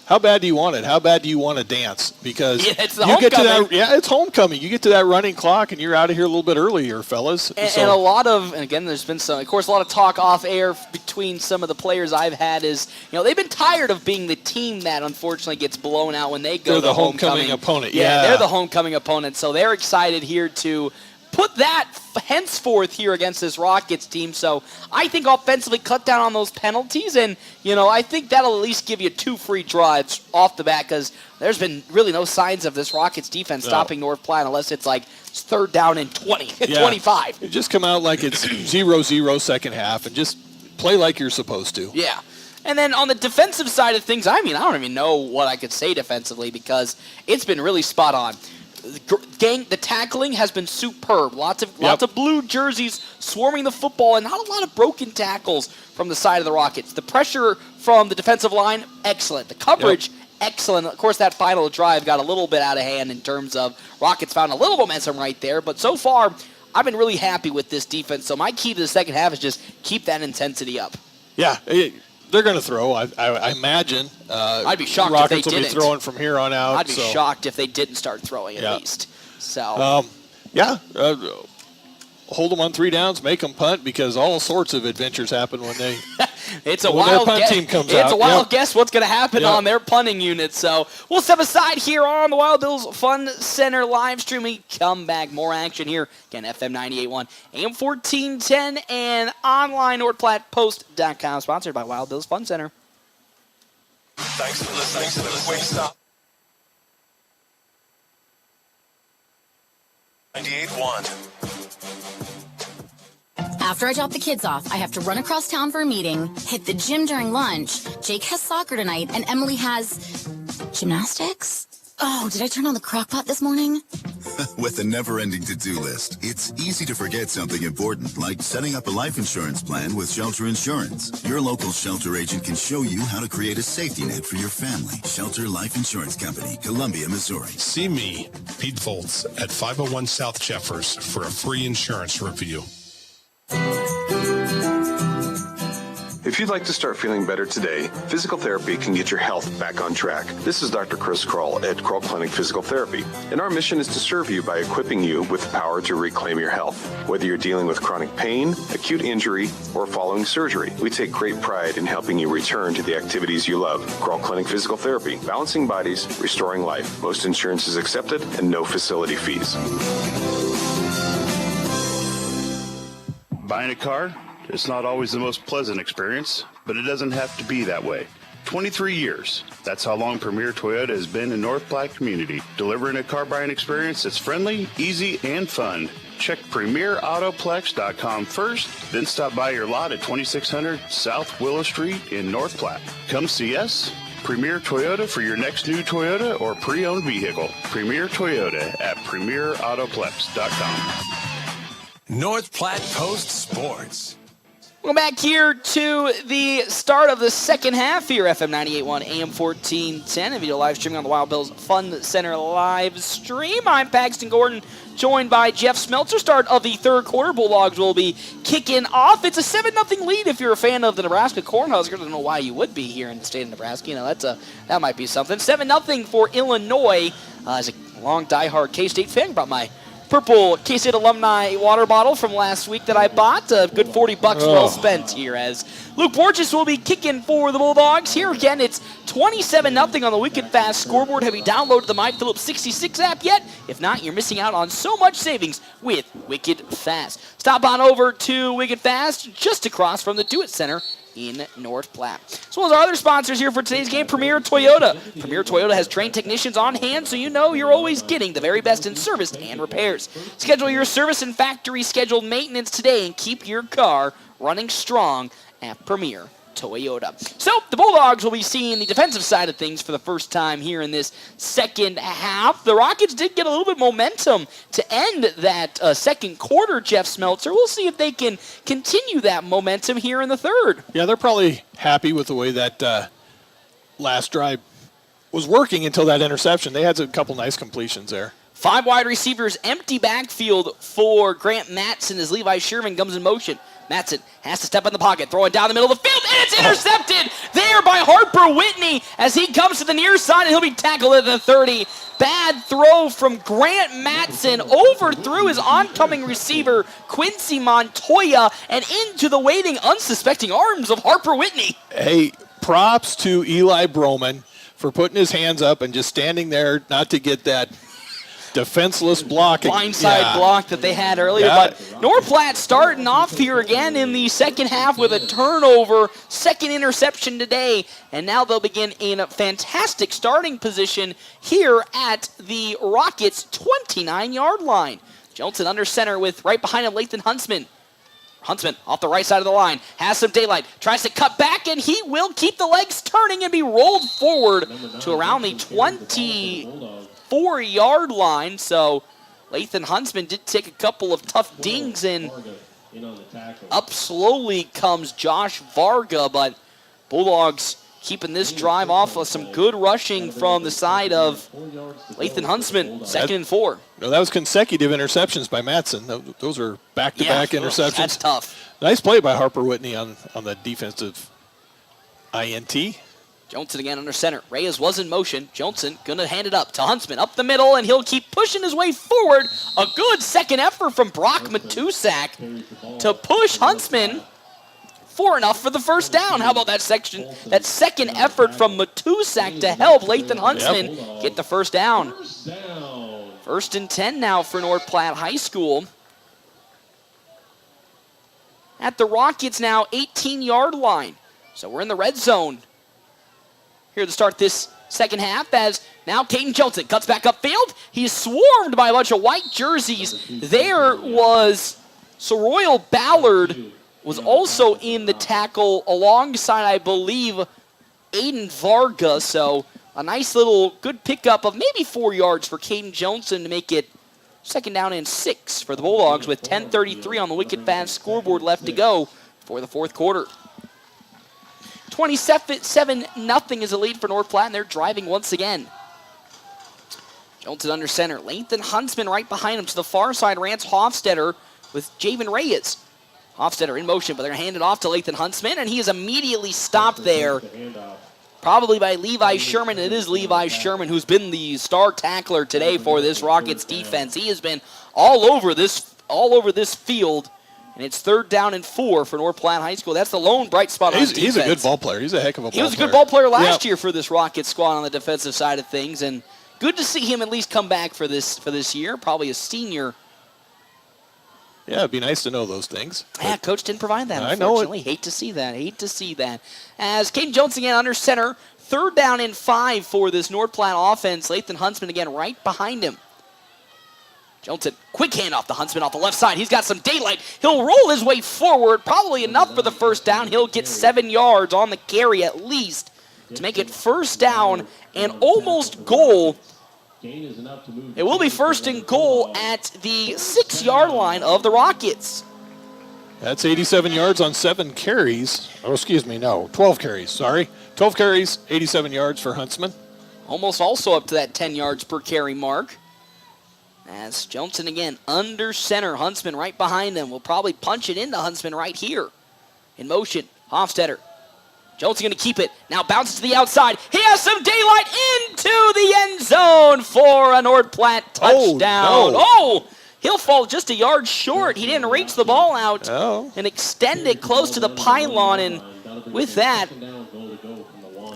how bad do you want it? How bad do you want to dance? Because it's the homecoming. It's homecoming. You get to that running clock, and you're out of here a little bit earlier, fellas. And a lot of, and again, there's been a lot of talk off air between some of the players I've had is, they've been tired of being the team that unfortunately gets blown out when they go to the homecoming opponent. Yeah, they're the homecoming opponent, so they're excited here to put that henceforth here against this Rockets team. So I think offensively cut down on those penalties, and I think that'll at least give you 2 free drives off the bat, because there's been really no signs of this Rockets defense stopping North Platte unless it's like 3rd down and 20, 25. You just come out like it's 0-0 second half and just play like you're supposed to. Yeah. And then on the defensive side of things, I don't even know what I could say defensively, because it's been really spot on. The tackling has been superb. Lots of blue jerseys swarming the football, and not a lot of broken tackles from the side of the Rockets. The pressure from the defensive line, excellent. The coverage, excellent. Of course, that final drive got a little bit out of hand in terms of Rockets found a little momentum right there. But so far, I've been really happy with this defense. So my key to the second half is just keep that intensity up. Yeah, they're going to throw, I imagine. I'd be shocked Rockets if they didn't. will be throwing from here on out. I'd be shocked if they didn't start throwing at least. So, hold them on 3 downs, make them punt, because all sorts of adventures happen when they it's a when wild their punt team comes out. It's a wild guess what's going to happen on their punting unit. So we'll step aside here on the Wild Bills Fun Center live stream. We come back, more action here. Again, FM 98.1, AM 1410, and online NorthPlattePost.com, sponsored by Wild Bills Fun Center. Thanks for listening to the Quick Stop. 98.1. After I drop the kids off, I have to run across town for a meeting, hit the gym during lunch. Jake has soccer tonight, and Emily has gymnastics? Oh, did I turn on the crock pot this morning? With a never-ending to-do list, it's easy to forget something important, like setting up a life insurance plan with Shelter Insurance. Your local Shelter agent can show you how to create a safety net for your family. Shelter Life Insurance Company, Columbia, Missouri. See me, Pete Foltz, at 501 South Jeffers for a free insurance review. If you'd like to start feeling better today, physical therapy can get your health back on track. This is Dr. Chris Kroll at Kroll Clinic Physical Therapy, and our mission is to serve you by equipping you with the power to reclaim your health. Whether you're dealing with chronic pain, acute injury, or following surgery, we take great pride in helping you return to the activities you love. Kroll Clinic Physical Therapy, balancing bodies, restoring life. Most insurance is accepted and no facility fees. Buying a car? It's not always the most pleasant experience, but it doesn't have to be that way. 23 years. That's how long Premier Toyota has been in North Platte community, delivering a car buying experience that's friendly, easy, and fun. Check PremierAutoplex.com first, then stop by your lot at 2600 South Willow Street in North Platte. Come see us Premier Toyota for your next new Toyota or pre-owned vehicle. Premier Toyota at premierautoplex.com. North Platte Post Sports. Welcome back here to the start of the second half here, FM 98.1 AM 1410, and video live streaming on the Wild Bills Fun Center live stream. I'm Paxton Gordon, joined by Jeff Smeltzer. Start of the third quarter, Bulldogs will be kicking off. It's a 7-0 lead if you're a fan of the Nebraska Cornhuskers. I don't know why you would be here in the state of Nebraska. You know, that might be something. 7-0 for Illinois. As a long diehard K-State fan, brought my purple K-State alumni water bottle from last week that I bought. A good $40 well spent here, as Luke Borges will be kicking for the Bulldogs. Here again, it's 27-0 on the Wicked Fast scoreboard. Have you downloaded the My Phillips 66 app yet? If not, you're missing out on so much savings with Wicked Fast. Stop on over to Wicked Fast, just across from the Do It Center in North Platte. As well as our other sponsors here for today's game, Premier Toyota. Premier Toyota has trained technicians on hand, so you know you're always getting the very best in service and repairs. Schedule your service and factory scheduled maintenance today and keep your car running strong at Premier Toyota. So the Bulldogs will be seeing the defensive side of things for the first time here in this second half. The Rockets did get a little bit of momentum to end that second quarter, Jeff Smeltzer. We'll see if they can continue that momentum here in the third. Yeah, they're probably happy with the way that last drive was working until that interception. They had a couple nice completions there. 5 wide receivers, empty backfield for Grant Matson as Levi Sherman comes in motion. Matson has to step in the pocket, throw it down the middle of the field, and it's intercepted there by Harper Whitney as he comes to the near side, and he'll be tackled at the 30. Bad throw from Grant Matson, overthrew his oncoming receiver, Quincy Montoya, and into the waiting, unsuspecting arms of Harper Whitney. Hey, props to Eli Broman for putting his hands up and just standing there not to get that defenseless block. Blindside block that they had earlier. But North Platte starting off here again in the second half with a turnover, second interception today, and now they'll begin in a fantastic starting position here at the Rockets' 29-yard line. Johnson under center with right behind him Lathan Huntsman. Huntsman off the right side of the line, has some daylight, tries to cut back, and he will keep the legs turning and be rolled forward to around the 24-yard line. So Lathan Huntsman did take a couple of tough dings, and up slowly comes Josh Varga, but Bulldogs keeping this drive off of some good rushing from the side of Lathan Huntsman, 2nd and 4. No, that was consecutive interceptions by Matson. Those are back-to-back interceptions. That's tough. Nice play by Harper Whitney on the defensive INT. Johnson again under center. Reyes was in motion. Johnson gonna hand it up to Huntsman up the middle, and he'll keep pushing his way forward. A good second effort from Brock Matusak to push Huntsman for enough for the first down. How about that second effort from Matusak to help Lathan Huntsman get the first down. 1st and 10 now for North Platte High School. At the Rockets now 18-yard line. So we're in the red zone here to start this second half, as now Caden Johnson cuts back upfield. He's swarmed by a bunch of white jerseys. There was Soroyle Ballard was also in the tackle alongside, I believe, Aiden Varga. So a nice little good pickup of maybe 4 yards for Caden Johnson to make it 2nd down and 6 for the Bulldogs with 10:33 on the Wicked Fast scoreboard left to go for the fourth quarter. 27-0 is the lead for North Platte, and they're driving once again. Johnson under center. Lathan Huntsman right behind him to the far side. Rance Hofstetter with Javen Reyes. Hofstetter in motion, but they're going to hand it off to Lathan Huntsman, and he is immediately stopped there, probably by Levi Sherman. It is Levi Sherman who's been the star tackler today for this Rockets defense. He has been all over this field, and it's 3rd down and 4 for North Platte High School. That's the lone bright spot on defense. He's a good ball player. He's a heck of a ball player. He was a good ball player last year for this Rockets squad on the defensive side of things, and good to see him at least come back for this year. Probably a senior. Yeah, it'd be nice to know those things. Yeah, coach didn't provide that, I unfortunately. know it. Hate to see that. As Caden Jones again under center, 3rd down and 5 for this North Platte offense. Lathan Huntsman again right behind him. Johnson, quick handoff to Huntsman off the left side. He's got some daylight. He'll roll his way forward, probably enough for the first down. He'll get 7 yards on the carry at least. to make it first down and almost goal. It will be first and goal at the 6-yard line of the Rockets. That's 87 yards on 7 carries. Oh, excuse me, no, 12 carries, sorry. 12 carries, 87 yards for Huntsman. Almost also up to that 10 yards per carry mark. As Johnson again under center. Huntsman right behind him. Will probably punch it into Huntsman right here. In motion, Hofstetter. Johnson going to keep it. Now bounces to the outside. He has some daylight into the end zone for a North Platte touchdown. No. He'll fall just a yard short. He didn't reach the ball out and extend it close to the pylon. And with that,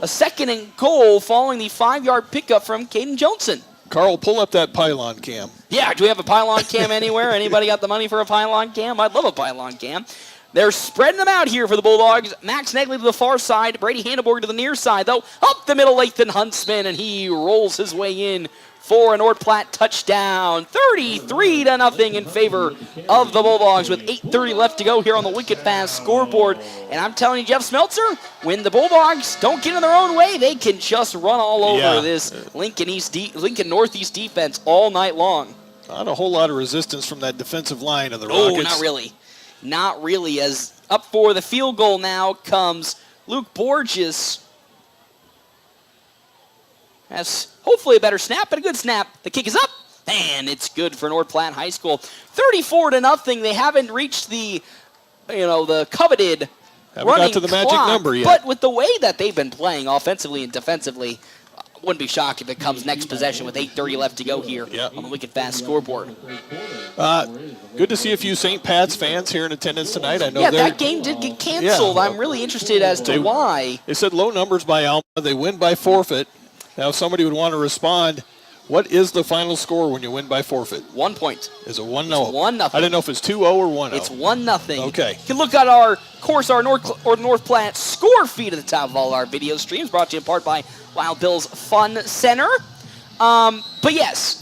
a second and goal following the 5-yard pickup from Caden Johnson. Carl, pull up that pylon cam. Yeah, do we have a pylon cam anywhere? Anybody got the money for a pylon cam? I'd love a pylon cam. They're spreading them out here for the Bulldogs. Max Negley to the far side. Brady Hanneborg to the near side, though. Up the middle, Lathan Huntsman, and he rolls his way in for a North Platte touchdown. 33-0 in favor of the Bulldogs with 8:30 left to go here on the Wicked Fast scoreboard. And I'm telling you, Jeff Smeltzer, when the Bulldogs don't get in their own way, they can just run all over this Lincoln Northeast defense all night long. Not a whole lot of resistance from that defensive line of the Rockets. Oh, not really. Not really, as up for the field goal now comes Luke Borges. That's hopefully a better snap, but a good snap. The kick is up, and it's good for North Platte High School. 34-0. They haven't reached the coveted running got to the magic clock, number yet. But with the way that they've been playing offensively and defensively, wouldn't be shocked if it comes next possession with 8:30 left to go here on the Wicked Fast scoreboard. Good to see a few St. Pat's fans here in attendance tonight. I know that game did get canceled. I'm really interested as to why. They said low numbers by Alma. They win by forfeit. Now, if somebody would want to respond, what is the final score when you win by forfeit? 1 point. Is it 1-0? 1-0. I didn't know if it's 2-0 or 1-0. It's 1-0. Okay. You can look at our North Platte score feed at the top of all our video streams, brought to you in part by Wild Bill's Fun Center. But yes,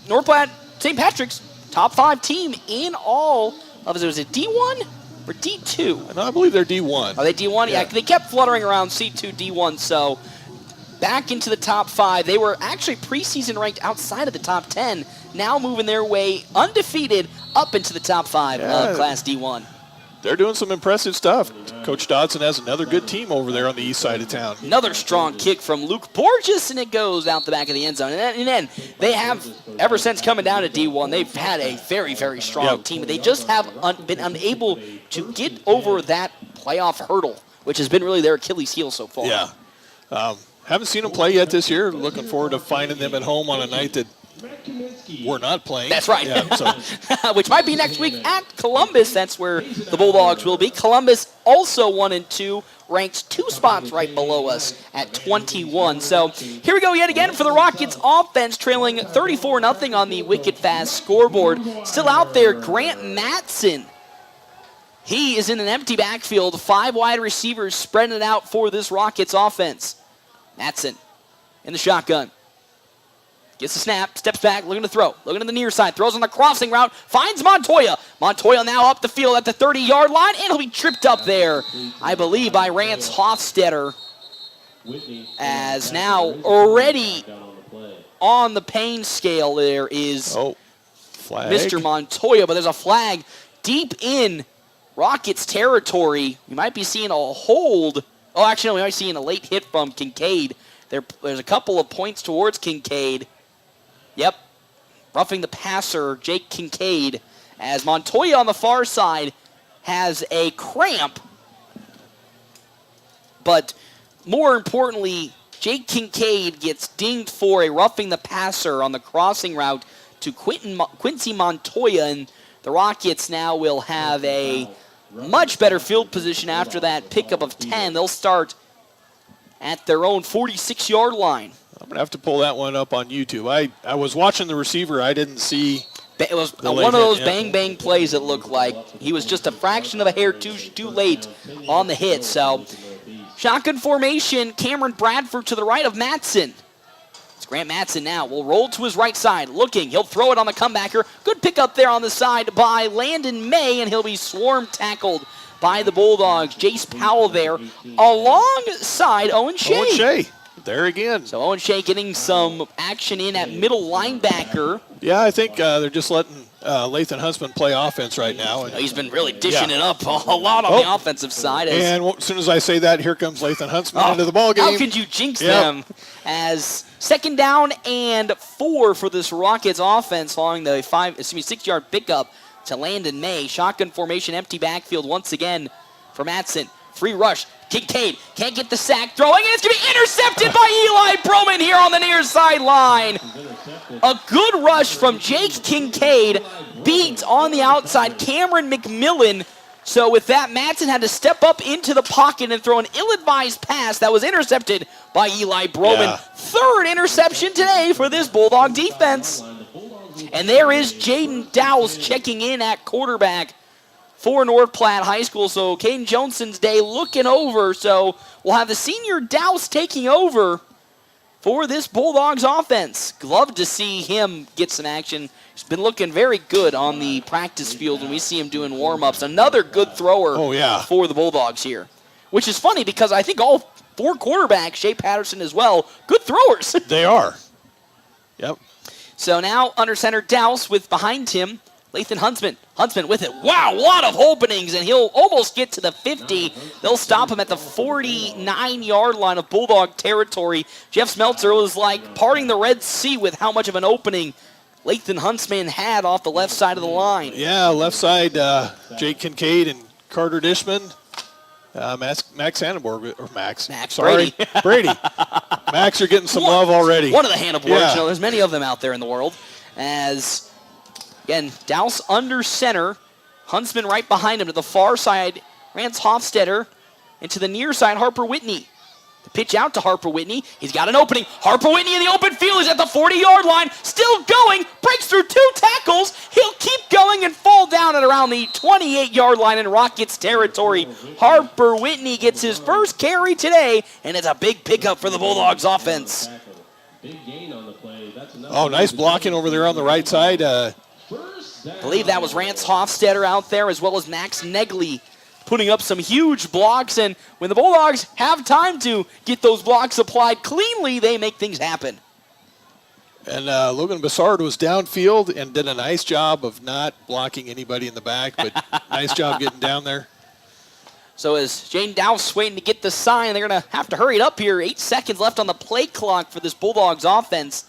North Platte St. Patrick's top 5 team in all of it. Was it D1 or D2? No, I believe they're D1. Are they D1? Yeah, they kept fluttering around C2, D1, so back into the top 5. They were actually preseason ranked outside of the top 10, now moving their way undefeated up into the top 5 of Class D1. They're doing some impressive stuff. Coach Dodson has another good team over there on the east side of town. Another strong kick from Luke Borges, and it goes out the back of the end zone. And then they have, ever since coming down to D1, they've had a very, very strong team. They just have been unable to get over that playoff hurdle, which has been really their Achilles heel so far. Yeah. Haven't seen them play yet this year. Looking forward to finding them at home on a night that we're not playing. That's right. Yeah, so. Which might be next week at Columbus. That's where the Bulldogs will be. Columbus also 1-2, ranked 2 spots right below us at 21. So here we go yet again for the Rockets offense, trailing 34-0 on the Wicked Fast scoreboard. Still out there, Grant Matson. He is in an empty backfield. 5 wide receivers spreading it out for this Rockets offense. Matson in the shotgun. Gets the snap, steps back, looking to throw. Looking to the near side, throws on the crossing route, finds Montoya. Montoya now up the field at the 30-yard line, and he'll be tripped up there, I believe, by Rance Hofstetter. As now already on the pain scale there is flag. Mr. Montoya, but there's a flag deep in Rockets territory. We might be seeing a hold. Oh, actually, no, we might be seeing a late hit from Kincaid. There's a couple of points towards Kincaid. Yep. Roughing the passer, Jake Kincaid, as Montoya on the far side has a cramp. But more importantly, Jake Kincaid gets dinged for a roughing the passer on the crossing route to Quincy Montoya, and the Rockets now will have a much better field position after that pickup of 10. They'll start at their own 46-yard line. I'm going to have to pull that one up on YouTube. I was watching the receiver. I didn't see. It was one of those bang-bang plays, it looked like. He was just a fraction of a hair too late on the hit. So, shotgun formation, Cameron Bradford to the right of Matson. It's Grant Matson now. Will roll to his right side, looking. He'll throw it on the comebacker. Good pickup there on the side by Landon May, and he'll be swarm tackled by the Bulldogs. Jace Powell there alongside Owen Shea. Owen Shea, there again. So Owen Shea getting some action in at middle linebacker. Yeah, I think they're just letting Lathan Huntsman play offense right now. And, he's been really dishing it up a lot on the offensive side. And as soon as I say that, here comes Lathan Huntsman into the ball game. How could you jinx them? As 2nd down and 4 for this Rockets offense following the 6-yard pickup to Landon May. Shotgun formation, empty backfield once again for Matson. Free rush. Kincaid can't get the sack. Throwing, and it's going to be intercepted by Eli Broman here on the near sideline. A good rush from Jake Kincaid. Beat on the outside Cameron McMillan. So with that, Matson had to step up into the pocket and throw an ill-advised pass that was intercepted by Eli Broman. Yeah. 3rd interception today for this Bulldog defense. And there is Jaden Dowse checking in at quarterback for North Platte High School. So Caden Johnson's day looking over. So we'll have the senior Dowse taking over for this Bulldogs offense. Love to see him get some action. He's been looking very good on the practice field when we see him doing warm-ups. Another good thrower for the Bulldogs here. Which is funny because I think all 4 quarterbacks, Shea Patterson as well, good throwers. They are. Yep. So now under center Dowse with behind him Lathan Huntsman. Huntsman with it. Wow, a lot of openings, and he'll almost get to the 50. They'll stop him at the 49-yard line of Bulldog territory. Jeff Smeltzer was like parting the Red Sea with how much of an opening Lathan Huntsman had off the left side of the line. Yeah, left side, Jake Kincaid and Carter Dishman. Max Hannenborg, or Max. Sorry, Brady. Max are getting some love already. One of the Hannenborgs. You know, there's many of them out there in the world. As, again, Dowse under center. Huntsman right behind him to the far side. Rance Hofstetter. And to the near side, Harper Whitney. The pitch out to Harper Whitney. He's got an opening. Harper Whitney in the open field. He's at the 40-yard line. Still going. Breaks through 2 tackles. He'll keep going and fall down at around the 28-yard line in Rockets territory. Harper Whitney gets his first carry today, and it's a big pickup for the Bulldogs offense. Oh, nice blocking over there on the right side. I believe that was Rance Hofstetter out there, as well as Max Negley, putting up some huge blocks. And when the Bulldogs have time to get those blocks applied cleanly, they make things happen. And Logan Bassard was downfield and did a nice job of not blocking anybody in the back, but nice job getting down there. So as Jane Dowse waiting to get the sign, they're going to have to hurry it up here. 8 seconds left on the play clock for this Bulldogs offense.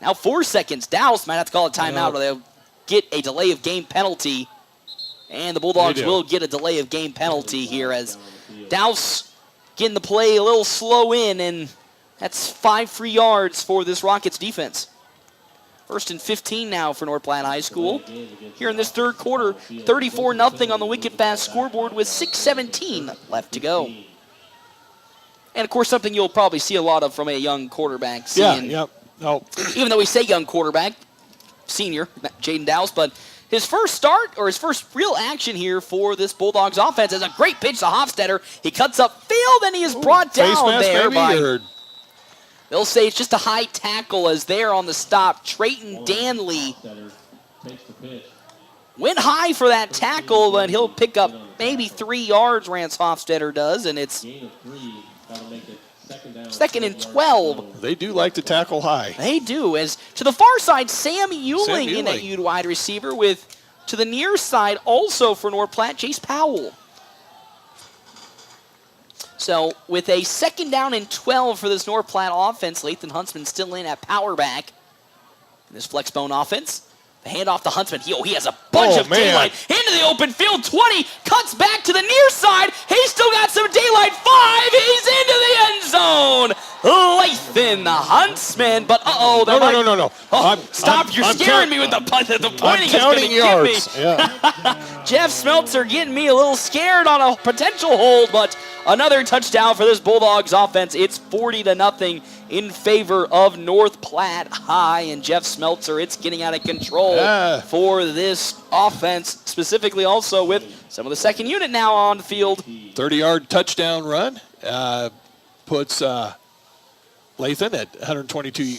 Now 4 seconds. Dowse might have to call a timeout or they'll get a delay of game penalty. And the Bulldogs will get a delay of game penalty here as Dowse getting the play a little slow in, and that's 5 free yards for this Rockets defense. 1st and 15 now for North Platte High School. Here in this 3rd quarter, 34-0 on the Wicked Fast scoreboard with 6:17 left to go. And, of course, something you'll probably see a lot of from a young quarterback. Even though we say young quarterback, senior, Jaden Dowse, but his first start, or his first real action here for this Bulldogs offense, is a great pitch to Hofstetter. He cuts up field, and he is brought down there by... They'll say it's just a high tackle as there on the stop. Trayton Danley went high for that tackle, but he'll pick up maybe 3 yards, Rance Hofstetter does, and it's 2nd and 12. They do like to tackle high. They do. As to the far side, Sam Ewing in at wide receiver with, to the near side, also for North Platte, Jace Powell. So with a 2nd down and 12 for this North Platte offense, Lathan Huntsman still in at power back. In this flex bone offense, the handoff to Huntsman. He has a bunch of daylight into the open field. 20, cuts back to the near side. He's still got some daylight. 5, he's into the end zone. Lathan Huntsman, but No. Oh, stop, you're scaring me with the pointing. I'm counting yards. Jeff Smeltzer getting me a little scared on a potential hold, but another touchdown for this Bulldogs offense. It's 40-0 in favor of North Platte High, and Jeff Smeltzer, it's getting out of control for this offense, specifically also with some of the second unit now on the field. 30-yard touchdown run puts Lathan at 122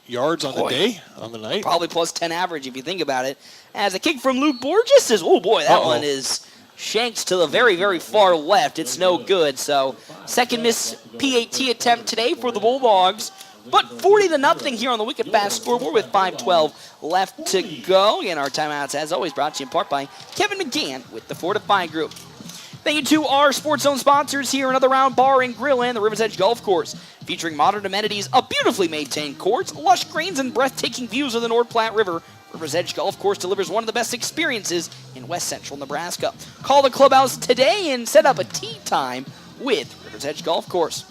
yards on the day, on the night. Probably plus 10 average if you think about it. As a kick from Luke Borges is, oh boy, that one is Shanks to the very, very far left. It's no good. So second miss PAT attempt today for the Bulldogs. But 40-0 here on the Wicked Fast scoreboard with 5:12 left to go. And our timeouts, as always, brought to you in part by Kevin McGann with the Fortify Group. Thank you to our Sports Zone sponsors here, Another Round Bar and Grill and the Rivers Edge Golf Course, featuring modern amenities, a beautifully maintained course, lush greens, and breathtaking views of the North Platte River. Rivers Edge Golf Course delivers one of the best experiences in west central Nebraska. Call the clubhouse today and set up a tee time with Rivers Edge Golf Course.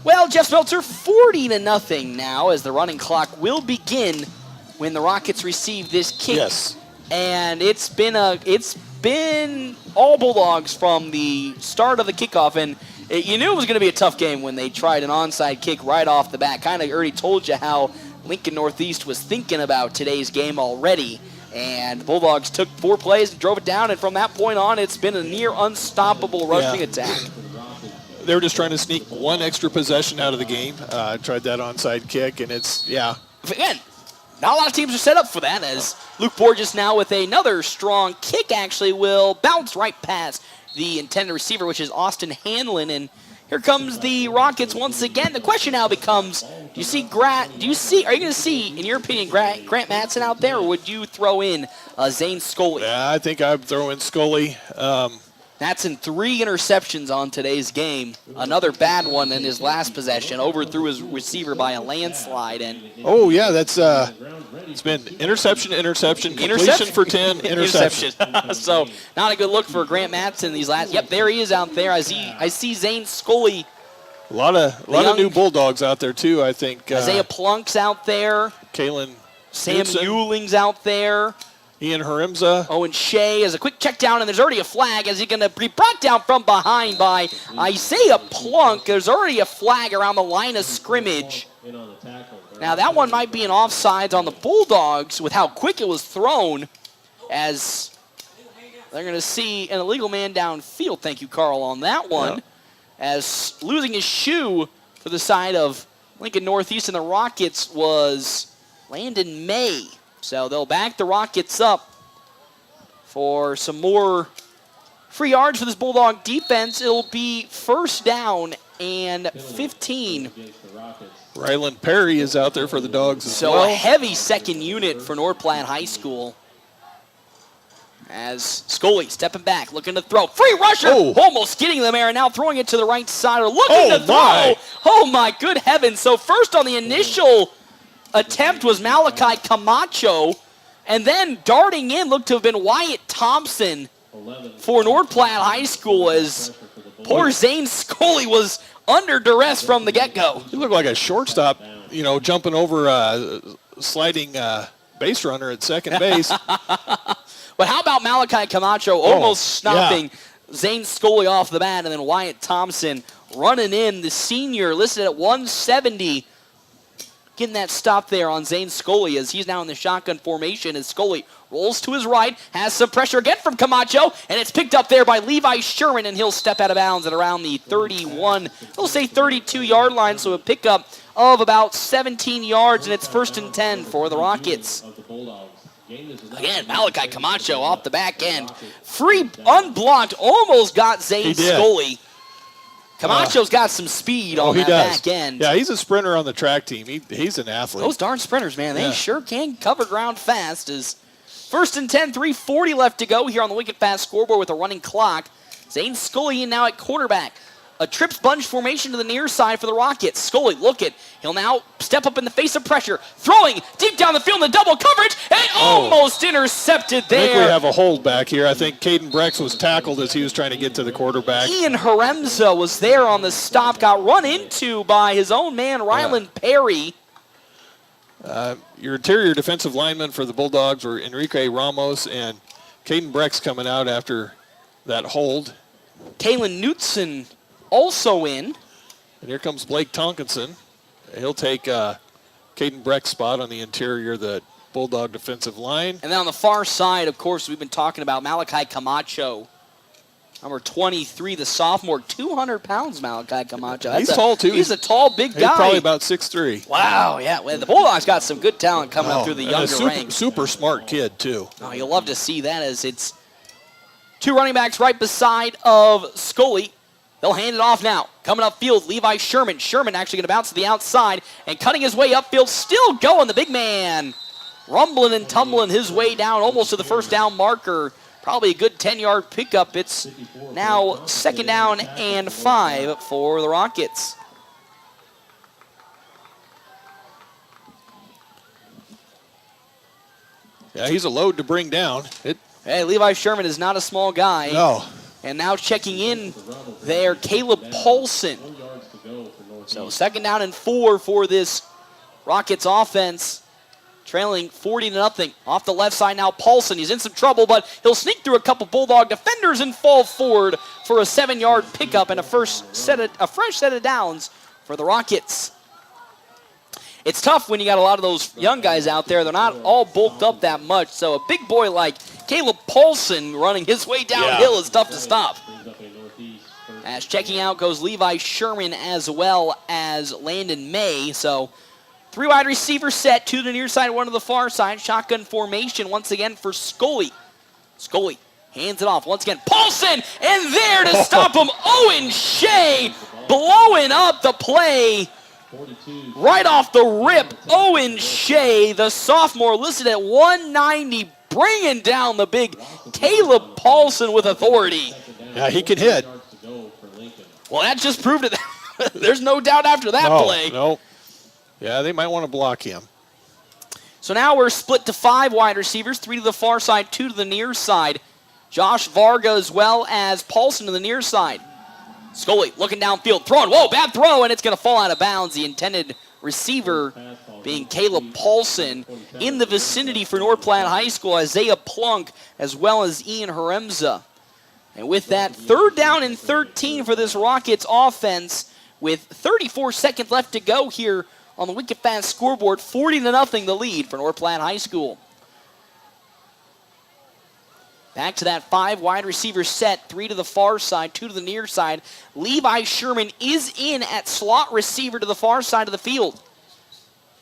Well, Jeff Smeltzer, 40-0 now as the running clock will begin when the Rockets receive this kick. Yes. And it's been all Bulldogs from the start of the kickoff, and you knew it was going to be a tough game when they tried an onside kick right off the bat. Kind of already told you how Lincoln Northeast was thinking about today's game already, and the Bulldogs took 4 plays and drove it down, and from that point on, it's been a near unstoppable rushing attack. They were just trying to sneak one extra possession out of the game. Tried that onside kick, and Again, not a lot of teams are set up for that, as Luke Borges now with another strong kick actually will bounce right past the intended receiver, which is Austin Hanlon, and here comes the Rockets once again. The question now becomes, are you going to see, in your opinion, Grant Mattson out there, or would you throw in Zane Scully? Yeah, I think I'd throw in Scully. Mattson 3 interceptions on today's game. Another bad one in his last possession. Overthrew his receiver by a landslide. Oh, yeah, that's it's been interception, completion for 10, interception. So not a good look for Grant Mattson these last. Yep, there he is out there. I see Zane Scully. A lot of new Bulldogs out there, too, I think. Isaiah Plunk's out there. Kalen Sam Knudsen. Ewing's out there. Ian Harimza. Owen Shea as a quick check down, and there's already a flag as he's going to be brought down from behind by Isaiah Plunk. There's already a flag around the line of scrimmage. Now that one might be an offsides on the Bulldogs with how quick it was thrown, as they're going to see an illegal man downfield. Thank you, Carl, on that one. Yeah. As losing his shoe for the side of Lincoln Northeast and the Rockets was Landon May. So they'll back the Rockets up for some more free yards for this Bulldog defense. It'll be first down and 15. Ryland Perry is out there for the Dogs as well. So a heavy second unit for North Platte High School. As Scully stepping back, looking to throw. Free rusher, almost getting them there, and now throwing it to the right side, or looking to throw. Oh, my good heavens. So first on the initial attempt was Malachi Camacho, and then darting in looked to have been Wyatt Thompson for North Platte High School, as poor Zane Scully was under duress from the get-go. He looked like a shortstop, jumping over a sliding base runner at second base. But how about Malachi Camacho almost stopping Zane Scully off the bat, and then Wyatt Thompson running in, the senior listed at 170. Getting that stop there on Zane Scully as he's now in the shotgun formation as Scully rolls to his right, has some pressure again from Camacho, and it's picked up there by Levi Sherman, and he'll step out of bounds at around the 31, we'll say 32-yard line, so a pickup of about 17 yards, and it's 1st and 10 for the Rockets. Again, Malachi Camacho off the back end. Free, unblocked, almost got Zane Scully. Camacho's got some speed on that back end. Yeah, he's a sprinter on the track team. He's an athlete. Those darn sprinters, man, they sure can cover ground fast. As 1st and 10, 3:40 left to go here on the Wicked Fast scoreboard with a running clock. Zane Scully in now at quarterback. A trips bunch formation to the near side for the Rockets. Scully, look it. He'll now step up in the face of pressure. Throwing deep down the field in the double coverage, and almost intercepted there. I think we have a hold back here. I think Caden Brex was tackled as he was trying to get to the quarterback. Ian Haremza was there on the stop, got run into by his own man, Ryland Perry. Your interior defensive linemen for the Bulldogs were Enrique Ramos and Caden Brex coming out after that hold. Kalen Knudsen also in. And here comes Blake Tonkinson. He'll take Caden Breck's spot on the interior of the Bulldog defensive line. And then on the far side, of course, we've been talking about Malachi Camacho. Number 23, the sophomore, 200 pounds, Malachi Camacho. He's tall, too. He's a tall, big guy. He's probably about 6'3". Wow, yeah. Well, the Bulldogs got some good talent coming up through the younger ranks. Super smart kid, too. Oh, you'll love to see that, as it's Two running backs right beside of Scully. They'll hand it off now. Coming upfield, Levi Sherman. Sherman actually going to bounce to the outside and cutting his way upfield. Still going, the big man. Rumbling and tumbling his way down almost to the first down marker. Probably a good 10-yard pickup. It's now second down and 5 for the Rockets. Yeah, he's a load to bring down. Hey, Levi Sherman is not a small guy. No. And now checking in there, Caleb Paulson. So second down and 4 for this Rockets offense. Trailing 40-0. Off the left side now, Paulson. He's in some trouble, but he'll sneak through a couple Bulldog defenders and fall forward for a 7-yard pickup and a fresh set of downs for the Rockets. It's tough when you got a lot of those young guys out there. They're not all bulked up that much, so a big boy like Caleb Paulson running his way downhill is tough to stop. As checking out goes Levi Sherman as well as Landon May. So 3 wide receiver set, 2 to the near side, 1 to the far side. Shotgun formation once again for Scully. Scully hands it off once again. Paulson, and there to stop him, Owen Shea blowing up the play. Right off the rip, Owen Shea, the sophomore, listed at 190, bringing down the big Caleb Paulson with authority. Yeah, he can hit. Well, that just proved it. There's no doubt after that play. No. Yeah, they might want to block him. So now we're split to 5 wide receivers, 3 to the far side, 2 to the near side. Josh Varga as well as Paulson to the near side. Scully looking downfield, throwing. Whoa, bad throw, and it's going to fall out of bounds. The intended receiver being Caleb Paulson. In the vicinity for North Platte High School, Isaiah Plunk as well as Ian Haremza. And with that, 3rd down and 13 for this Rockets offense with 34 seconds left to go here on the Wicked Fast scoreboard. 40-0 the lead for North Platte High School. Back to that 5 wide receiver set, 3 to the far side, 2 to the near side. Levi Sherman is in at slot receiver to the far side of the field.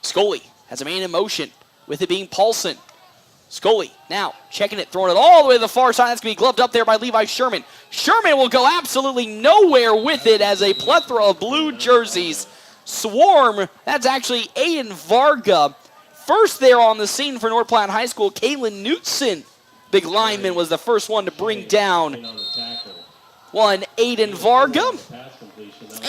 Scully has a man in motion, with it being Paulson. Scully now checking it, throwing it all the way to the far side. That's going to be gloved up there by Levi Sherman. Sherman will go absolutely nowhere with it as a plethora of blue jerseys swarm. That's actually Aiden Varga. First there on the scene for North Platte High School, Kalen Knutson. Big lineman was the first one to bring down one Aiden Varga.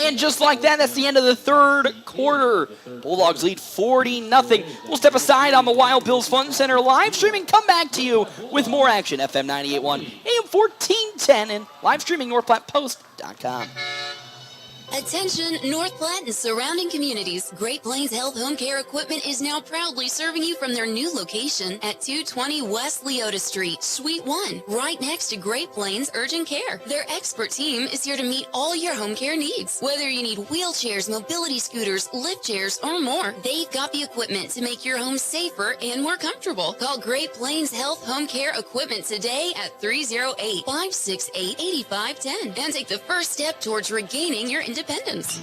And just like that, that's the end of the 3rd quarter. Bulldogs lead 40-0. We'll step aside on the Wild Bills Fun Center live streaming. Come back to you with more action. FM 98.1, AM 1410, and live streaming NorthPlattePost.com. Attention, North Platte and surrounding communities. Great Plains Health Home Care Equipment is now proudly serving you from their new location at 220 West Leota Street, Suite 1, right next to Great Plains Urgent Care. Their expert team is here to meet all your home care needs. Whether you need wheelchairs, mobility scooters, lift chairs, or more, they've got the equipment to make your home safer and more comfortable. Call Great Plains Health Home Care Equipment today at 308-568-8510 and take the first step towards regaining your independence.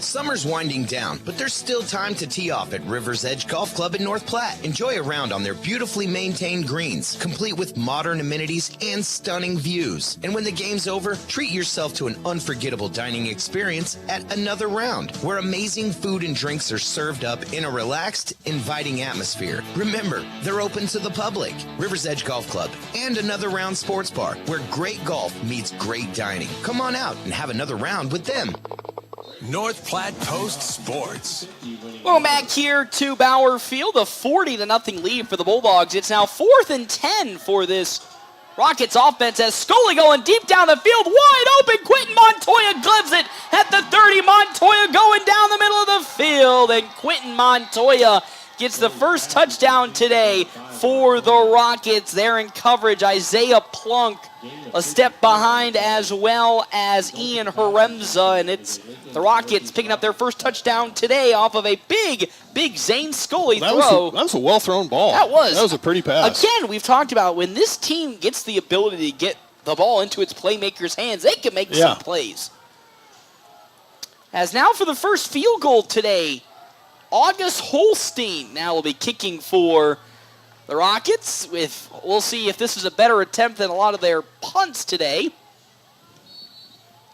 Summer's winding down, but there's still time to tee off at River's Edge Golf Club in North Platte. Enjoy a round on their beautifully maintained greens, complete with modern amenities and stunning views. And when the game's over, treat yourself to an unforgettable dining experience at Another Round, where amazing food and drinks are served up in a relaxed, inviting atmosphere. Remember, they're open to the public. River's Edge Golf Club and Another Round Sports Bar, where great golf meets great dining. Come on out and have another round with them. North Platte Post Sports. Welcome back here to Bauer Field, a 40-0 lead for the Bulldogs. It's now 4th and 10 for this Rockets offense as Scully going deep down the field, wide open. Quentin Montoya gloves it at the 30. Montoya going down the middle of the field, and Quentin Montoya gets the first touchdown today for the Rockets. There in coverage, Isaiah Plunk a step behind, as well as Ian Haremza, and it's the Rockets picking up their first touchdown today off of a big Zane Scully throw. That was a well-thrown ball. That was a pretty pass. Again, we've talked about when this team gets the ability to get the ball into its playmakers' hands, they can make some plays. As now for the first field goal today, August Holstein now will be kicking for The Rockets, we'll see if this is a better attempt than a lot of their punts today.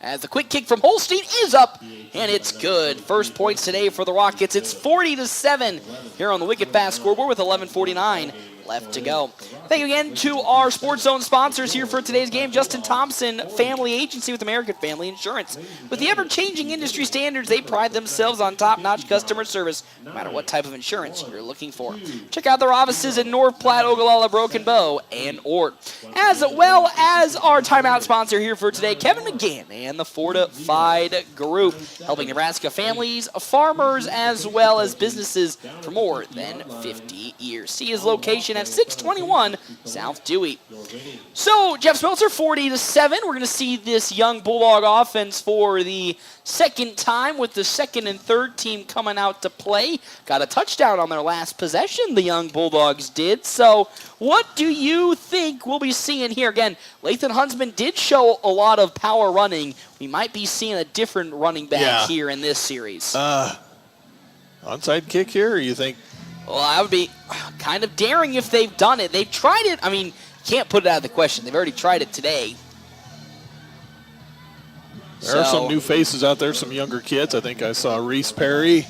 As the quick kick from Holstein is up, and it's good. First points today for the Rockets. It's 40-7 here on the Wicked Fast scoreboard with 11:49 left to go. Thank you again to our Sports Zone sponsors here for today's game. Justin Thompson Family Agency with American Family Insurance. With the ever-changing industry standards, they pride themselves on top-notch customer service, no matter what type of insurance you're looking for. Check out their offices in North Platte, Ogallala, Broken Bow, and Ord. As well as our timeout sponsor here for today, Kevin McGann and the Fortified Group, helping Nebraska families, farmers, as well as businesses for more than 50 years. See his location at 621 South Dewey. So, Jeff Smeltzer, 40-7. We're going to see this young Bulldog offense for the second time with the second and third team coming out to play. Got a touchdown on their last possession, the young Bulldogs did. So, what do you think we'll be seeing here? Again, Lathan Huntsman did show a lot of power running. We might be seeing a different running back here in this series. Onside kick here, or you think? Well, I would be kind of daring if they've done it. They've tried it. I mean, can't put it out of the question. They've already tried it today. There are some new faces out there, some younger kids. I think I saw Reese Perry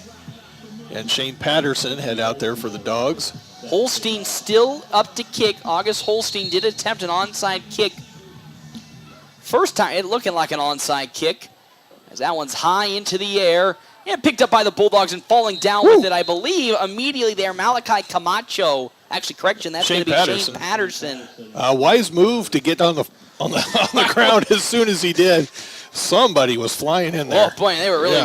and Shane Patterson head out there for the Dogs. Holstein still up to kick. August Holstein did attempt an onside kick. First time, it looking like an onside kick, as that one's high into the air. And picked up by the Bulldogs and falling down with it, I believe, immediately there. Malachi Camacho. Actually, correction, that's going to be Shane Patterson. Wise move to get on the ground as soon as he did. Somebody was flying in there. Oh, boy,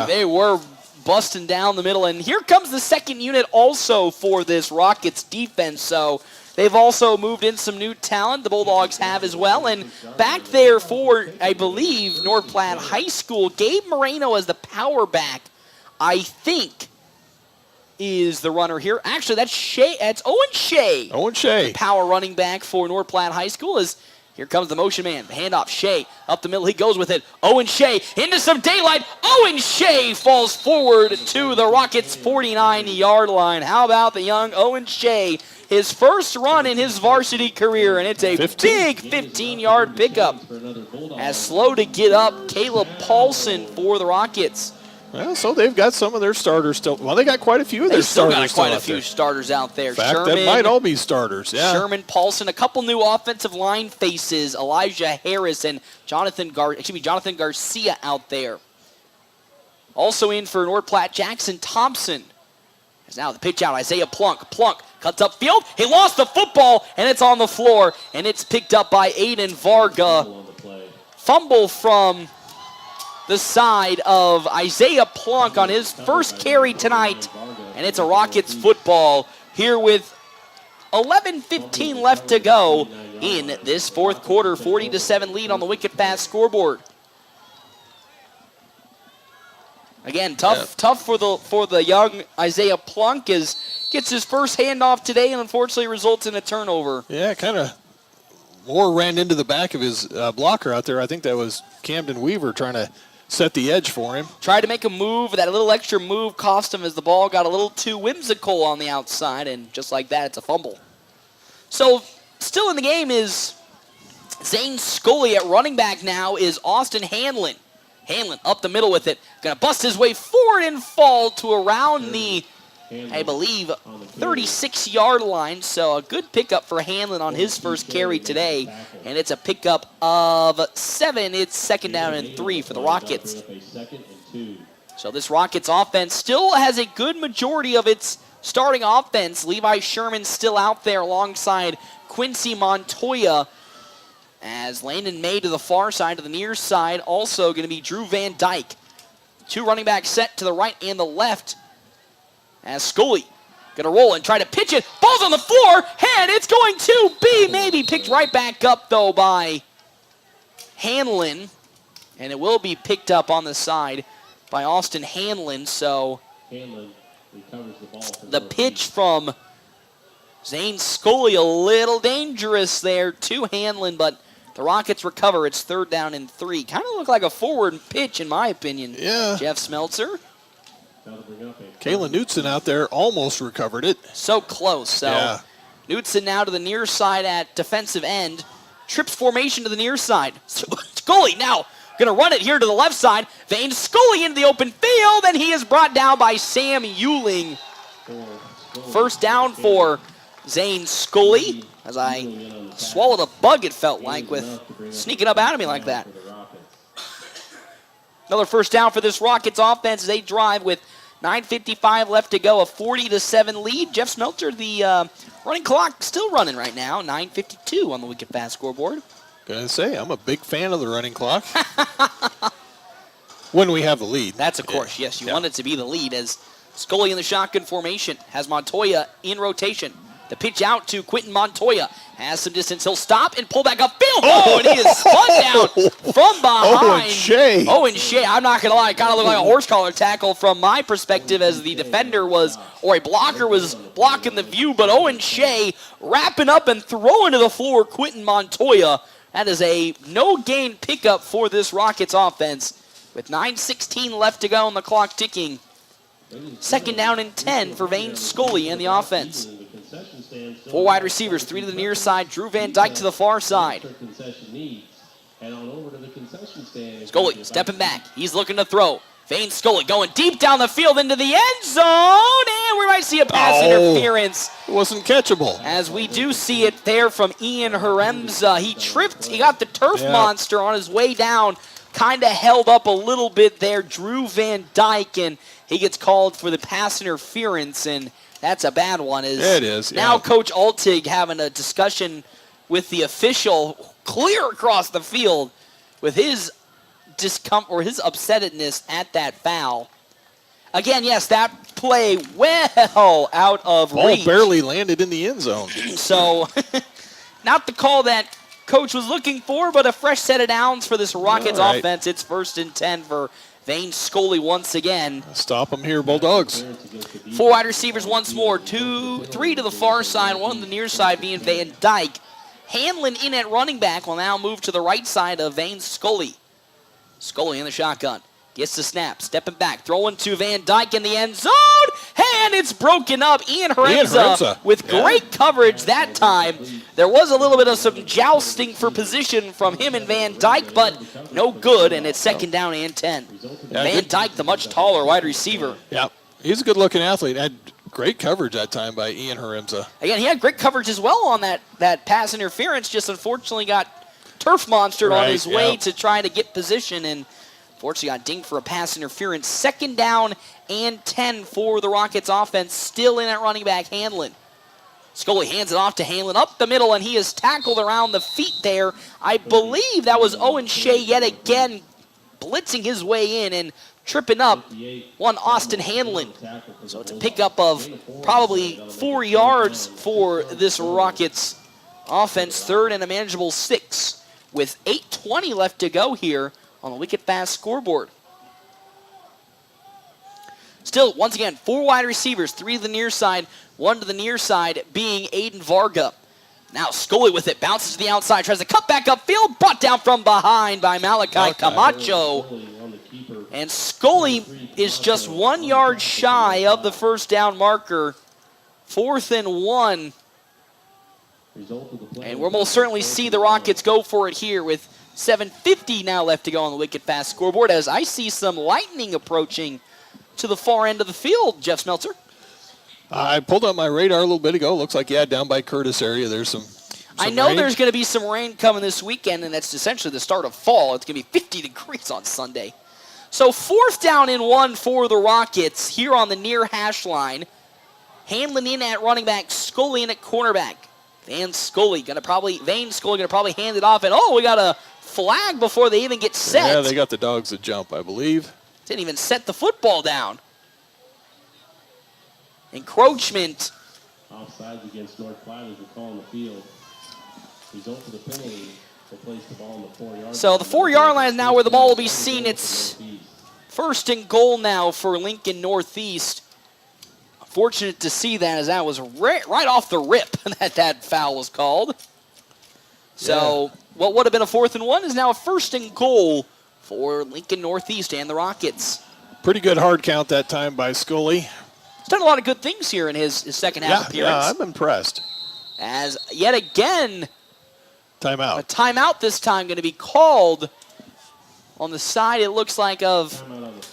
they were busting down the middle. And here comes the second unit also for this Rockets defense. So they've also moved in some new talent. The Bulldogs have as well. And back there for, I believe, North Platte High School, Gabe Moreno as the power back, I think, is the runner here. Actually, that's Shea. That's Owen Shea. Owen Shea. The power running back for North Platte High School is here comes the motion man. The handoff, Shea. Up the middle, he goes with it. Owen Shea into some daylight. Owen Shea falls forward to the Rockets' 49-yard line. How about the young Owen Shea? His first run in his varsity career, and it's a big 15-yard pickup. As slow to get up, Caleb Paulson for the Rockets. Well, so they've got some of their starters still. Well, they got quite a few of their starters. They've still got quite a few starters out there. In fact, that might all be starters. Yeah. Sherman Paulson, a couple new offensive line faces, Elijah Harris and Jonathan Garcia out there. Also in for North Platte, Jackson Thompson. As now the pitch out, Isaiah Plunk. Plunk cuts upfield. He lost the football, and it's on the floor, and it's picked up by Aiden Varga. Fumble from the side of Isaiah Plunk on his first carry tonight, and it's a Rockets football here with 11:15 left to go in this fourth quarter. 40-7 lead on the Wicked Fast scoreboard. Again, tough for the young Isaiah Plunk as gets his first handoff today and unfortunately results in a turnover. Yeah, kind of more ran into the back of his blocker out there. I think that was Camden Weaver trying to set the edge for him. Tried to make a move. That little extra move cost him as the ball got a little too whimsical on the outside, and just like that, it's a fumble. So, still in the game is Zane Scully. At running back now is Austin Hanlon. Hanlon up the middle with it. Going to bust his way forward and fall to around the, I believe, 36-yard line. So a good pickup for Hanlon on his first carry today. And it's a pickup of 7. It's second down and 3 for the Rockets. So this Rockets offense still has a good majority of its starting offense. Levi Sherman still out there alongside Quincy Montoya. As Landon May to the far side, to the near side, also going to be Drew Van Dyke. Two running backs set to the right and the left. As Scully going to roll and try to pitch it. Ball's on the floor, and it's going to be maybe picked right back up, though, by Hanlon. And it will be picked up on the side by Austin Hanlon. So the pitch from Zane Scully a little dangerous there to Hanlon, but the Rockets recover. It's third down and 3. Kind of looked like a forward pitch, in my opinion. Yeah. Jeff Smeltzer. Kayla Knutson out there almost recovered it. So close. So Knutson now to the near side at defensive end. Trips formation to the near side. Scully now going to run it here to the left side. Vane Scully into the open field, and he is brought down by Sam Euling. First down for Zane Scully, as I swallowed a bug, it felt like, with sneaking up out of me like that. Another first down for this Rockets offense as they drive with 9:55 left to go, a 40-7 lead. Jeff Smelter, the running clock still running right now, 9:52 on the Wicked Fast scoreboard. Gonna say, I'm a big fan of the running clock. When we have the lead. That's, of course, yes. You want it to be the lead as Scully in the shotgun formation has Montoya in rotation. The pitch out to Quentin Montoya. Has some distance. He'll stop and pull back upfield. Oh, and he is spun down from behind. Owen Shea. I'm not going to lie. It kind of looked like a horse collar tackle from my perspective as the defender was, or a blocker was blocking the view. But Owen Shea wrapping up and throwing to the floor Quentin Montoya. That is a no-gain pickup for this Rockets offense. With 9:16 left to go and the clock ticking. Second down and 10 for Vane Scully and the offense. 4 wide receivers, 3 to the near side. Drew Van Dyke to the far side. Scully stepping back. He's looking to throw. Vane Scully going deep down the field into the end zone. And we might see a pass interference. It wasn't catchable. As we do see it there from Ian Haremza. He tripped. He got the turf monster on his way down. Kind of held up a little bit there. Drew Van Dyke, and he gets called for the pass interference, and that's a bad one. It is. Now Coach Altig having a discussion with the official clear across the field with his discomfort or his upsetness at that foul. Again, yes, that play well out of reach. Ball barely landed in the end zone. So, not the call that Coach was looking for, but a fresh set of downs for this Rockets offense. It's 1st and 10 for Vane Scully once again. Stop them here, Bulldogs. 4 wide receivers once more. 3 to the far side, 1 on the near side being Van Dyke. Hanlon in at running back will now move to the right side of Vane Scully. Scully in the shotgun. Gets the snap, stepping back, throwing to Van Dyke in the end zone, and it's broken up. Ian Haremza with great coverage that time. There was a little bit of some jousting for position from him and Van Dyke, but no good, and it's second down and 10. Van Dyke, the much taller wide receiver. Yeah, he's a good-looking athlete. Had great coverage that time by Ian Haremza. Again, he had great coverage as well on that pass interference, just unfortunately got turf monstered on his way to try to get position, and fortunately got dinged for a pass interference. Second down and 10 for the Rockets offense. Still in at running back, Hanlon. Scully hands it off to Hanlon up the middle, and he is tackled around the feet there. I believe that was Owen Shea yet again blitzing his way in and tripping up one Austin Hanlon. So it's a pickup of probably 4 yards for this Rockets offense. 3rd and a manageable 6 with 8:20 left to go here on the Wicked Fast scoreboard. Still, once again, 4 wide receivers, 3 to the near side, 1 to the near side being Aiden Varga. Now Scully with it, bounces to the outside, tries to cut back upfield, brought down from behind by Malachi Camacho. And Scully is just 1 yard shy of the first down marker. 4th and 1. And we'll most certainly see the Rockets go for it here with 7:50 now left to go on the Wicked Fast scoreboard as I see some lightning approaching to the far end of the field, Jeff Smeltzer. I pulled up my radar a little bit ago. Looks like, down by Curtis area, there's some I know rain. There's going to be some rain coming this weekend, and that's essentially the start of fall. It's going to be 50 degrees on Sunday. So 4th down and 1 for the Rockets here on the near hash line. Hanlon in at running back, Scully in at cornerback. Vane Scully gonna probably hand it off, and we got a flag before they even get set. Yeah, they got the Dogs to jump, I believe. Didn't even set the football down. Encroachment. Offsides against North Platte as the call on the field. Result of the penalty, they placed the ball on the 4 yard. So the 4 yard line is now where the ball will be seen. It's 1st and goal now for Lincoln Northeast. Fortunate to see that as that was right off the rip that foul was called. So what would have been a 4th and 1 is now a 1st and goal for Lincoln Northeast and the Rockets. Pretty good hard count that time by Scully. He's done a lot of good things here in his second half appearance. Yeah, I'm impressed. as yet again Timeout. a timeout this time going to be called on the side, it looks like, of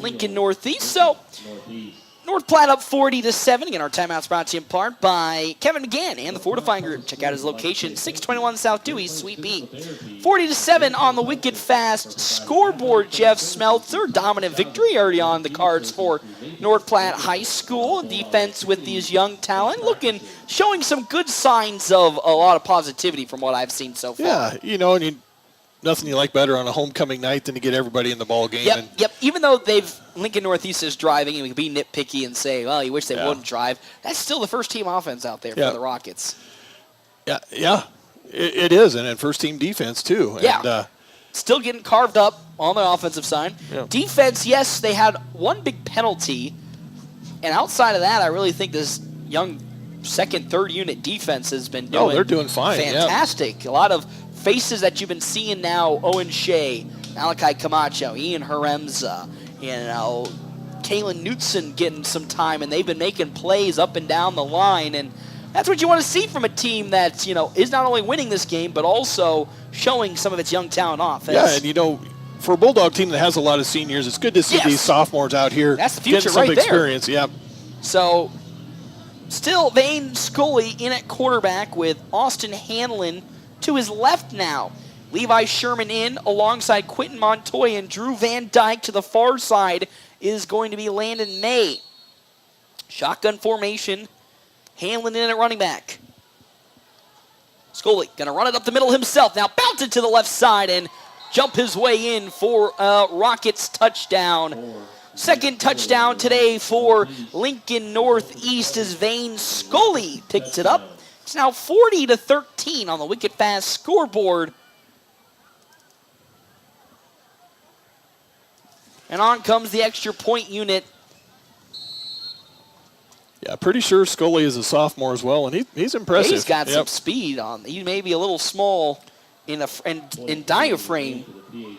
Lincoln Northeast. So North Platte up 40-7. Again, our timeout's brought to you in part by Kevin McGann and the Fortifying Group. Check out his location, 621 South Dewey, Suite B. 40-7 on the Wicked Fast scoreboard. Jeff Smeltzer, dominant victory already on the cards for North Platte High School. Defense with these young talent, showing some good signs of a lot of positivity from what I've seen so far. Yeah, and nothing you like better on a homecoming night than to get everybody in the ball game. Yep. Even though Lincoln Northeast is driving, and we can be nitpicky and say, well, you wish they wouldn't drive. That's still the first team offense out there for the Rockets. Yeah, it is, and first team defense too. Yeah. And, still getting carved up on the offensive side. Yeah. Defense, yes, they had one big penalty, and outside of that, I really think this young second, third unit defense has been doing. they're doing fine. Fantastic. A lot of faces that you've been seeing now: Owen Shea, Malachi Camacho, Ian Haremza, Kalen Knutson getting some time, and they've been making plays up and down the line, and that's what you want to see from a team that is not only winning this game but also showing some of its young talent off. Yeah, and for a Bulldog team that has a lot of seniors, it's good to see these sophomores out here. That's the future getting some right experience. there. Yep. So, still Vane Scully in at quarterback with Austin Hanlon to his left now. Levi Sherman in alongside Quentin Montoya, and Drew Van Dyke to the far side is going to be Landon May. Shotgun formation. Hanlon in at running back. Scully going to run it up the middle himself. Now bounce it to the left side and jump his way in for Rockets touchdown. Second touchdown today for Lincoln Northeast as Vane Scully picked it up. It's now 40-13 on the Wicked Fast scoreboard. And on comes the extra point unit. Yeah, pretty sure Scully is a sophomore as well, and he's impressive. He's got some speed on. He may be a little small in diaphragm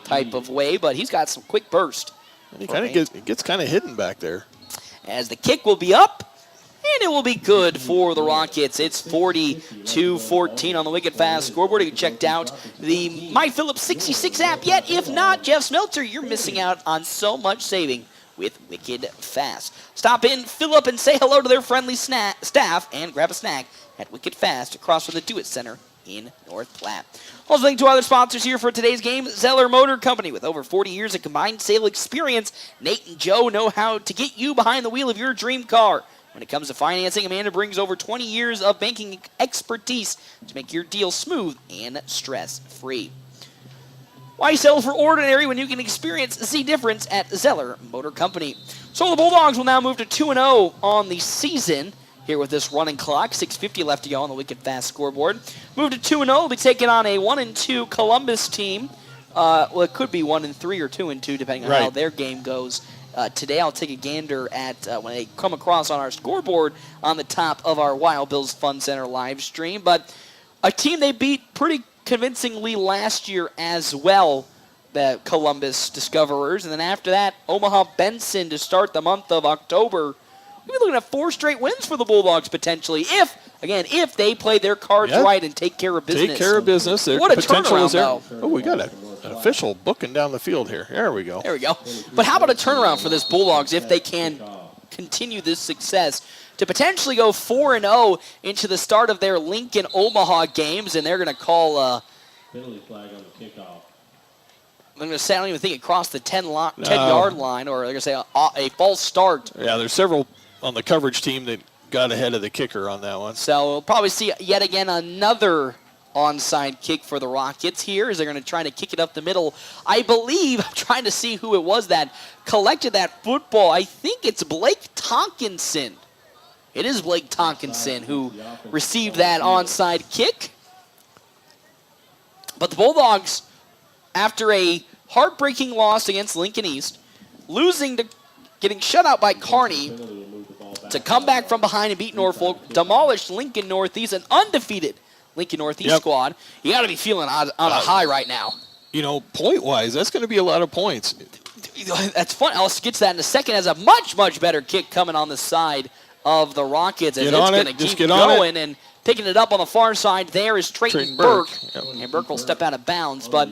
type of way, but he's got some quick burst. And he kind of gets kind of hidden back there. As the kick will be up, and it will be good for the Rockets. It's 40-14 on the Wicked Fast scoreboard. You checked out the MyPhillips 66 app yet? If not, Jeff Smeltzer, you're missing out on so much saving with Wicked Fast. Stop in, fill up, and say hello to their friendly staff and grab a snack at Wicked Fast across from the Do It Center in North Platte. Also, thank to our other sponsors here for today's game, Zeller Motor Company. With over 40 years of combined sale experience, Nate and Joe know how to get you behind the wheel of your dream car. When it comes to financing, Amanda brings over 20 years of banking expertise to make your deal smooth and stress-free. Why settle for ordinary when you can experience the difference at Zeller Motor Company? So the Bulldogs will now move to 2-0 on the season here with this running clock. 6:50 left to go on the Wicked Fast scoreboard. Move to 2-0. We'll be taking on a 1-2 Columbus team. Well, it could be 1-3 or 2-2 depending on how their game goes. Today I'll take a gander at when they come across on our scoreboard on the top of our Wild Bills Fun Center live stream. But a team they beat pretty convincingly last year as well, the Columbus Discoverers. And then after that, Omaha Benson to start the month of October. We'll be looking at 4 straight wins for the Bulldogs potentially if they play their cards right and take care of business. Take care of business. What a turnaround, though. Oh, we got an official booking down the field here. There we go. There we go. But how about a turnaround for this Bulldogs if they can continue this success to potentially go 4-0 into the start of their Lincoln-Omaha games, and they're going to call penalty flag on the kickoff. I'm going to say, I don't even think it crossed the 10-yard line, or they're going to say a false start. Yeah, there's several on the coverage team that got ahead of the kicker on that one. So we'll probably see yet again another onside kick for the Rockets here as they're going to try to kick it up the middle. I believe, I'm trying to see who it was that collected that football. I think it's Blake Tonkinson. It is Blake Tonkinson who received that onside kick. But the Bulldogs, after a heartbreaking loss against Lincoln East, getting shut out by Kearney, to come back from behind and beat Norfolk, demolished Lincoln Northeast, an undefeated Lincoln Northeast squad. You got to be feeling on a high right now. Point-wise, that's going to be a lot of points. That's fun. I'll get to that in a second. Has a much, much better kick coming on the side of the Rockets. As it's going to keep going, and Picking it up on the far side there is Trayton Burke. Yep. And Burke will step out of bounds. But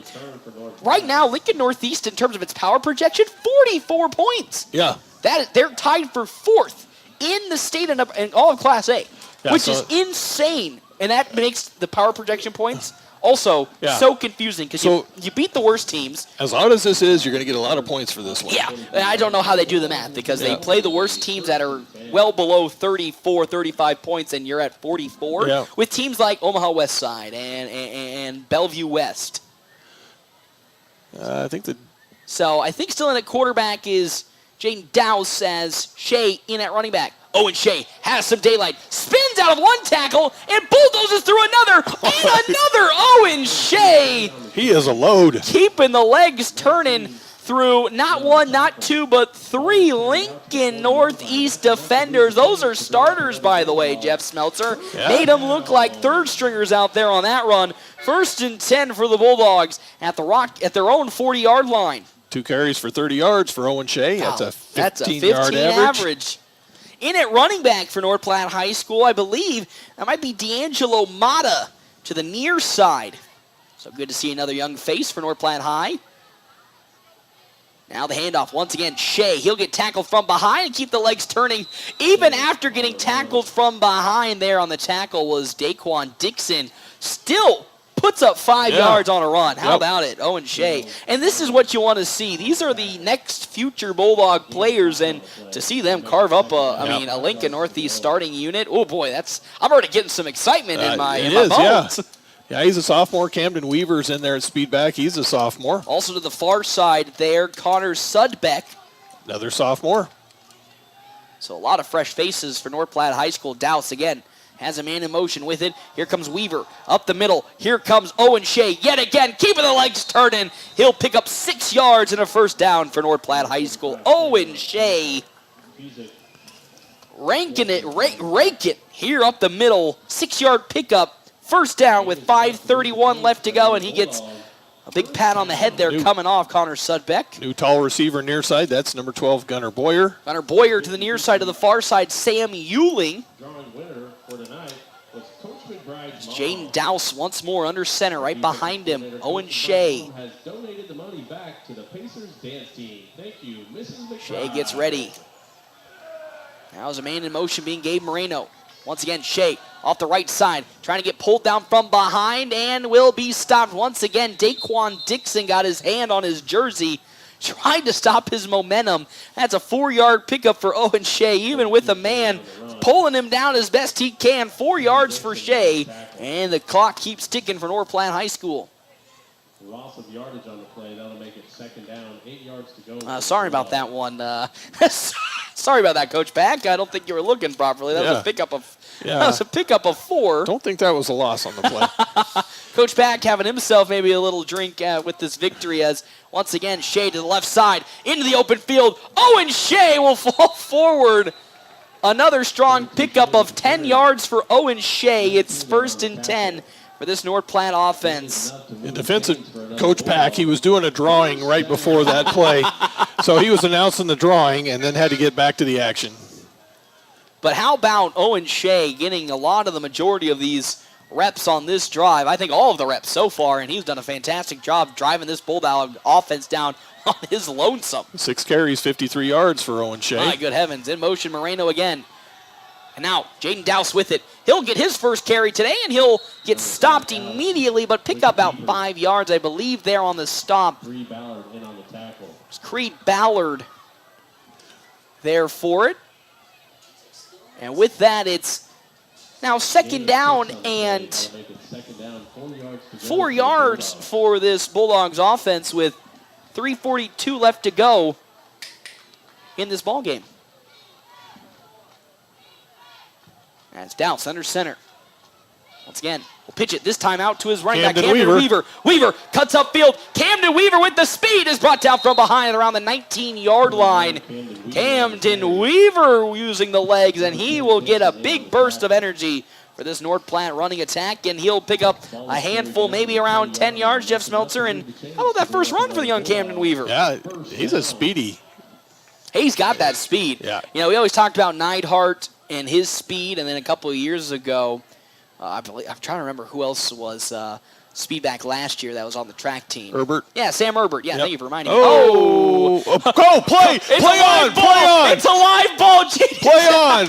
right now, Lincoln Northeast, in terms of its power projection, 44 points. Yeah. They're tied for 4th in the state in all of Class A, which is insane. And that makes the power projection points also so confusing because you beat the worst teams. As odd as this is, you're going to get a lot of points for this one. Yeah, I don't know how they do the math because they play the worst teams that are well below 34, 35 points, and you're at 44 with teams like Omaha West Side and Bellevue West. I think So I think still in at quarterback is Jaden Dowse as Shea in at running back. Owen Shea has some daylight, spins out of one tackle, and bulldozes through another, and another Owen Shea. He is a load. Keeping the legs turning through not 1, not 2, but 3 Lincoln Northeast defenders. Those are starters, by the way, Jeff Smeltzer. Made them look like third stringers out there on that run. 1st and 10 for the Bulldogs at their own 40-yard line. 2 carries for 30 yards for Owen Shea. Wow. That's a 15-yard average. In at running back for North Platte High School, I believe that might be D'Angelo Mata to the near side. So good to see another young face for North Platte High. Now the handoff once again, Shea. He'll get tackled from behind and keep the legs turning. Even after getting tackled from behind there on the tackle was Daquan Dixon. Still puts up 5 yards on a run. How about it, Owen Shea? And this is what you want to see. These are the next future Bulldog players, and to see them carve up a Lincoln Northeast starting unit. Oh boy, I'm already getting some excitement in my bones. Yeah, he's a sophomore. Camden Weaver's in there at speedback. He's a sophomore. Also to the far side there, Connor Sudbeck. Another sophomore. So a lot of fresh faces for North Platte High School. Dowse again has a man in motion with it. Here comes Weaver up the middle. Here comes Owen Shea yet again, keeping the legs turning. He'll pick up 6 yards and a first down for North Platte High School. Owen Shea rake it here up the middle. 6-yard pickup. First down with 5:31 left to go, and he gets a big pat on the head there coming off Connor Sudbeck. New tall receiver near side. That's number 12, Gunnar Boyer. Gunnar Boyer to the near side. To the far side, Sam Euling. Jaden Dowse once more under center, right behind him. Owen Shea. Has donated the money back to the Pacers dance team. Thank you, Mrs. McBride. Shea gets ready. Now is a man in motion being Gabe Moreno. Once again, Shea off the right side, trying to get pulled down from behind and will be stopped once again. Daquan Dixon got his hand on his jersey, trying to stop his momentum. That's a 4-yard pickup for Owen Shea, even with a man pulling him down as best he can. 4 yards for Shea, and the clock keeps ticking for North Platte High School. Loss of yardage on the play. That'll make it 2nd down. 8 yards to go. Sorry about that one. Sorry about that, Coach Pack. I don't think you were looking properly. That was a pickup of. That was a pickup of 4. Don't think that was a loss on the play. Coach Pack having himself maybe a little drink with this victory as once again Shea to the left side into the open field. Owen Shea will fall forward. Another strong pickup of 10 yards for Owen Shea. It's 1st and 10 for this North Platte offense. In defense of Coach Pack, he was doing a drawing right before that play. So he was announcing the drawing and then had to get back to the action. But how about Owen Shea getting a lot of the majority of these reps on this drive? I think all of the reps so far, and he's done a fantastic job driving this Bulldog offense down on his lonesome. 6 carries, 53 yards for Owen Shea. My good heavens. In motion, Moreno again. And now Jaden Dowse with it. He'll get his first carry today, and he'll get stopped immediately, but pick up about 5 yards, I believe, there on the stop. Creed Ballard in on the tackle. It's Creed Ballard there for it. And with that, it's now 2nd down and 4 yards for this Bulldogs offense with 3:42 left to go in this ball game. That's Dowse under center. Once again, we'll pitch it this time out to his running back, Camden Weaver. Weaver cuts upfield. Camden Weaver with the speed is brought down from behind around the 19-yard line. Camden Weaver using the legs, and he will get a big burst of energy for this North Platte running attack, and he'll pick up a handful, maybe around 10 yards, Jeff Smeltzer. And how about that first run for the young Camden Weaver? Yeah, he's a speedy. He's got that speed. Yeah. You know, we always talked about Neidhart and his speed, and then a couple of years ago, I believe I'm trying to remember who else was speedback last year that was on the track team. Herbert. Yeah, Sam Herbert. Yeah, thank you for reminding me. Oh, go play! It's Play a live on! ball. Play on! It's a live ball. Play on!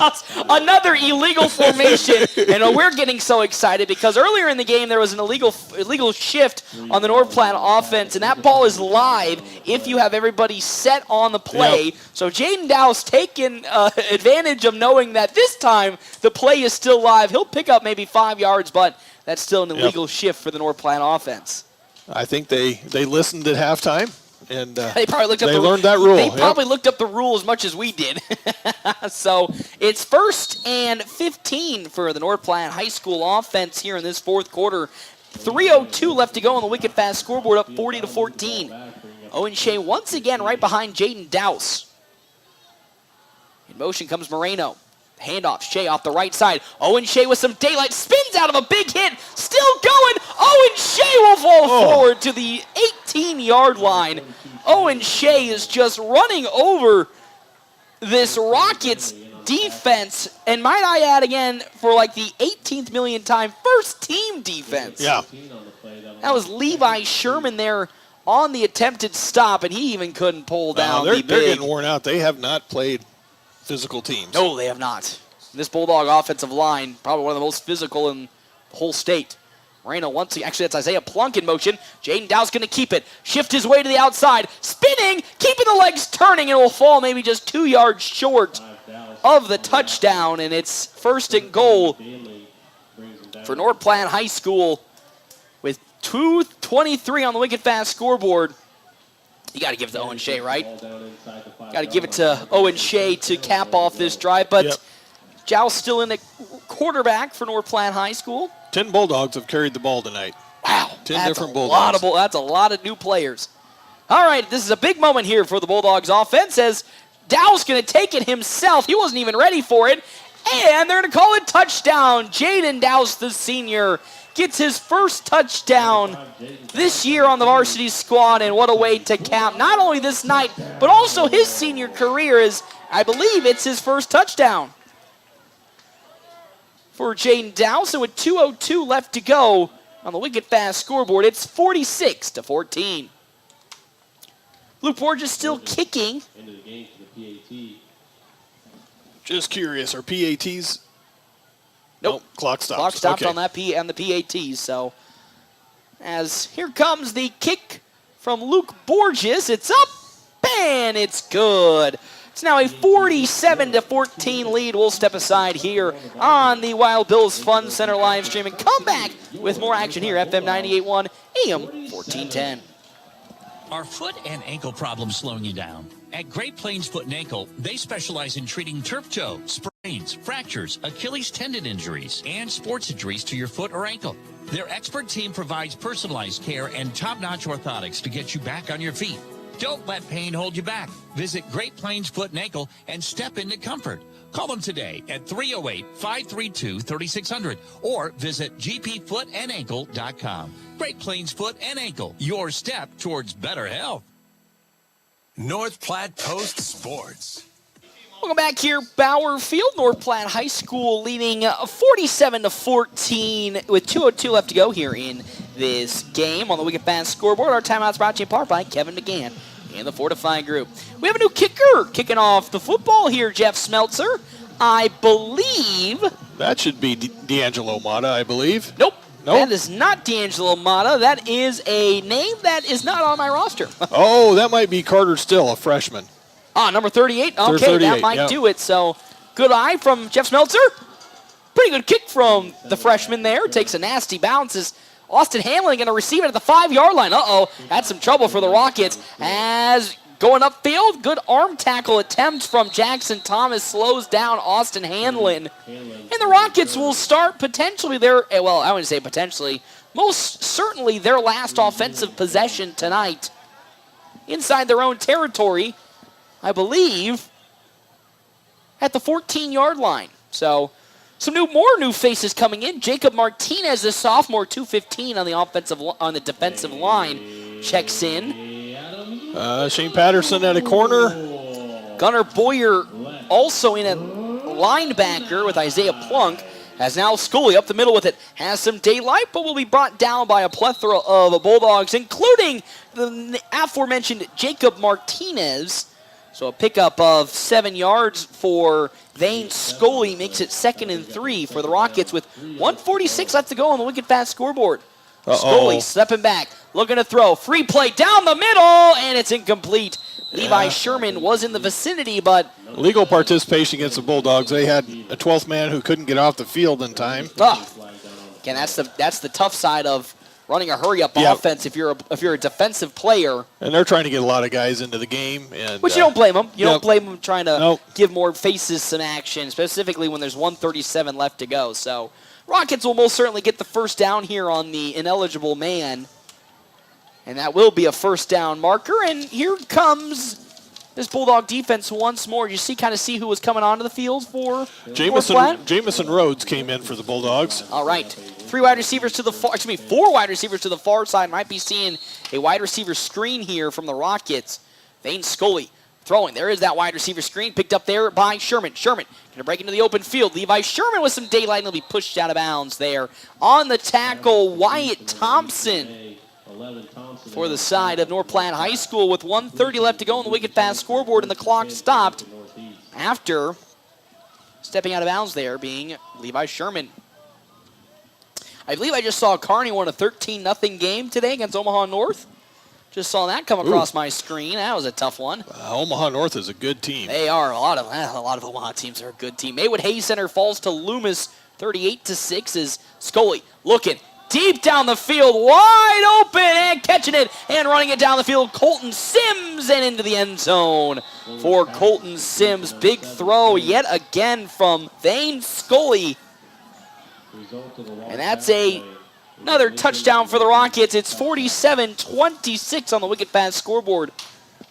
Another illegal formation, and we're getting so excited because earlier in the game there was an illegal shift on the North Platte offense, and that ball is live if you have everybody set on the play. Yep. So Jaden Dow's taking advantage of knowing that this time the play is still live. He'll pick up maybe 5 yards, but that's still an illegal shift for the North Platte offense. I think they listened at halftime, and they probably looked up learned that rule. They probably looked up the rule as much as we did. So it's 1st and 15 for the North Platte High School offense here in this fourth quarter. 3:02 left to go on the Wicked Fast scoreboard, up 40-14. Owen Shea once again right behind Jaden Dowse. In motion comes Moreno. Handoff, Shea off the right side. Owen Shea with some daylight, spins out of a big hit, still going. Owen Shea will fall forward to the 18-yard line. Owen Shea is just running over this Rockets defense, and might I add again, for like the 18th million time, first team defense. Yeah. That was Levi Sherman there on the attempted stop, and he even couldn't pull down they're getting worn out. They have not played physical teams. No, they have not. This Bulldog offensive line, probably one of the most physical in the whole state. Moreno actually that's Isaiah Plunk in motion. Jaden Dow's going to keep it. Shift his way to the outside. Spinning, keeping the legs turning, and will fall maybe just 2 yards short of the touchdown, and it's 1st and goal for North Platte High School with 2:23 on the Wicked Fast scoreboard. You got to give it to Owen Shea, right? Got to give it to Owen Shea to cap off this drive. But Jow's still in the quarterback for North Platte High School. 10 Bulldogs have carried the ball tonight. Wow. 10 different Bulldogs. That's a lot of new players. All right, this is a big moment here for the Bulldogs offense as Dow's going to take it himself. He wasn't even ready for it. And they're going to call it touchdown. Jaden Dow's, the senior, gets his first touchdown this year on the varsity squad, and what a way to cap not only this night, but also his senior career, as I believe it's his first touchdown for Jaden Dow. So with 2:02 left to go on the Wicked Fast scoreboard, it's 46-14. Luke Borges still kicking. Just curious, are PATs? Nope. Clock stopped. Clock stopped on that on the PATs. So as here comes the kick from Luke Borges. It's up and it's good. It's now a 47-14 lead. We'll step aside here on the Wild Bills Fun Center live stream and come back with more action here. FM 98.1, AM 1410. Are foot and ankle problems slowing you down? At Great Plains Foot and Ankle, they specialize in treating turf toe, sprains, fractures, Achilles tendon injuries, and sports injuries to your foot or ankle. Their expert team provides personalized care and top-notch orthotics to get you back on your feet. Don't let pain hold you back. Visit Great Plains Foot and Ankle and step into comfort. Call them today at 308-532-3600 or visit gpfootandankle.com. Great Plains Foot and Ankle, your step towards better health. North Platte Post Sports. Welcome back here, Bauer Field. North Platte High School leading 47-14 with 2:02 left to go here in this game on the Wicked Fast scoreboard. Our timeout's brought to you in part by Kevin McGann and the Fortify Group. We have a new kicker kicking off the football here, Jeff Smeltzer. I believe that should be D'Angelo Mata, I believe. Nope. That is not D'Angelo Mata. That is a name that is not on my roster. Oh, that might be Carter Still, a freshman. Number 38. Okay, 38, that might do it. So, good eye from Jeff Smeltzer. Pretty good kick from the freshman there. Takes a nasty bounce. Is Austin Hanlon going to receive it at the 5-yard line? Uh-oh, that's some trouble for the Rockets. As going upfield, good arm tackle attempt from Jackson Thomas slows down Austin Hanlon. And the Rockets will start potentially I wouldn't say potentially, most certainly their last offensive possession tonight inside their own territory, I believe, at the 14-yard line. So some more new faces coming in. Jacob Martinez, the sophomore, 215 on the defensive line, checks in. Shane Patterson at a corner. Gunnar Boyer also in a linebacker with Isaiah Plunk. As now Scully up the middle with it. Has some daylight, but will be brought down by a plethora of Bulldogs, including the aforementioned Jacob Martinez. So a pickup of 7 yards for Vane Scully makes it 2nd and 3 for the Rockets with 1:46 left to go on the wicked fast scoreboard. Scully stepping back, looking to throw. Free play down the middle, and it's incomplete. Levi Sherman was in the vicinity, but... Legal participation against the Bulldogs. They had a 12th man who couldn't get off the field in time. Again, that's the tough side of running a hurry-up offense if you're a defensive player. And they're trying to get a lot of guys into the game. And, which you don't blame them. You don't blame them trying to give more faces some action, specifically when there's 1:37 left to go. So Rockets will most certainly get the first down here on the ineligible man. And that will be a first down marker. And here comes this Bulldog defense once more. You kind of see who was coming onto the field for Jamison Rhodes came in for the Bulldogs. All right. 4 wide receivers to the far side. Might be seeing a wide receiver screen here from the Rockets. Vane Scully throwing. There is that wide receiver screen picked up there by Sherman. Sherman going to break into the open field. Levi Sherman with some daylight, and he'll be pushed out of bounds there. On the tackle, Wyatt Thompson for the side of North Platte High School with 1:30 left to go on the wicked fast scoreboard, and the clock stopped after stepping out of bounds there being Levi Sherman. I believe I just saw Kearney won a 13-0 game today against Omaha North. Just saw that come across my screen. That was a tough one. Omaha North is a good team. They are. A lot of Omaha teams are a good team. Maywood Hayes Center falls to Loomis 38-6 as Scully looking deep down the field, wide open, and catching it and running it down the field. Colton Sims and into the end zone for Colton Sims. Big throw yet again from Vane Scully. And that's another touchdown for the Rockets. It's 47-26 on the wicked fast scoreboard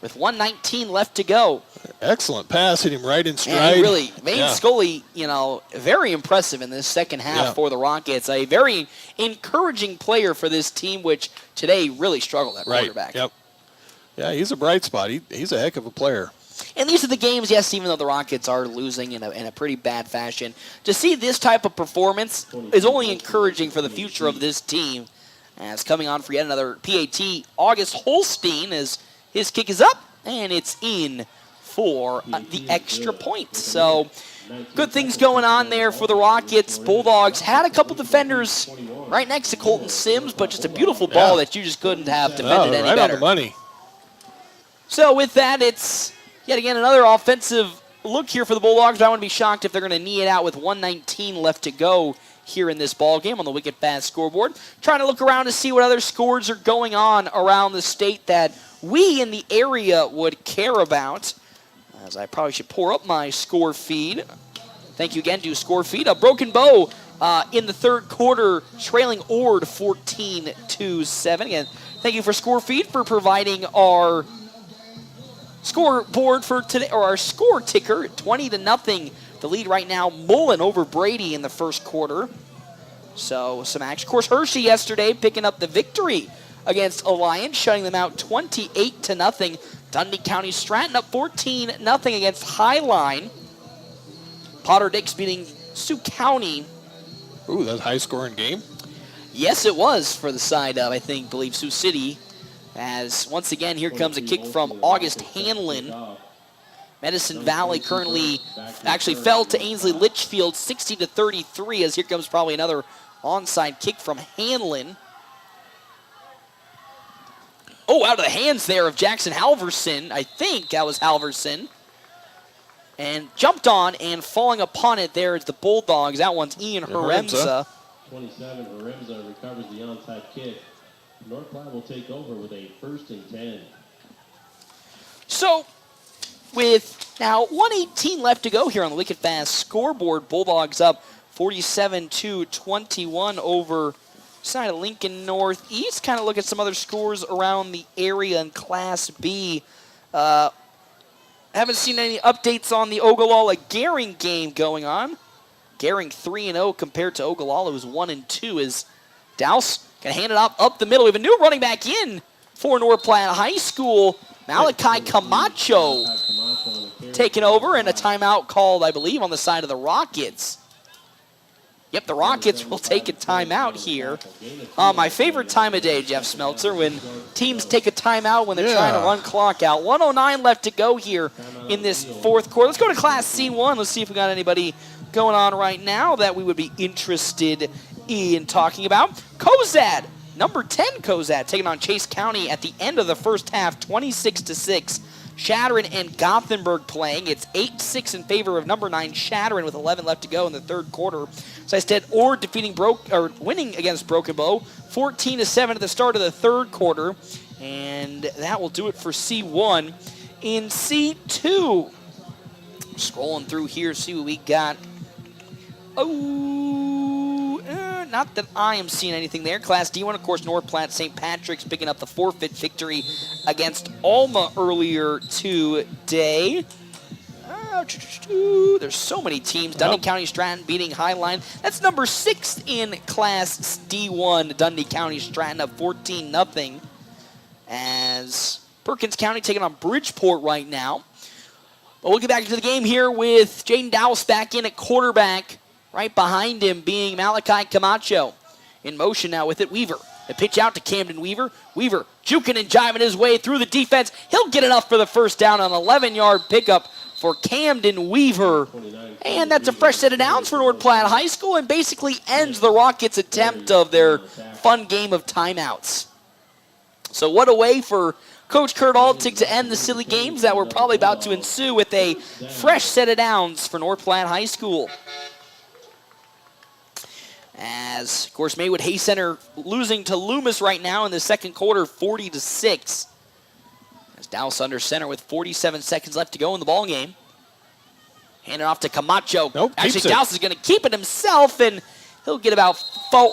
with 1:19 left to go. Excellent pass, hit him right in stride. And really, Vane Scully, very impressive in this second half for the Rockets. A very encouraging player for this team, which today really struggled at quarterback. Yep. Yeah, he's a bright spot. He's a heck of a player. And these are the games, yes, even though the Rockets are losing in a pretty bad fashion, to see this type of performance is only encouraging for the future of this team. As coming on for yet another PAT, August Holstein, as his kick is up, and it's in for the extra point. So good things going on there for the Rockets. Bulldogs had a couple defenders right next to Colton Sims, but just a beautiful ball that you just couldn't have defended any right better. On the money. So with that, it's yet again another offensive look here for the Bulldogs. But I wouldn't be shocked if they're going to knee it out with 1:19 left to go here in this ball game on the wicked fast scoreboard. Trying to look around to see what other scores are going on around the state that we in the area would care about. As I probably should pour up my score feed. Thank you again to Score Feed. A Broken Bow in the third quarter, trailing Ord 14-7. Again, thank you for Score Feed for providing our scoreboard for today, or our score ticker, 20-0. The lead right now, Mullen over Brady in the first quarter. So some action. Of course, Hershey yesterday picking up the victory against Alliance, shutting them out 28-0. Dundee County Stratton up 14-0 against Highline. Potter Dix beating Sioux County. Ooh, that's a high-scoring game. Yes, it was for the side of, believe Sioux City. As once again, here comes a kick from August Hanlon. Medicine Valley currently actually fell to Ainsley Litchfield 60-33, as here comes probably another onside kick from Hanlon. Oh, out of the hands there of Jackson Halverson. I think that was Halverson. And jumped on and falling upon it there is the Bulldogs. That one's Ian Haremza. 27, Haremza recovers the onside kick. North Platte will take over with a 1st and 10. So, with now 1:18 left to go here on the wicked fast scoreboard, Bulldogs up 47-21 over side of Lincoln Northeast. Kind of look at some other scores around the area in Class B. Haven't seen any updates on the Ogallala Gering game going on. Gering 3-0 compared to Ogallala, who's 1-2. Is Douse gonna hand it up the middle. We have a new running back in for North Platte High School. Malachi Camacho taking over, and a timeout called, I believe, on the side of the Rockets. Yep, the Rockets will take a timeout here. My favorite time of day, Jeff Smeltzer, when teams take a timeout when they're trying to run clock out. 1:09 left to go here in this fourth quarter. Let's go to Class C1. Let's see if we got anybody going on right now that we would be interested in talking about. Cozad, number 10 Cozad, taking on Chase County at the end of the first half, 26-6. Shattern and Gothenburg playing. It's 8-6 in favor of number 9 Shattern with 11 left to go in the third quarter. So I said, or winning against Broken Bow, 14-7 at the start of the third quarter, and that will do it for C1. In C2, scrolling through here, see what we got. Not that I am seeing anything there. Class D1, of course, North Platte St. Patrick's picking up the forfeit victory against Alma earlier today. There's so many teams. Dundee County Stratton beating Highline. That's number 6 in Class D1. Dundee County Stratton up 14-0. As Perkins County taking on Bridgeport right now. But we'll get back into the game here with Jaden Dowse back in at quarterback. Right behind him being Malachi Camacho. In motion now with it, Weaver. The pitch out to Camden Weaver. Weaver juking and jiving his way through the defense. He'll get enough for the first down on an 11-yard pickup for Camden Weaver. And that's a fresh set of downs for North Platte High School and basically ends the Rockets' attempt of their fun game of timeouts. So what a way for Coach Kurt Altig to end the silly games that were probably about to ensue with a fresh set of downs for North Platte High School. As, of course, Maywood Hay Center losing to Loomis right now in the second quarter, 40-6. As Dowse under center with 47 seconds left to go in the ball game. Hand it off to Camacho. Actually, Dowse is going to keep it himself, and he'll get about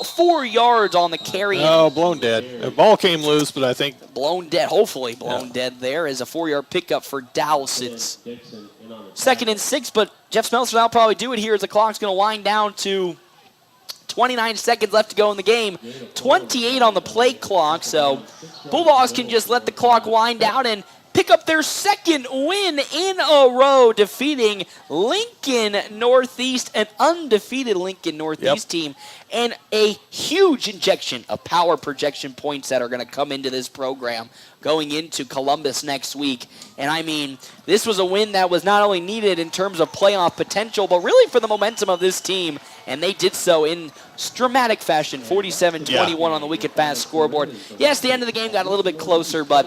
4 yards on the carry. Oh, blown dead. The ball came loose, but I think... Blown dead, hopefully blown dead there as a 4-yard pickup for Dowse. It's 2nd and 6, but Jeff Smeltzer will probably do it here as the clock's going to wind down to 29 seconds left to go in the game. 28 on the play clock, so Bulldogs can just let the clock wind down and pick up their second win in a row, defeating Lincoln Northeast, an undefeated Lincoln Northeast team, and a huge injection of power projection points that are going to come into this program going into Columbus next week. And I mean, this was a win that was not only needed in terms of playoff potential, but really for the momentum of this team, and they did so in dramatic fashion, 47-21 on the Wicked Fast scoreboard. Yes, the end of the game got a little bit closer, but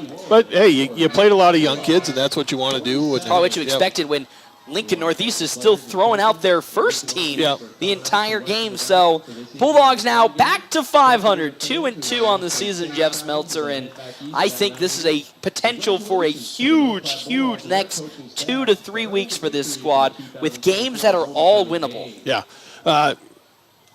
hey, you played a lot of young kids, and that's what you want to do. What you expected when Lincoln Northeast is still throwing out their first team the entire game. So Bulldogs now back to 500, 2-2 on the season, Jeff Smeltzer, and I think this is a potential for a huge next 2 to 3 weeks for this squad with games that are all winnable. Yeah.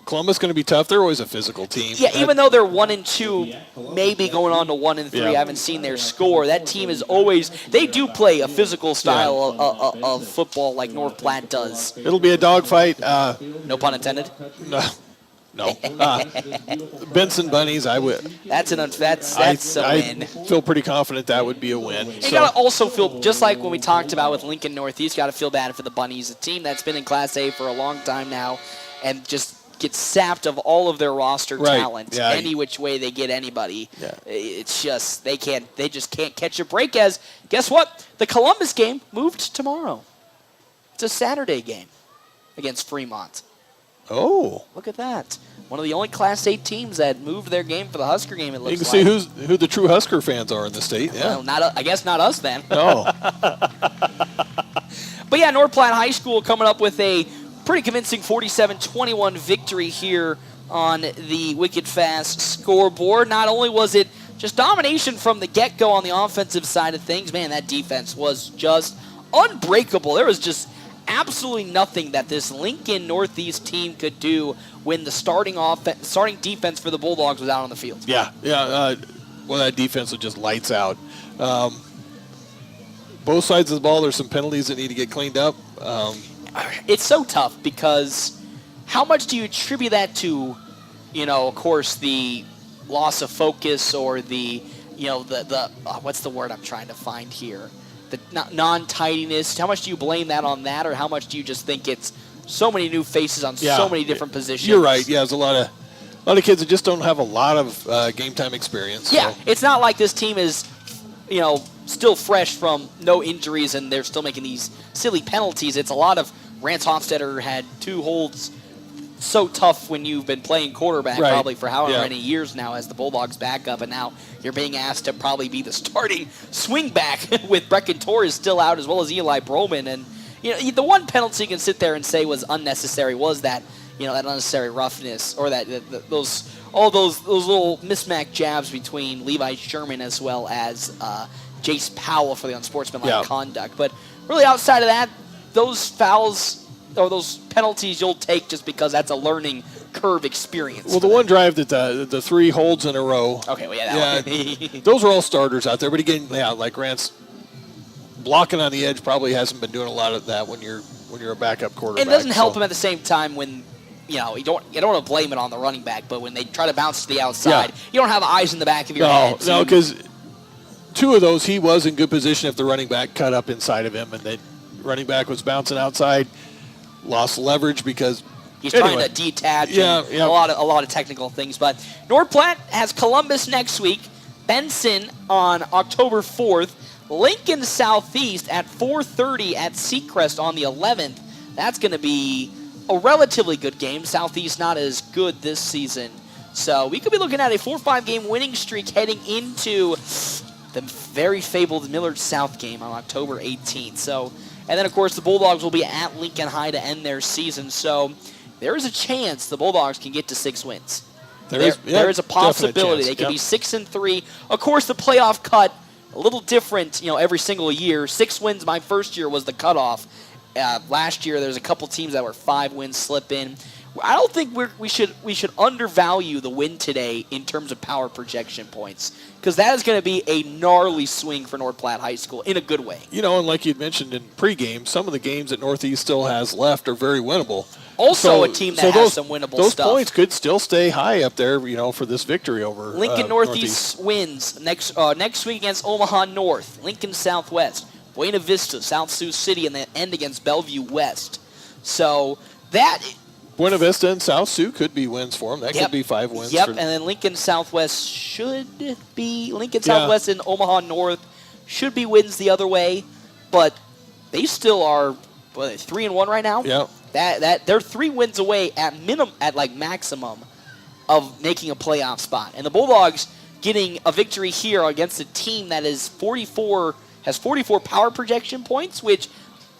Columbus going to be tough. They're always a physical team. Yeah, even though they're 1-2, maybe going on to 1-3. I haven't seen their score. That team is always, they do play a physical style of football like North Platte does. It'll be a dogfight. No pun intended. No. Benson Bunnies, I would. That's a win. I feel pretty confident that would be a win. You got to also feel, just like when we talked about with Lincoln Northeast, you got to feel bad for the Bunnies, a team that's been in Class A for a long time now and just get sapped of all of their roster talent any which way they get anybody. It's just they just can't catch a break. As guess what, the Columbus game moved tomorrow. It's a Saturday game against Fremont. Oh, look at that! One of the only Class A teams that moved their game for the Husker game. It looks you can see who the true Husker fans are in the state. Well, I guess not us then. No. But yeah, North Platte High School coming up with a pretty convincing 47-21 victory here on the Wicked Fast scoreboard. Not only was it just domination from the get-go on the offensive side of things, man, that defense was just unbreakable. There was just absolutely nothing that this Lincoln Northeast team could do when the starting defense for the Bulldogs was out on the field. Well, that defense was just lights out. Both sides of the ball, there's some penalties that need to get cleaned up. It's so tough because how much do you attribute that to, of course, the loss of focus or the what's the word I'm trying to find here? The non-tidiness. How much do you blame that on that, or how much do you just think it's so many new faces on so many different positions. You're right. Yeah, there's a lot of kids that just don't have a lot of game time experience. Yeah, so. it's not like this team is, still fresh from no injuries and they're still making these silly penalties. It's a lot of Rance Hofstetter had 2 holds so tough when you've been playing quarterback probably for however many years now as the Bulldogs backup, and now you're being asked to probably be the starting swing back with Brecken Torres still out as well as Eli Broman. And the one penalty you can sit there and say was unnecessary was that that unnecessary roughness or those little mismatched jabs between Levi Sherman as well as Jace Powell for the unsportsmanlike conduct. But really outside of that, those fouls or those penalties you'll take just because that's a learning curve experience. Well, the one drive that the 3 holds in a row. Okay, well, that one. Those are all starters out there. But again, like Rance, blocking on the edge probably hasn't been doing a lot of that when you're a backup quarterback. It doesn't help him at the same time when you don't want to blame it on the running back, but when they try to bounce to the outside, you don't have eyes in the back of your head. No, because 2 of those he was in good position if the running back cut up inside of him, and the running back was bouncing outside. Lost leverage because he's trying to detach. A lot of technical things. But North Platte has Columbus next week, Benson on October 4th, Lincoln Southeast at 4:30 at Seacrest on the 11th. That's going to be a relatively good game. Southeast not as good this season, so we could be looking at a 4-5 game winning streak heading into the very fabled Millard South game on October 18th. So. And then, of course, the Bulldogs will be at Lincoln High to end their season. So there is a chance the Bulldogs can get to 6 wins. There is a possibility. They can be 6-3. Of course, the playoff cut, a little different, every single year. 6 wins my first year was the cutoff. Last year, there's a couple teams that were 5 wins slip in. I don't think we should undervalue the win today in terms of power projection points, because that is going to be a gnarly swing for North Platte High School in a good way. And like you'd mentioned in pregame, some of the games that Northeast still has left are very winnable. Also a team that has some winnable those stuff. Those points could still stay high up there, for this victory over Lincoln Northeast wins next week against Omaha North, Lincoln Southwest, Buena Vista, South Sioux City, and then end against Bellevue West. So that... Buena Vista and South Sioux could be wins for them. That could be 5 wins. And then Lincoln Southwest Southwest and Omaha North should be wins the other way, but they still are 3-1 right now. Yeah. That they're 3 wins away at maximum of making a playoff spot. And the Bulldogs getting a victory here against a team that has 44 power projection points, which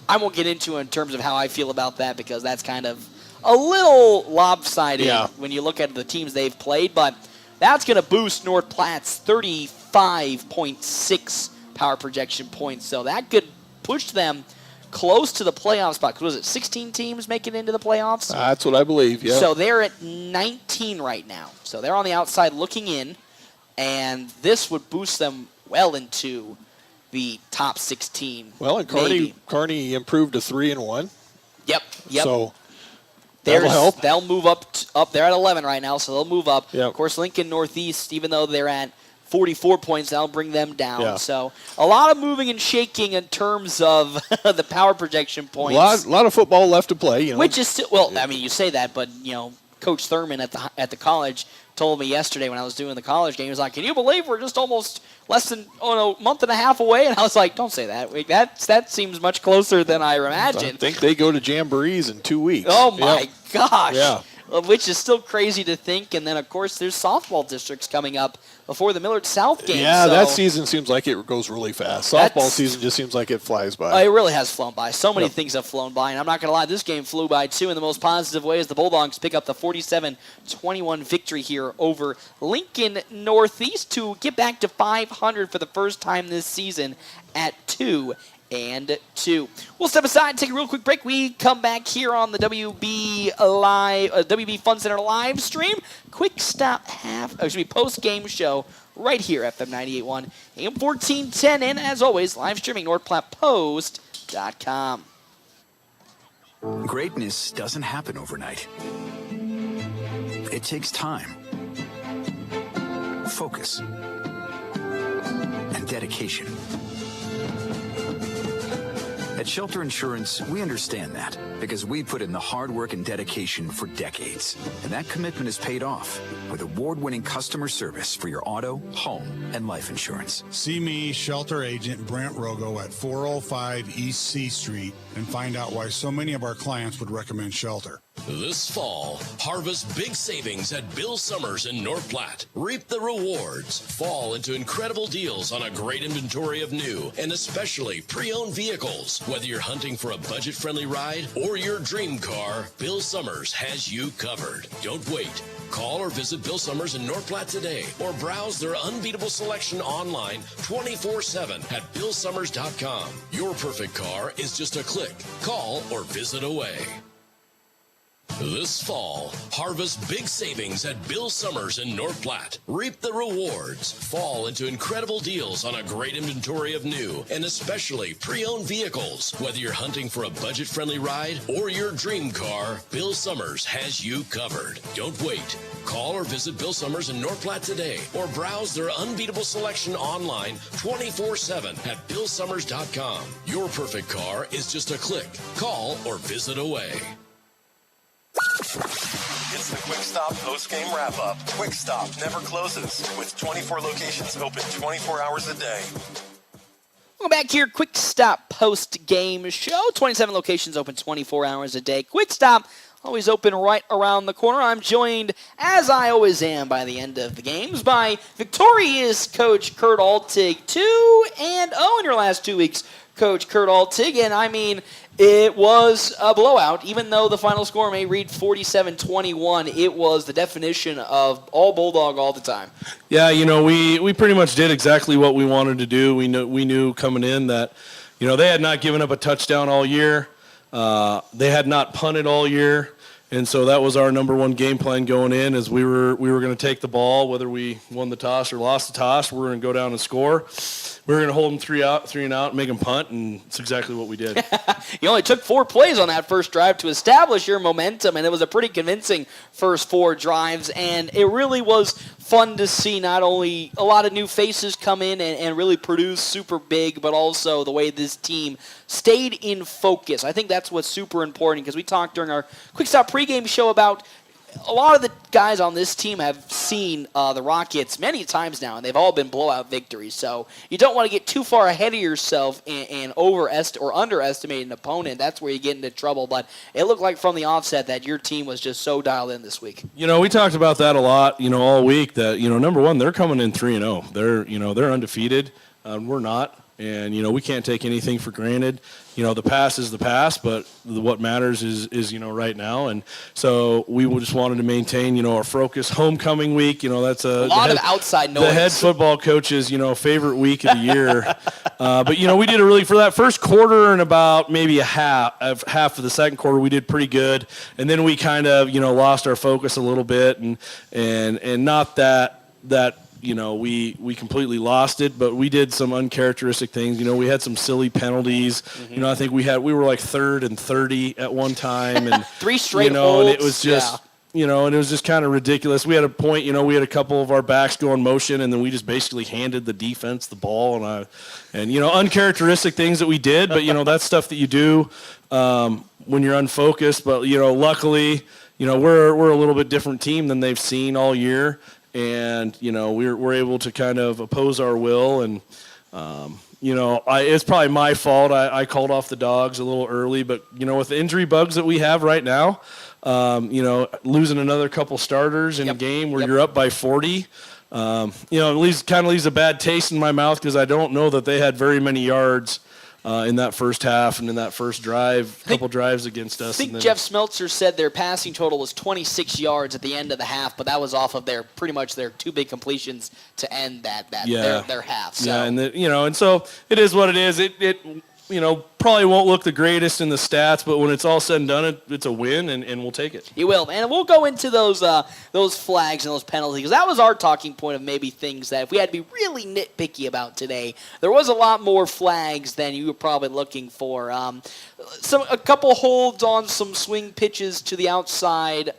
I won't get into in terms of how I feel about that, because that's kind of a little lopsided when you look at the teams they've played, but that's going to boost North Platte's 35.6 power projection points. So that could push them close to the playoff spot. Because was it 16 teams making it into the playoffs? That's what I believe, yeah. So they're at 19 right now. So they're on the outside looking in, and this would boost them well into the top 16. Well, and Kearney improved to 3-1. Yep. So that'll help. They'll move up. They're at 11 right now, so they'll move up. Yep. Of course, Lincoln Northeast, even though they're at 44 points, that'll bring them down. Yeah. So a lot of moving and shaking in terms of the power projection points. A lot of football left to play. Which is still, you say that, but Coach Thurman at the college told me yesterday when I was doing the college game, he was like, "Can you believe we're just almost less than a month and a half away?" And I was like, "Don't say that. That seems much closer than I imagined." I think they go to Jamborees in 2 weeks. Oh my gosh! Yeah. Which is still crazy to think. And then of course there's softball districts coming up before the Millard South game. Yeah, so that season seems like it goes really fast. Softball season just seems like it flies by. It really has flown by. So many things have flown by, and I'm not going to lie, this game flew by too in the most positive way as the Bulldogs pick up the 47-21 victory here over Lincoln Northeast to get back to 500 for the first time this season at 2-2. We'll step aside and take a real quick break. We come back here on the WB Fun Center live stream. Quick stop post-game show right here at FM 98.1 AM 1410, and as always, live streaming NorthPlattePost.com. Greatness doesn't happen overnight. It takes time, focus, and dedication. At Shelter Insurance, we understand that because we put in the hard work and dedication for decades. And that commitment is paid off with award-winning customer service for your auto, home, and life insurance. See me, Shelter Agent Brent Rogo at 405 East C Street and find out why so many of our clients would recommend Shelter. This fall, harvest big savings at Bill Summers in North Platte. Reap the rewards. Fall into incredible deals on a great inventory of new and especially pre-owned vehicles. Whether you're hunting for a budget-friendly ride or your dream car, Bill Summers has you covered. Don't wait. Call or visit Bill Summers in North Platte today or browse their unbeatable selection online 24/7 at BillSummers.com. Your perfect car is just a click. Call or visit away. This fall, harvest big savings at Bill Summers in North Platte. Reap the rewards. Fall into incredible deals on a great inventory of new and especially pre-owned vehicles. Whether you're hunting for a budget-friendly ride or your dream car, Bill Summers has you covered. Don't wait. Call or visit Bill Summers in North Platte today or browse their unbeatable selection online 24/7 at BillSummers.com. Your perfect car is just a click. Call or visit away. It's the Quick Stop post-game wrap-up. Quick Stop never closes, with 24 locations open 24 hours a day. Welcome back to your Quick Stop post-game show. 27 locations open 24 hours a day. Quick Stop always open right around the corner. I'm joined, as I always am by the end of the games, by victorious Coach Kurt Altig. 2-0 in your last 2 weeks, Coach Kurt Altig. And I mean, it was a blowout. Even though the final score may read 47-21, it was the definition of all Bulldog all the time. Yeah, we pretty much did exactly what we wanted to do. We knew coming in that, they had not given up a touchdown all year. They had not punted all year. And so that was our number one game plan going in, is we were going to take the ball, whether we won the toss or lost the toss. We were going to go down and score. We were going to hold them 3 and out, and make them punt, and it's exactly what we did. You only took 4 plays on that first drive to establish your momentum, and it was a pretty convincing first 4 drives, and it really was fun to see not only a lot of new faces come in and really produce super big, but also the way this team stayed in focus. I think that's what's super important, because we talked during our Quick Stop pregame show about a lot of the guys on this team have seen the Rockets many times now, and they've all been blowout victories. So you don't want to get too far ahead of yourself and underestimate an opponent. That's where you get into trouble. But it looked like from the offset that your team was just so dialed in this week. We talked about that a lot, all week. That number one, they're coming in 3-0. They're undefeated. We're not. And, we can't take anything for granted. The past is the past, but what matters is right now. And so we just wanted to maintain, our focus. Homecoming week, that's a lot of outside noise. The head football coach's, favorite week of the year. But, we did for that first quarter and about maybe half of the second quarter, we did pretty good. And then we kind of, lost our focus a little bit and not that we completely lost it, but we did some uncharacteristic things. We had some silly penalties. Mm-hmm. I think we were like 3rd and 30 at one time, and 3 straight holds. And it was just, and it was just kind of ridiculous. We had a point, we had a couple of our backs go in motion, and then we just basically handed the defense the ball, and uncharacteristic things that we did, but that's stuff that you do when you're unfocused. But luckily, we're a little bit different team than they've seen all year. And, we're able to kind of oppose our will. And, it's probably my fault. I called off the Dogs a little early. But, with the injury bugs that we have right now, losing another couple starters in a game where you're up by 40, it leaves a bad taste in my mouth, because I don't know that they had very many yards in that first half and in that first couple drives against us. I think Jeff Smeltzer said their passing total was 26 yards at the end of the half, but that was off of pretty much their 2 big completions to end their half. So. Yeah, and so it is what it is. It probably won't look the greatest in the stats, but when it's all said and done, it's a win, and we'll take it. You will, man. And we'll go into those flags and those penalties, because that was our talking point of maybe things that if we had to be really nitpicky about today, there was a lot more flags than you were probably looking for. A couple holds on some swing pitches to the outside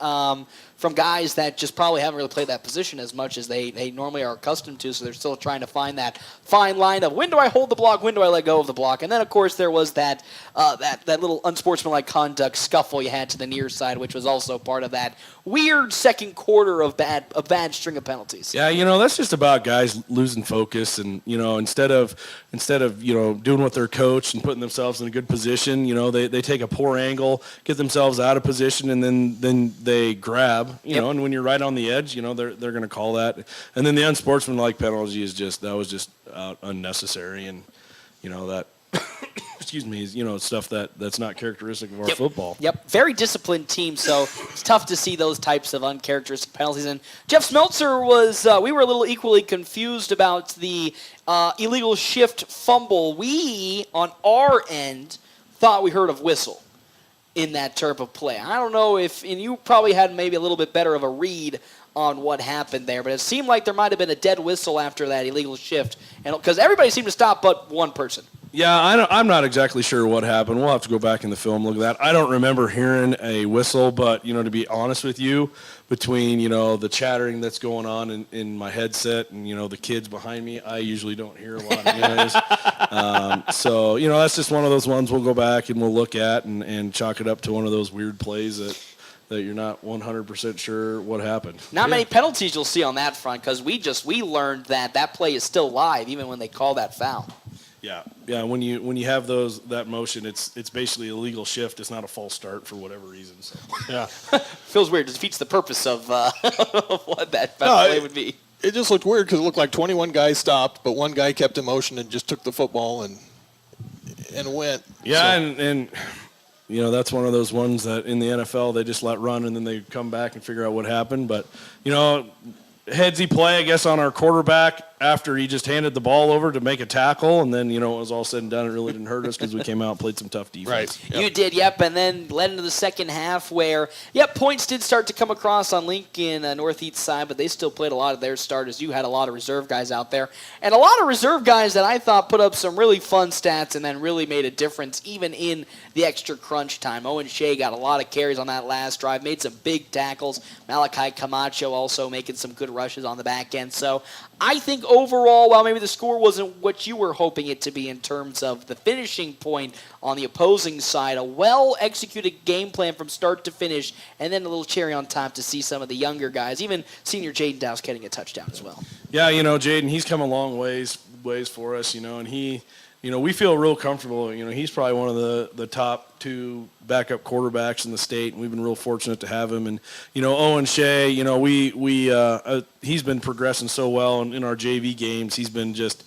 from guys that just probably haven't really played that position as much as they normally are accustomed to, so they're still trying to find that fine line of when do I hold the block, when do I let go of the block. And then, of course, there was that little unsportsmanlike conduct scuffle you had to the near side, which was also part of that weird second quarter of bad string of penalties. Yeah, that's just about guys losing focus, and instead of doing what they're coached and putting themselves in a good position, they take a poor angle, get themselves out of position, and then they grab, and when you're right on the edge, they're going to call that. And then the unsportsmanlike penalty was just unnecessary, and that excuse me, stuff that's not characteristic of our football. Yep, very disciplined team, so it's tough to see those types of uncharacteristic penalties. And Jeff Smeltzer we were a little equally confused about the illegal shift fumble. We, on our end, thought we heard a whistle in that type of play. I don't know and you probably had maybe a little bit better of a read on what happened there, but it seemed like there might have been a dead whistle after that illegal shift, and because everybody seemed to stop but one person. Yeah, I'm not exactly sure what happened. We'll have to go back in the film, look at that. I don't remember hearing a whistle, but, to be honest with you, between, the chattering that's going on in my headset and, the kids behind me, I usually don't hear a lot anyways. So, that's just one of those ones we'll go back and we'll look at and chalk it up to one of those weird plays that you're not 100% sure what happened. Not many penalties you'll see on that front because we learned that play is still live even when they call that foul. Yeah. When you have that motion, it's basically a legal shift. It's not a false start for whatever reason. So. Yeah, feels weird. It defeats the purpose of what that play would be. It just looked weird because it looked like 21 guys stopped, but one guy kept in motion and just took the football and went. Yeah, so. and that's one of those ones that in the NFL they just let run and then they come back and figure out what happened. But headsy play, I guess, on our quarterback after he just handed the ball over to make a tackle, and then, it was all said and done. It really didn't hurt us because we came out and played some tough defense. Right. Yep. You did, and then led into the second half where, points did start to come across on Lincoln Northeast side, but they still played a lot of their starters. You had a lot of reserve guys out there, and a lot of reserve guys that I thought put up some really fun stats and then really made a difference even in the extra crunch time. Owen Shea got a lot of carries on that last drive, made some big tackles. Malachi Camacho also making some good rushes on the back end. So I think overall, while maybe the score wasn't what you were hoping it to be in terms of the finishing point on the opposing side, a well-executed game plan from start to finish, and then a little cherry on top to see some of the younger guys, even senior Jaden Dowse getting a touchdown as well. Yeah, Jaden, he's come a long ways for us, and he, we feel real comfortable. He's probably one of the top two backup quarterbacks in the state, and we've been real fortunate to have him. And, Owen Shea, he's been progressing so well in our JV games. He's been just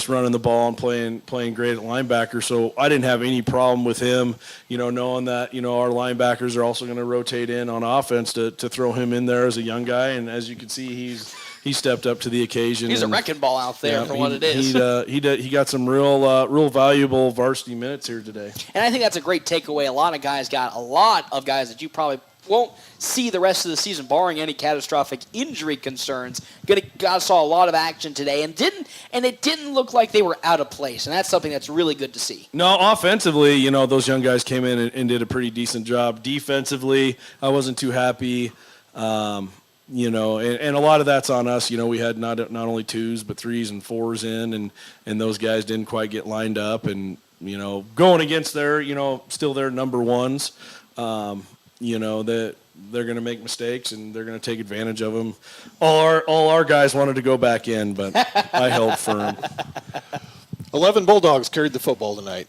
running the ball and playing great at linebacker. So I didn't have any problem with him, knowing that, our linebackers are also going to rotate in on offense to throw him in there as a young guy. And as you can see, he stepped up to the occasion. He's a wrecking ball out there for what it is. He got some real valuable varsity minutes here today. And I think that's a great takeaway. A lot of guys that you probably won't see the rest of the season, barring any catastrophic injury concerns. Saw a lot of action today, and it didn't look like they were out of place, and that's something that's really good to see. No, offensively, those young guys came in and did a pretty decent job. Defensively, I wasn't too happy. And a lot of that's on us. We had not only 2s but 3s and 4s in, and those guys didn't quite get lined up. And going against their still their number 1s, that they're going to make mistakes and they're going to take advantage of them. All our guys wanted to go back in, but I held firm. 11 Bulldogs carried the football tonight.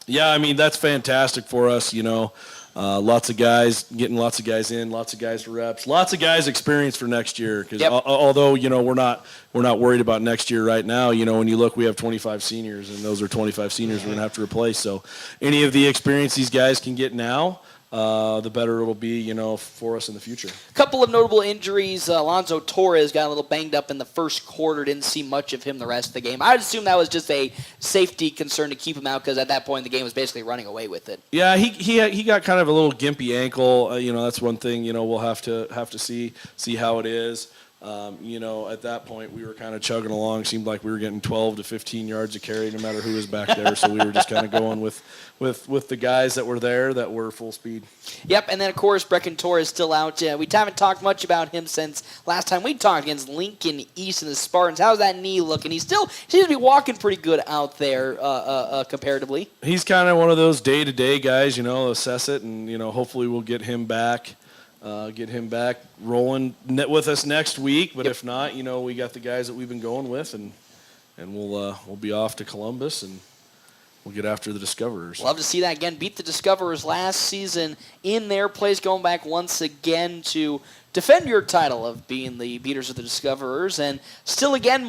Yeah, that's fantastic for us. Lots of guys in, lots of guys reps, lots of guys experience for next year. Because although we're not worried about next year right now. When you look, we have 25 seniors, and those are 25 seniors we're gonna have to replace. So any of the experience these guys can get now, the better it'll be, for us in the future. A couple of notable injuries. Alonzo Torres got a little banged up in the first quarter. Didn't see much of him the rest of the game. I'd assume that was just a safety concern to keep him out because at that point the game was basically running away with it. Yeah, he got kind of a little gimpy ankle. That's one thing. We'll have to see how it is. At that point we were kind of chugging along. Seemed like we were getting 12 to 15 yards a carry no matter who was back there. So we were just kind of going with the guys that were there that were full speed. Yep, and then, of course, Brecken Torres is still out. We haven't talked much about him since last time we talked against Lincoln East and the Spartans. How's that knee looking? He still seems to be walking pretty good out there comparatively. He's kind of one of those day-to-day guys, assess it, and, hopefully we'll get him back rolling with us next week. But if not, we got the guys that we've been going with, and we'll be off to Columbus, and we'll get after the Discoverers. Love to see that again. Beat the Discoverers last season in their place, going back once again to defend your title of being the beaters of the Discoverers. And still, again,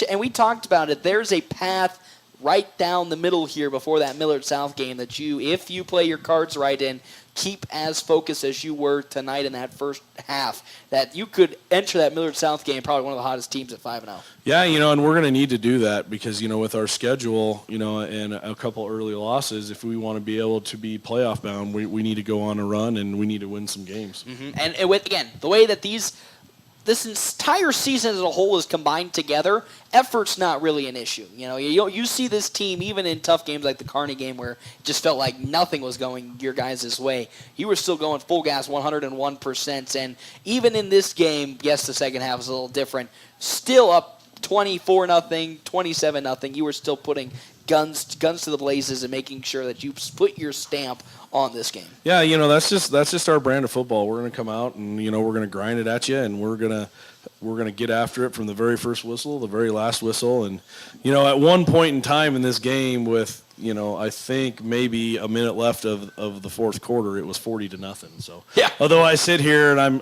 and we talked about it, there's a path right down the middle here before that Millard South game that if you play your cards right and keep as focused as you were tonight in that first half, that you could enter that Millard South game probably one of the hottest teams at 5-0. Yeah, and we're going to need to do that because, with our schedule, and a couple early losses, if we want to be able to be playoff bound, we need to go on a run and we need to win some games. Mm-hmm. And with, again, the way that this entire season as a whole is combined together, effort's not really an issue. You see this team even in tough games like the Kearney game where it just felt like nothing was going your guys' way. You were still going full gas 101%. And even in this game, yes, the second half was a little different. Still up 24-0, 27-0. You were still putting guns to the blazes and making sure that you put your stamp on this game. Yeah, that's just our brand of football. We're going to come out and we're going to grind it at you, and we're going to get after it from the very first whistle, the very last whistle. And at one point in time in this game, with I think maybe a minute left of the fourth quarter, it was 40-0. So yeah. Although I sit here and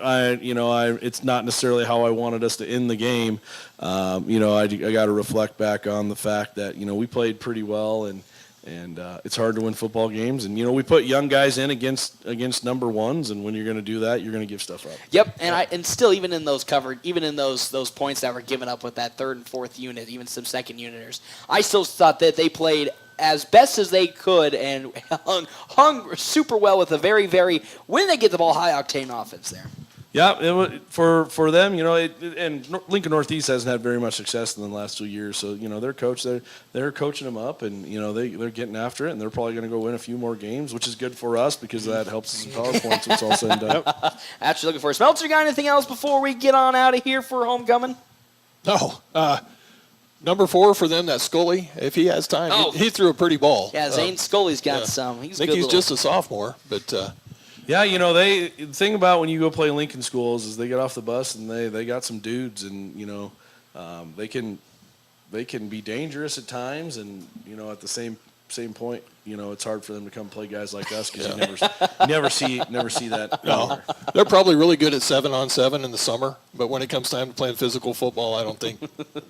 it's not necessarily how I wanted us to end the game. I got to reflect back on the fact that we played pretty well, and it's hard to win football games. And, we put young guys in against number ones, and when you're going to do that, you're going to give stuff up. Yep, and still even in those those points that were given up with that third and fourth unit, even some second uniters, I still thought that they played as best as they could and hung super well with a very, very, when they get the ball, high-octane offense there. Yeah, it was, for them, and Lincoln Northeast hasn't had very much success in the last 2 years. So, their coach, they're coaching them up, and, they're getting after it, and they're probably going to go win a few more games, which is good for us because that helps us in power points when it's all said and done. Actually looking for us. Meltzer, got anything else before we get on out of here for homecoming? No. Number 4 for them, that's Scully. If he has time, he threw a pretty ball. Yeah, Zane Scully's got some. I think he's just a sophomore, but... Yeah, the thing about when you go play Lincoln schools is they get off the bus and they got some dudes, and they can be dangerous at times, and at the same point, it's hard for them to come play guys like us because you never see that. No, they're probably really good at 7-on-7 in the summer, but when it comes time to playing physical football, I don't think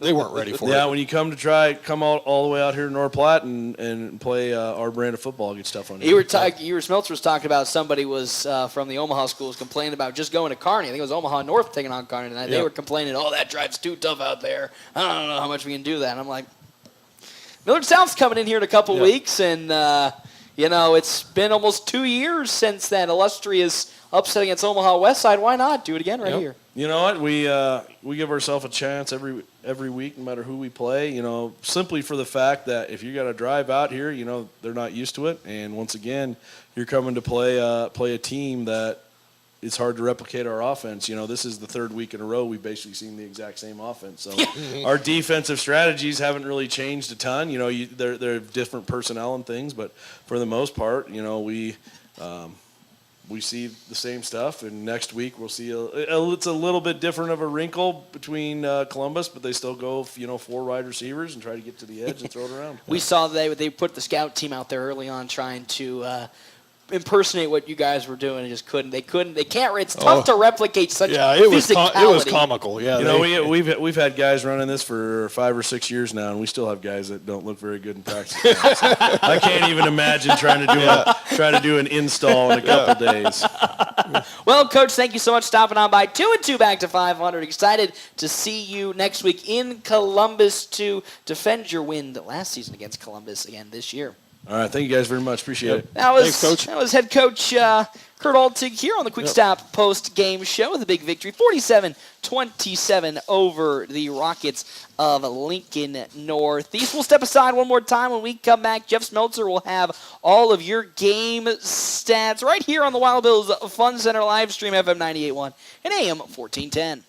they weren't ready for it. Yeah, when you come out all the way out here to North Platte and play our brand of football, it gets tough on you. Smeltzer was talking about somebody was from the Omaha schools complaining about just going to Kearney. I think it was Omaha North taking on Kearney tonight. They were complaining, that drive's too tough out there. I don't know how much we can do that. And I'm like, Millard South's coming in here in a couple weeks, and, it's been almost 2 years since that illustrious upset against Omaha West Side. Why not do it again here? You know what? We give ourselves a chance every week, no matter who we play, simply for the fact that if you got to drive out here, they're not used to it. And once again, you're coming to play a team that it's hard to replicate our offense. This is the third week in a row we've basically seen the exact same offense. So our defensive strategies haven't really changed a ton. They're different personnel and things, but for the most part, we see the same stuff. And next week we'll see it's a little bit different of a wrinkle between Columbus, but they still go 4 wide receivers and try to get to the edge and throw it around. We saw they put the scout team out there early on trying to impersonate what you guys were doing and just couldn't. They can't. It's tough to replicate such physicality. It was comical. Yeah, we've had guys running this for 5 or 6 years now, and we still have guys that don't look very good in practice. So I can't even imagine trying to do an install in a couple days. Well, Coach, thank you so much for stopping on by. 2-2 back to 500. Excited to see you next week in Columbus to defend your win last season against Columbus again this year. All right, thank you guys very much. Appreciate it. That was Thanks, Coach. That was head coach Kurt Altig here on the Quick Stop post-game show with a big victory, 47-27 over the Rockets of Lincoln Northeast. We'll step aside one more time. When we come back, Jeff Smeltzer will have all of your game stats right here on the Wild Bills Fun Center live stream, FM 98.1 and AM 1410.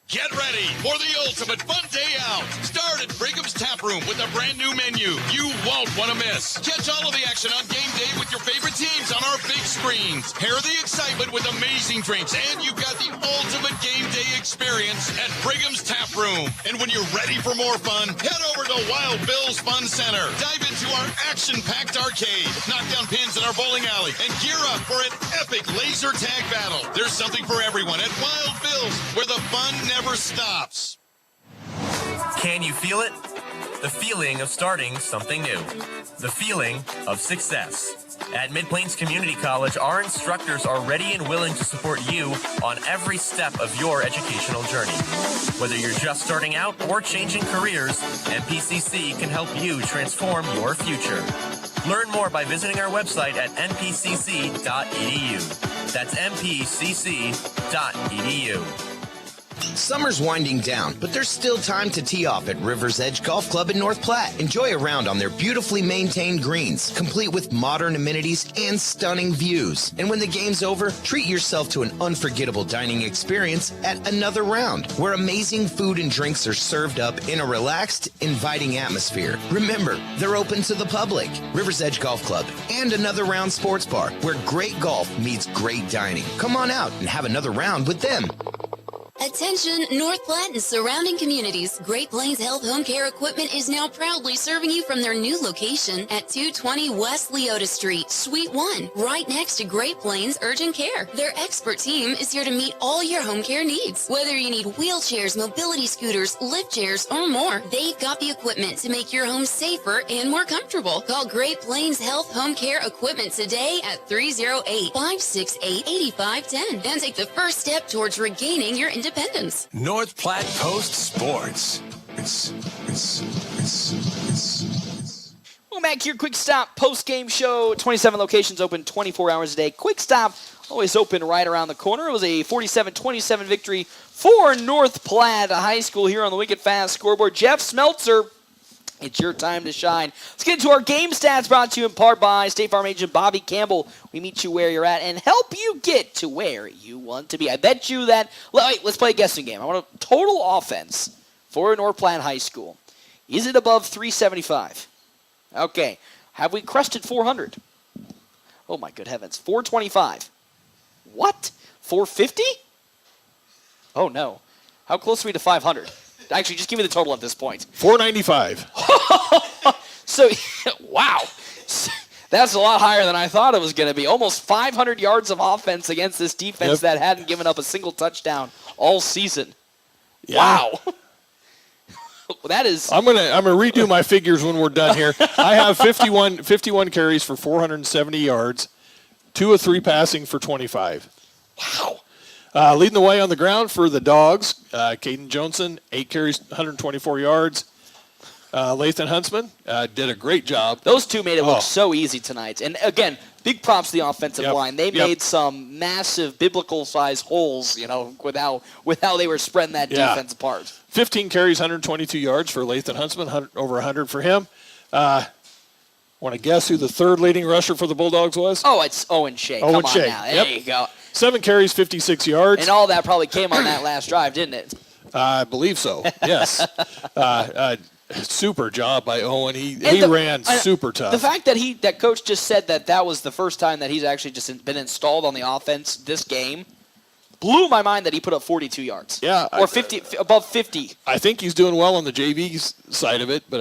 Get ready for the ultimate fun day out. Start at Brigham's Tap Room with a brand new menu you won't want to miss. Catch all of the action on game day with your favorite teams on our big screens. Pair the excitement with amazing drinks, and you've got the ultimate game day experience at Brigham's Tap Room. And when you're ready for more fun, head over to Wild Bills Fun Center. Dive into our action-packed arcade, knock down pins in our bowling alley, and gear up for an epic laser tag battle. There's something for everyone at Wild Bills, where the fun never stops. Can you feel it? The feeling of starting something new. The feeling of success. At Mid-Plains Community College, our instructors are ready and willing to support you on every step of your educational journey. Whether you're just starting out or changing careers, MPCC can help you transform your future. Learn more by visiting our website at npcc.edu. That's npcc.edu. Summer's winding down, but there's still time to tee off at River's Edge Golf Club in North Platte. Enjoy a round on their beautifully maintained greens, complete with modern amenities and stunning views. And when the game's over, treat yourself to an unforgettable dining experience at Another Round, where amazing food and drinks are served up in a relaxed, inviting atmosphere. Remember, they're open to the public. River's Edge Golf Club and Another Round Sports Bar, where great golf meets great dining. Come on out and have another round with them. Attention, North Platte and surrounding communities. Great Plains Health Home Care Equipment is now proudly serving you from their new location at 220 West Leota Street, Suite 1, right next to Great Plains Urgent Care. Their expert team is here to meet all your home care needs. Whether you need wheelchairs, mobility scooters, lift chairs, or more, they've got the equipment to make your home safer and more comfortable. Call Great Plains Health Home Care Equipment today at 308-568-8510 and take the first step towards regaining your independence. North Platte Post Sports. Welcome back to your Quick Stop post-game show. 27 locations open 24 hours a day. Quick Stop always open right around the corner. It was a 47-27 victory for North Platte High School here on the Wicked Fast scoreboard. Jeff Smeltzer, it's your time to shine. Let's get into our game stats, brought to you in part by State Farm agent Bobby Campbell. We meet you where you're at and help you get to where you want to be. I bet you that, wait, let's play a guessing game. I want a total offense for North Platte High School. Is it above 375? Okay. Have we crested 400? Oh my good heavens. 425. What? 450? Oh no. How close are we to 500? Actually, just give me the total at this point. 495. So, wow. That's a lot higher than I thought it was going to be. Almost 500 yards of offense against this defense that hadn't given up a single touchdown all season. Yeah. Wow. That is. I'm gonna redo my figures when we're done here. I have 51 carries for 470 yards, 2 of 3 passing for 25. Wow. Leading the way on the ground for the Dogs, Caden Johnson, 8 carries, 124 yards. Lathan Huntsman did a great job. Those two made it look so easy tonight. And again, big props to the offensive line. They made some massive biblical-sized holes, with how they were spreading that defense apart. 15 carries, 122 yards for Lathan Huntsman, over 100 for him. Want to guess who the third leading rusher for the Bulldogs was? Oh, it's Owen Shea. Come on now. There you go. 7 carries, 56 yards. And all that probably came on that last drive, didn't it? I believe so, yes. Super job by Owen. He ran super tough. The fact that Coach just said that was the first time that he's actually just been installed on the offense this game blew my mind that he put up 42 yards. Yeah. Or 50, above 50. I think he's doing well on the JV side of it, but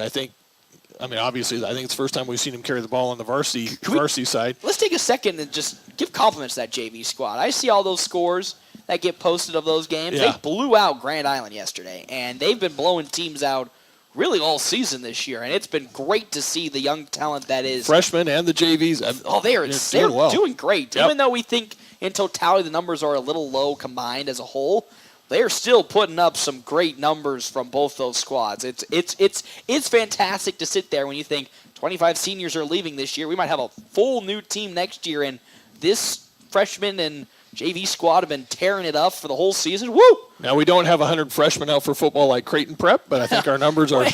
obviously, I think it's the first time we've seen him carry the ball on the varsity side. Let's take a second and just give compliments to that JV squad. I see all those scores that get posted of those games. Yeah. They blew out Grand Island yesterday, and they've been blowing teams out really all season this year, and it's been great to see the young talent that is. Freshmen and the JVs. They're doing great. Yep. Even though we think in totality the numbers are a little low combined as a whole, they're still putting up some great numbers from both those squads. It's fantastic to sit there when you think 25 seniors are leaving this year. We might have a full new team next year, and this freshman and JV squad have been tearing it up for the whole season. Woo! Now, we don't have 100 freshmen out for football like Creighton Prep, but I think our numbers are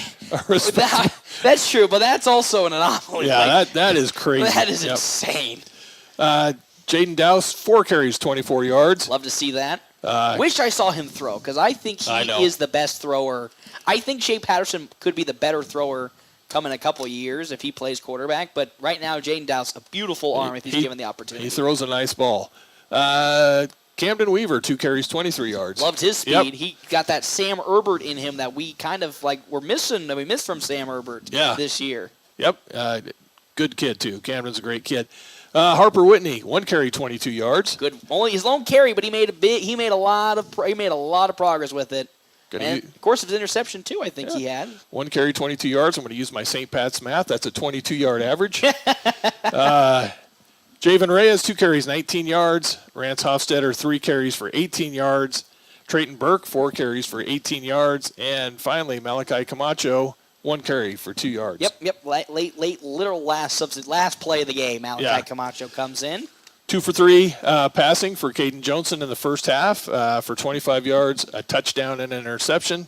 respectable. That's true, but that's also an anomaly. Yeah, that is crazy. That is insane. Jaden Dowse, 4 carries, 24 yards. Love to see that. Wish I saw him throw, because I think he is the best thrower. I think Shea Patterson could be the better thrower come in a couple of years if he plays quarterback, but right now Jaden Dowse, a beautiful arm if he's given the opportunity. He throws a nice ball. Camden Weaver, 2 carries, 23 yards. Loved his speed. Yep. He got that Sam Herbert in him that we kind of were missing. That we missed from Sam Herbert this year. Yep. Good kid too. Camden's a great kid. Harper Whitney, 1 carry, 22 yards. Good. Only his lone carry, but he made a lot of progress with it. And of course, his interception too. I think he had 1 carry, 22 yards. I'm going to use my St. Pat's math. That's a 22-yard average. Javen Reyes, 2 carries, 19 yards. Rance Hofstetter, 3 carries for 18 yards. Trayton Burke, 4 carries for 18 yards. And finally, Malachi Camacho, 1 carry for 2 yards. Yep. Late, literal last play of the game. Malachi Camacho comes in. 2 for 3 passing for Caden Johnson in the first half for 25 yards, a touchdown and an interception.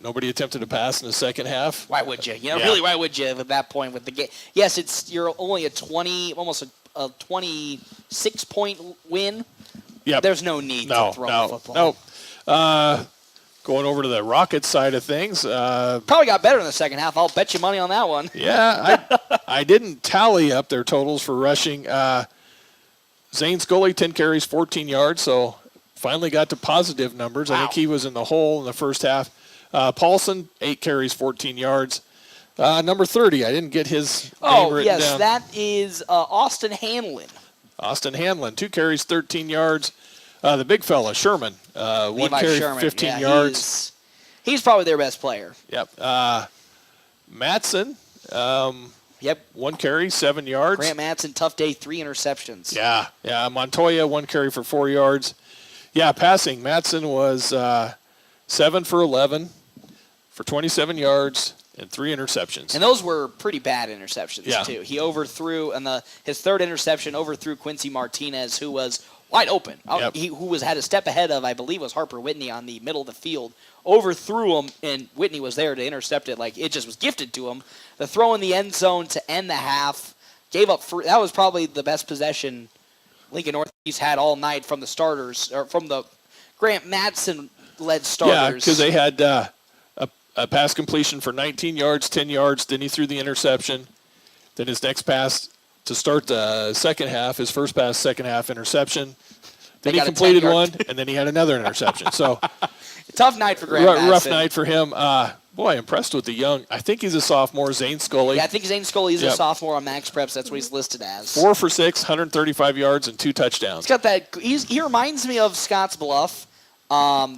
Nobody attempted to pass in the second half. Why would you? Really, why would you at that point with the game? Yes, you're only almost a 26-point win. Yep. There's no need to throw the football. No. Going over to the Rockets side of things. Probably got better in the second half. I'll bet you money on that one. Yeah, I didn't tally up their totals for rushing. Zane Scully, 10 carries, 14 yards, so finally got to positive numbers. Wow. I think he was in the hole in the first half. Paulson, 8 carries, 14 yards. Number 30, I didn't get his name written down. That is Austin Hanlon. Austin Hanlon, 2 carries, 13 yards. The big fella, Sherman, 1 carry, 15 yards. He's probably their best player. Yep. Matson, 1 carry, 7 yards. Grant Matson, tough day, 3 interceptions. Yeah. Montoya, 1 carry for 4 yards. Yeah, passing. Matson was 7 for 11 for 27 yards and 3 interceptions. And those were pretty bad interceptions, too. He overthrew, and his third interception overthrew Quincy Martinez, who was wide open. Yep. Who had a step ahead of, I believe, was Harper Whitney on the middle of the field. Overthrew him, and Whitney was there to intercept it. It just was gifted to him. The throw in the end zone to end the half, gave up free. That was probably the best possession Lincoln Northeast had all night from the starters, or from the Grant Matson-led starters. Yeah, because they had a pass completion for 19 yards, 10 yards. Then he threw the interception. Then his next pass to start the second half, his first pass, second half interception. Then he completed one, and then he had another interception. So tough night for Grant Matson. Rough night for him. Boy, impressed with the young. I think he's a sophomore, Zane Scully. Yeah, I think Zane Scully is a sophomore on Max Preps. That's what he's listed as. 4 for 6, 135 yards, and 2 touchdowns. He's got that. He reminds me of Scotts Bluff.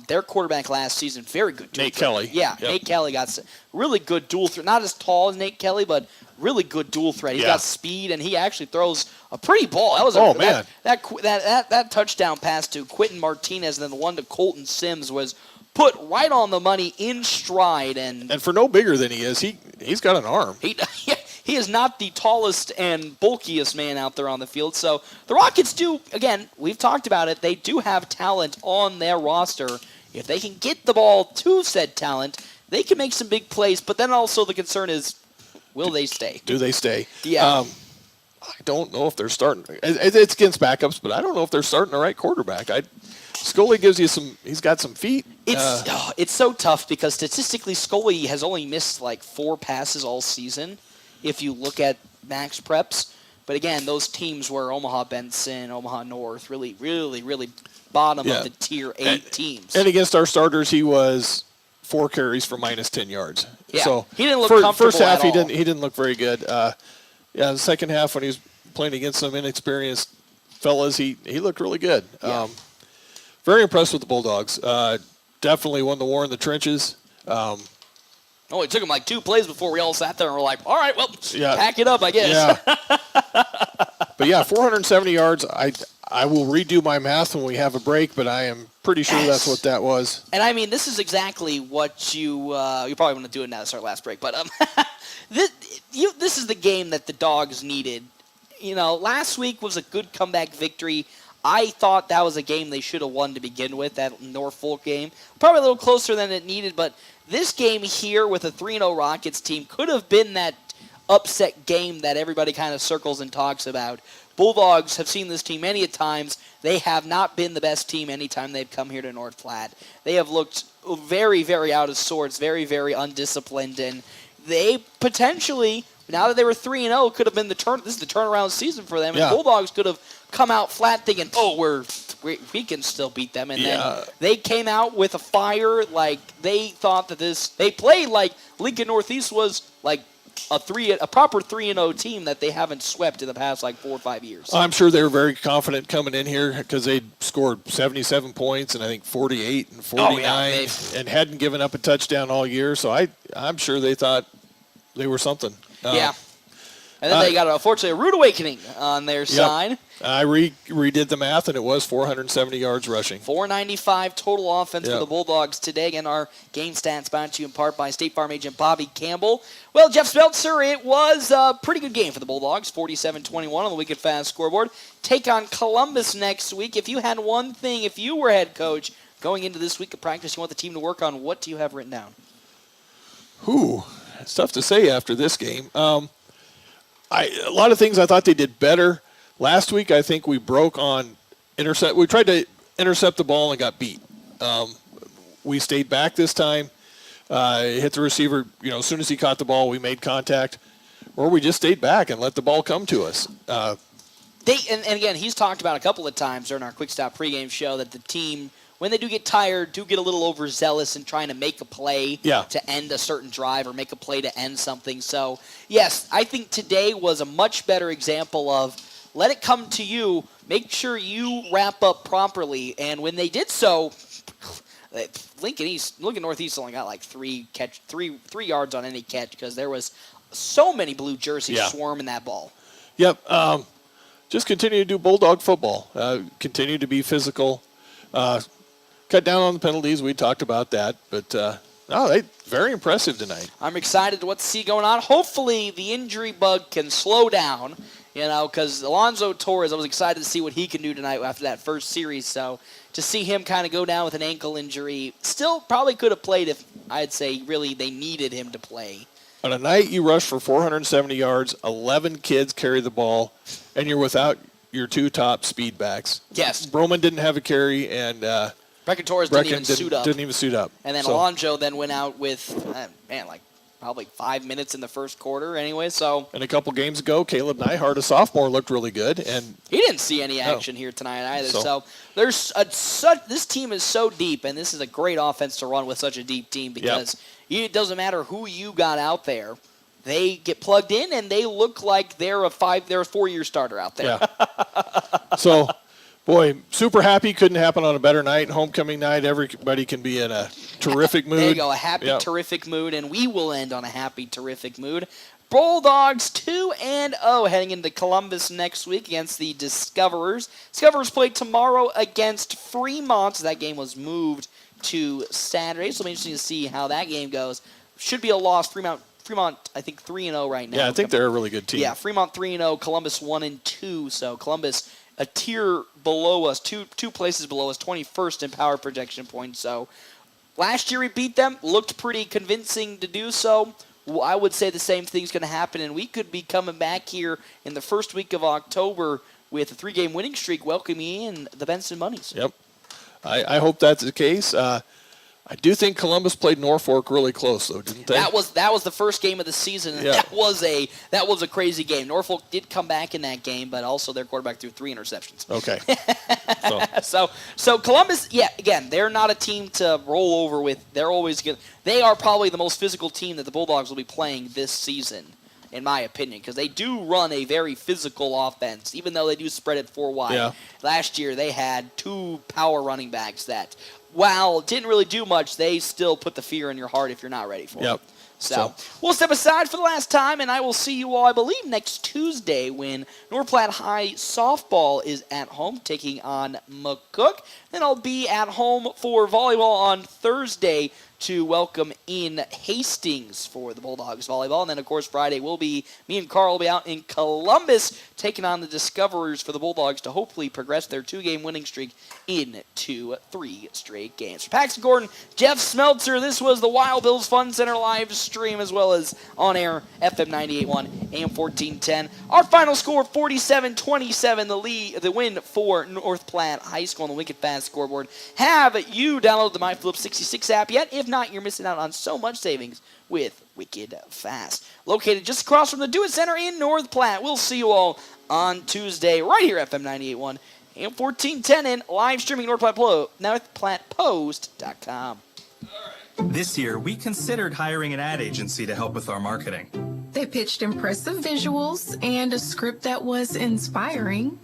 Their quarterback last season, very good. Nate Kelly. Yeah, yep. Nate Kelly got really good dual threat. Not as tall as Nate Kelly, but really good dual threat. He's got speed, and he actually throws a pretty ball. That was that touchdown pass to Quentin Martinez, and then the one to Colton Sims was put right on the money in stride. And for no bigger than he is, he's got an arm. He is not the tallest and bulkiest man out there on the field. So the Rockets do, again, we've talked about it, they do have talent on their roster. If they can get the ball to said talent, they can make some big plays. But then also the concern is, will they stay? Do they stay? Yeah. I don't know if they're starting. It's against backups, but I don't know if they're starting the right quarterback. Scully gives you he's got some feet. It's so tough because statistically Scully has only missed 4 passes all season if you look at Max Preps. But again, those teams were Omaha Benson, Omaha North, really, really, really bottom of the Tier 8 teams. And against our starters, he was 4 carries for minus 10 yards. Yeah, so he didn't look comfortable first half, at all. He didn't look very good. The second half when he was playing against some inexperienced fellas, he looked really good. Yeah. Very impressed with the Bulldogs. Definitely won the war in the trenches. It took him 2 plays before we all sat there and were like, all right, well, pack it up, I guess. Yeah. But 470 yards. I will redo my math when we have a break, but I am pretty sure that's what that was. And I mean, this is exactly what you probably want to do it now to start last break, but this is the game that the Dogs needed. Last week was a good comeback victory. I thought that was a game they should have won to begin with, that Norfolk game. Probably a little closer than it needed, but this game here with a 3-0 Rockets team could have been that upset game that everybody kind of circles and talks about. Bulldogs have seen this team many a times. They have not been the best team anytime they've come here to North Platte. They have looked very, very out of sorts, very, very undisciplined, and they potentially, now that they were 3-0, could have been this is the turnaround season for them. And Bulldogs could have come out flat thinking, we can still beat them. And then they came out with a fire. Like, they thought that they played like Lincoln Northeast was like a proper 3-0 team that they haven't swept in the past 4 or 5 years. I'm sure they were very confident coming in here because they scored 77 points and I think 48 and 49 and hadn't given up a touchdown all year. So I'm sure they thought they were something. And then they got, unfortunately, a rude awakening on their side. I redid the math, and it was 470 yards rushing. 495 total offense for the Bulldogs today. Again, our game stats brought to you in part by State Farm agent Bobby Campbell. Well, Jeff Speltzer, it was a pretty good game for the Bulldogs, 47-21 on the Wicked Fast scoreboard. Take on Columbus next week. If you had one thing, if you were head coach going into this week of practice you want the team to work on, what do you have written down? It's tough to say after this game. A lot of things I thought they did better. Last week, I think we broke on intercept. We tried to intercept the ball and got beat. We stayed back this time. Hit the receiver. As soon as he caught the ball, we made contact. Or we just stayed back and let the ball come to us. And again, he's talked about a couple of times during our Quick Stop pregame show that the team, when they do get tired, do get a little overzealous in trying to make a play to end a certain drive or make a play to end something. So, yes, I think today was a much better example of let it come to you, make sure you wrap up properly. And when they did so, Lincoln Northeast only got 3 yards on any catch because there was so many blue jerseys swarming that ball. Yep. Just continue to do Bulldog football. Continue to be physical. Cut down on the penalties. We talked about that. But, they very impressive tonight. I'm excited to what to see going on. Hopefully the injury bug can slow down, because Alonzo Torres, I was excited to see what he can do tonight after that first series. So to see him kind of go down with an ankle injury, still probably could have played if I'd say really they needed him to play. On a night you rush for 470 yards, 11 kids carry the ball, and you're without your 2 top speed backs. Yes. Broman didn't have a carry, and Brecken Torres didn't even suit up. And then Alonzo then went out with, probably 5 minutes in the first quarter anyway. So. And a couple games ago, Caleb Nyhart, a sophomore, looked really good. And he didn't see any action here tonight either. So there's this team is so deep, and this is a great offense to run with such a deep team because it doesn't matter who you got out there. They get plugged in, and they look like they're a 4-year starter out there. Yeah. So. Boy, super happy. Couldn't happen on a better night. Homecoming night, everybody can be in a terrific mood. There you go, a happy, terrific mood, and we will end on a happy, terrific mood. Bulldogs 2-0 heading into Columbus next week against the Discoverers. Discoverers play tomorrow against Fremont. That game was moved to Saturday, so it'll be interesting to see how that game goes. Should be a loss. Fremont, I think 3-0 right now. Yeah, I think they're a really good team. Yeah, Fremont 3-0, Columbus 1-2. So Columbus a tier below us, two places below us, 21st in power projection points. So last year we beat them, looked pretty convincing to do so. I would say the same thing's going to happen, and we could be coming back here in the first week of October with a 3-game winning streak welcoming in the Benson Bunnies. Yep. I hope that's the case. I do think Columbus played Norfolk really close, though, didn't they? That was the first game of the season, and that was a crazy game. Norfolk did come back in that game, but also their quarterback threw 3 interceptions. Okay. So Columbus, again, they're not a team to roll over with. They're always good. They are probably the most physical team that the Bulldogs will be playing this season, in my opinion, because they do run a very physical offense, even though they do spread it 4 wide. Yeah. Last year they had 2 power running backs that, while didn't really do much, they still put the fear in your heart if you're not ready for it. So we'll step aside for the last time, and I will see you all, I believe, next Tuesday when North Platte High softball is at home taking on McCook. Then I'll be at home for volleyball on Thursday to welcome in Hastings for the Bulldogs volleyball. And then, of course, Friday me and Carl will be out in Columbus taking on the Discoverers for the Bulldogs to hopefully progress their 2-game winning streak into 3 straight games. For Paxton Gordon, Jeff Smeltzer, this was the Wild Bills Fun Center live stream as well as on-air FM 98.1, AM 1410. Our final score, 47-27, the win for North Platte High School on the Wicked Fast scoreboard. Have you downloaded the MyFlip 66 app yet? If not, you're missing out on so much savings with Wicked Fast. Located just across from the Do It Center in North Platte. We'll see you all on Tuesday right here at FM 98.1, AM 1410, and live streaming NorthPlattePost.com. This year, we considered hiring an ad agency to help with our marketing. They pitched impressive visuals and a script that was inspiring.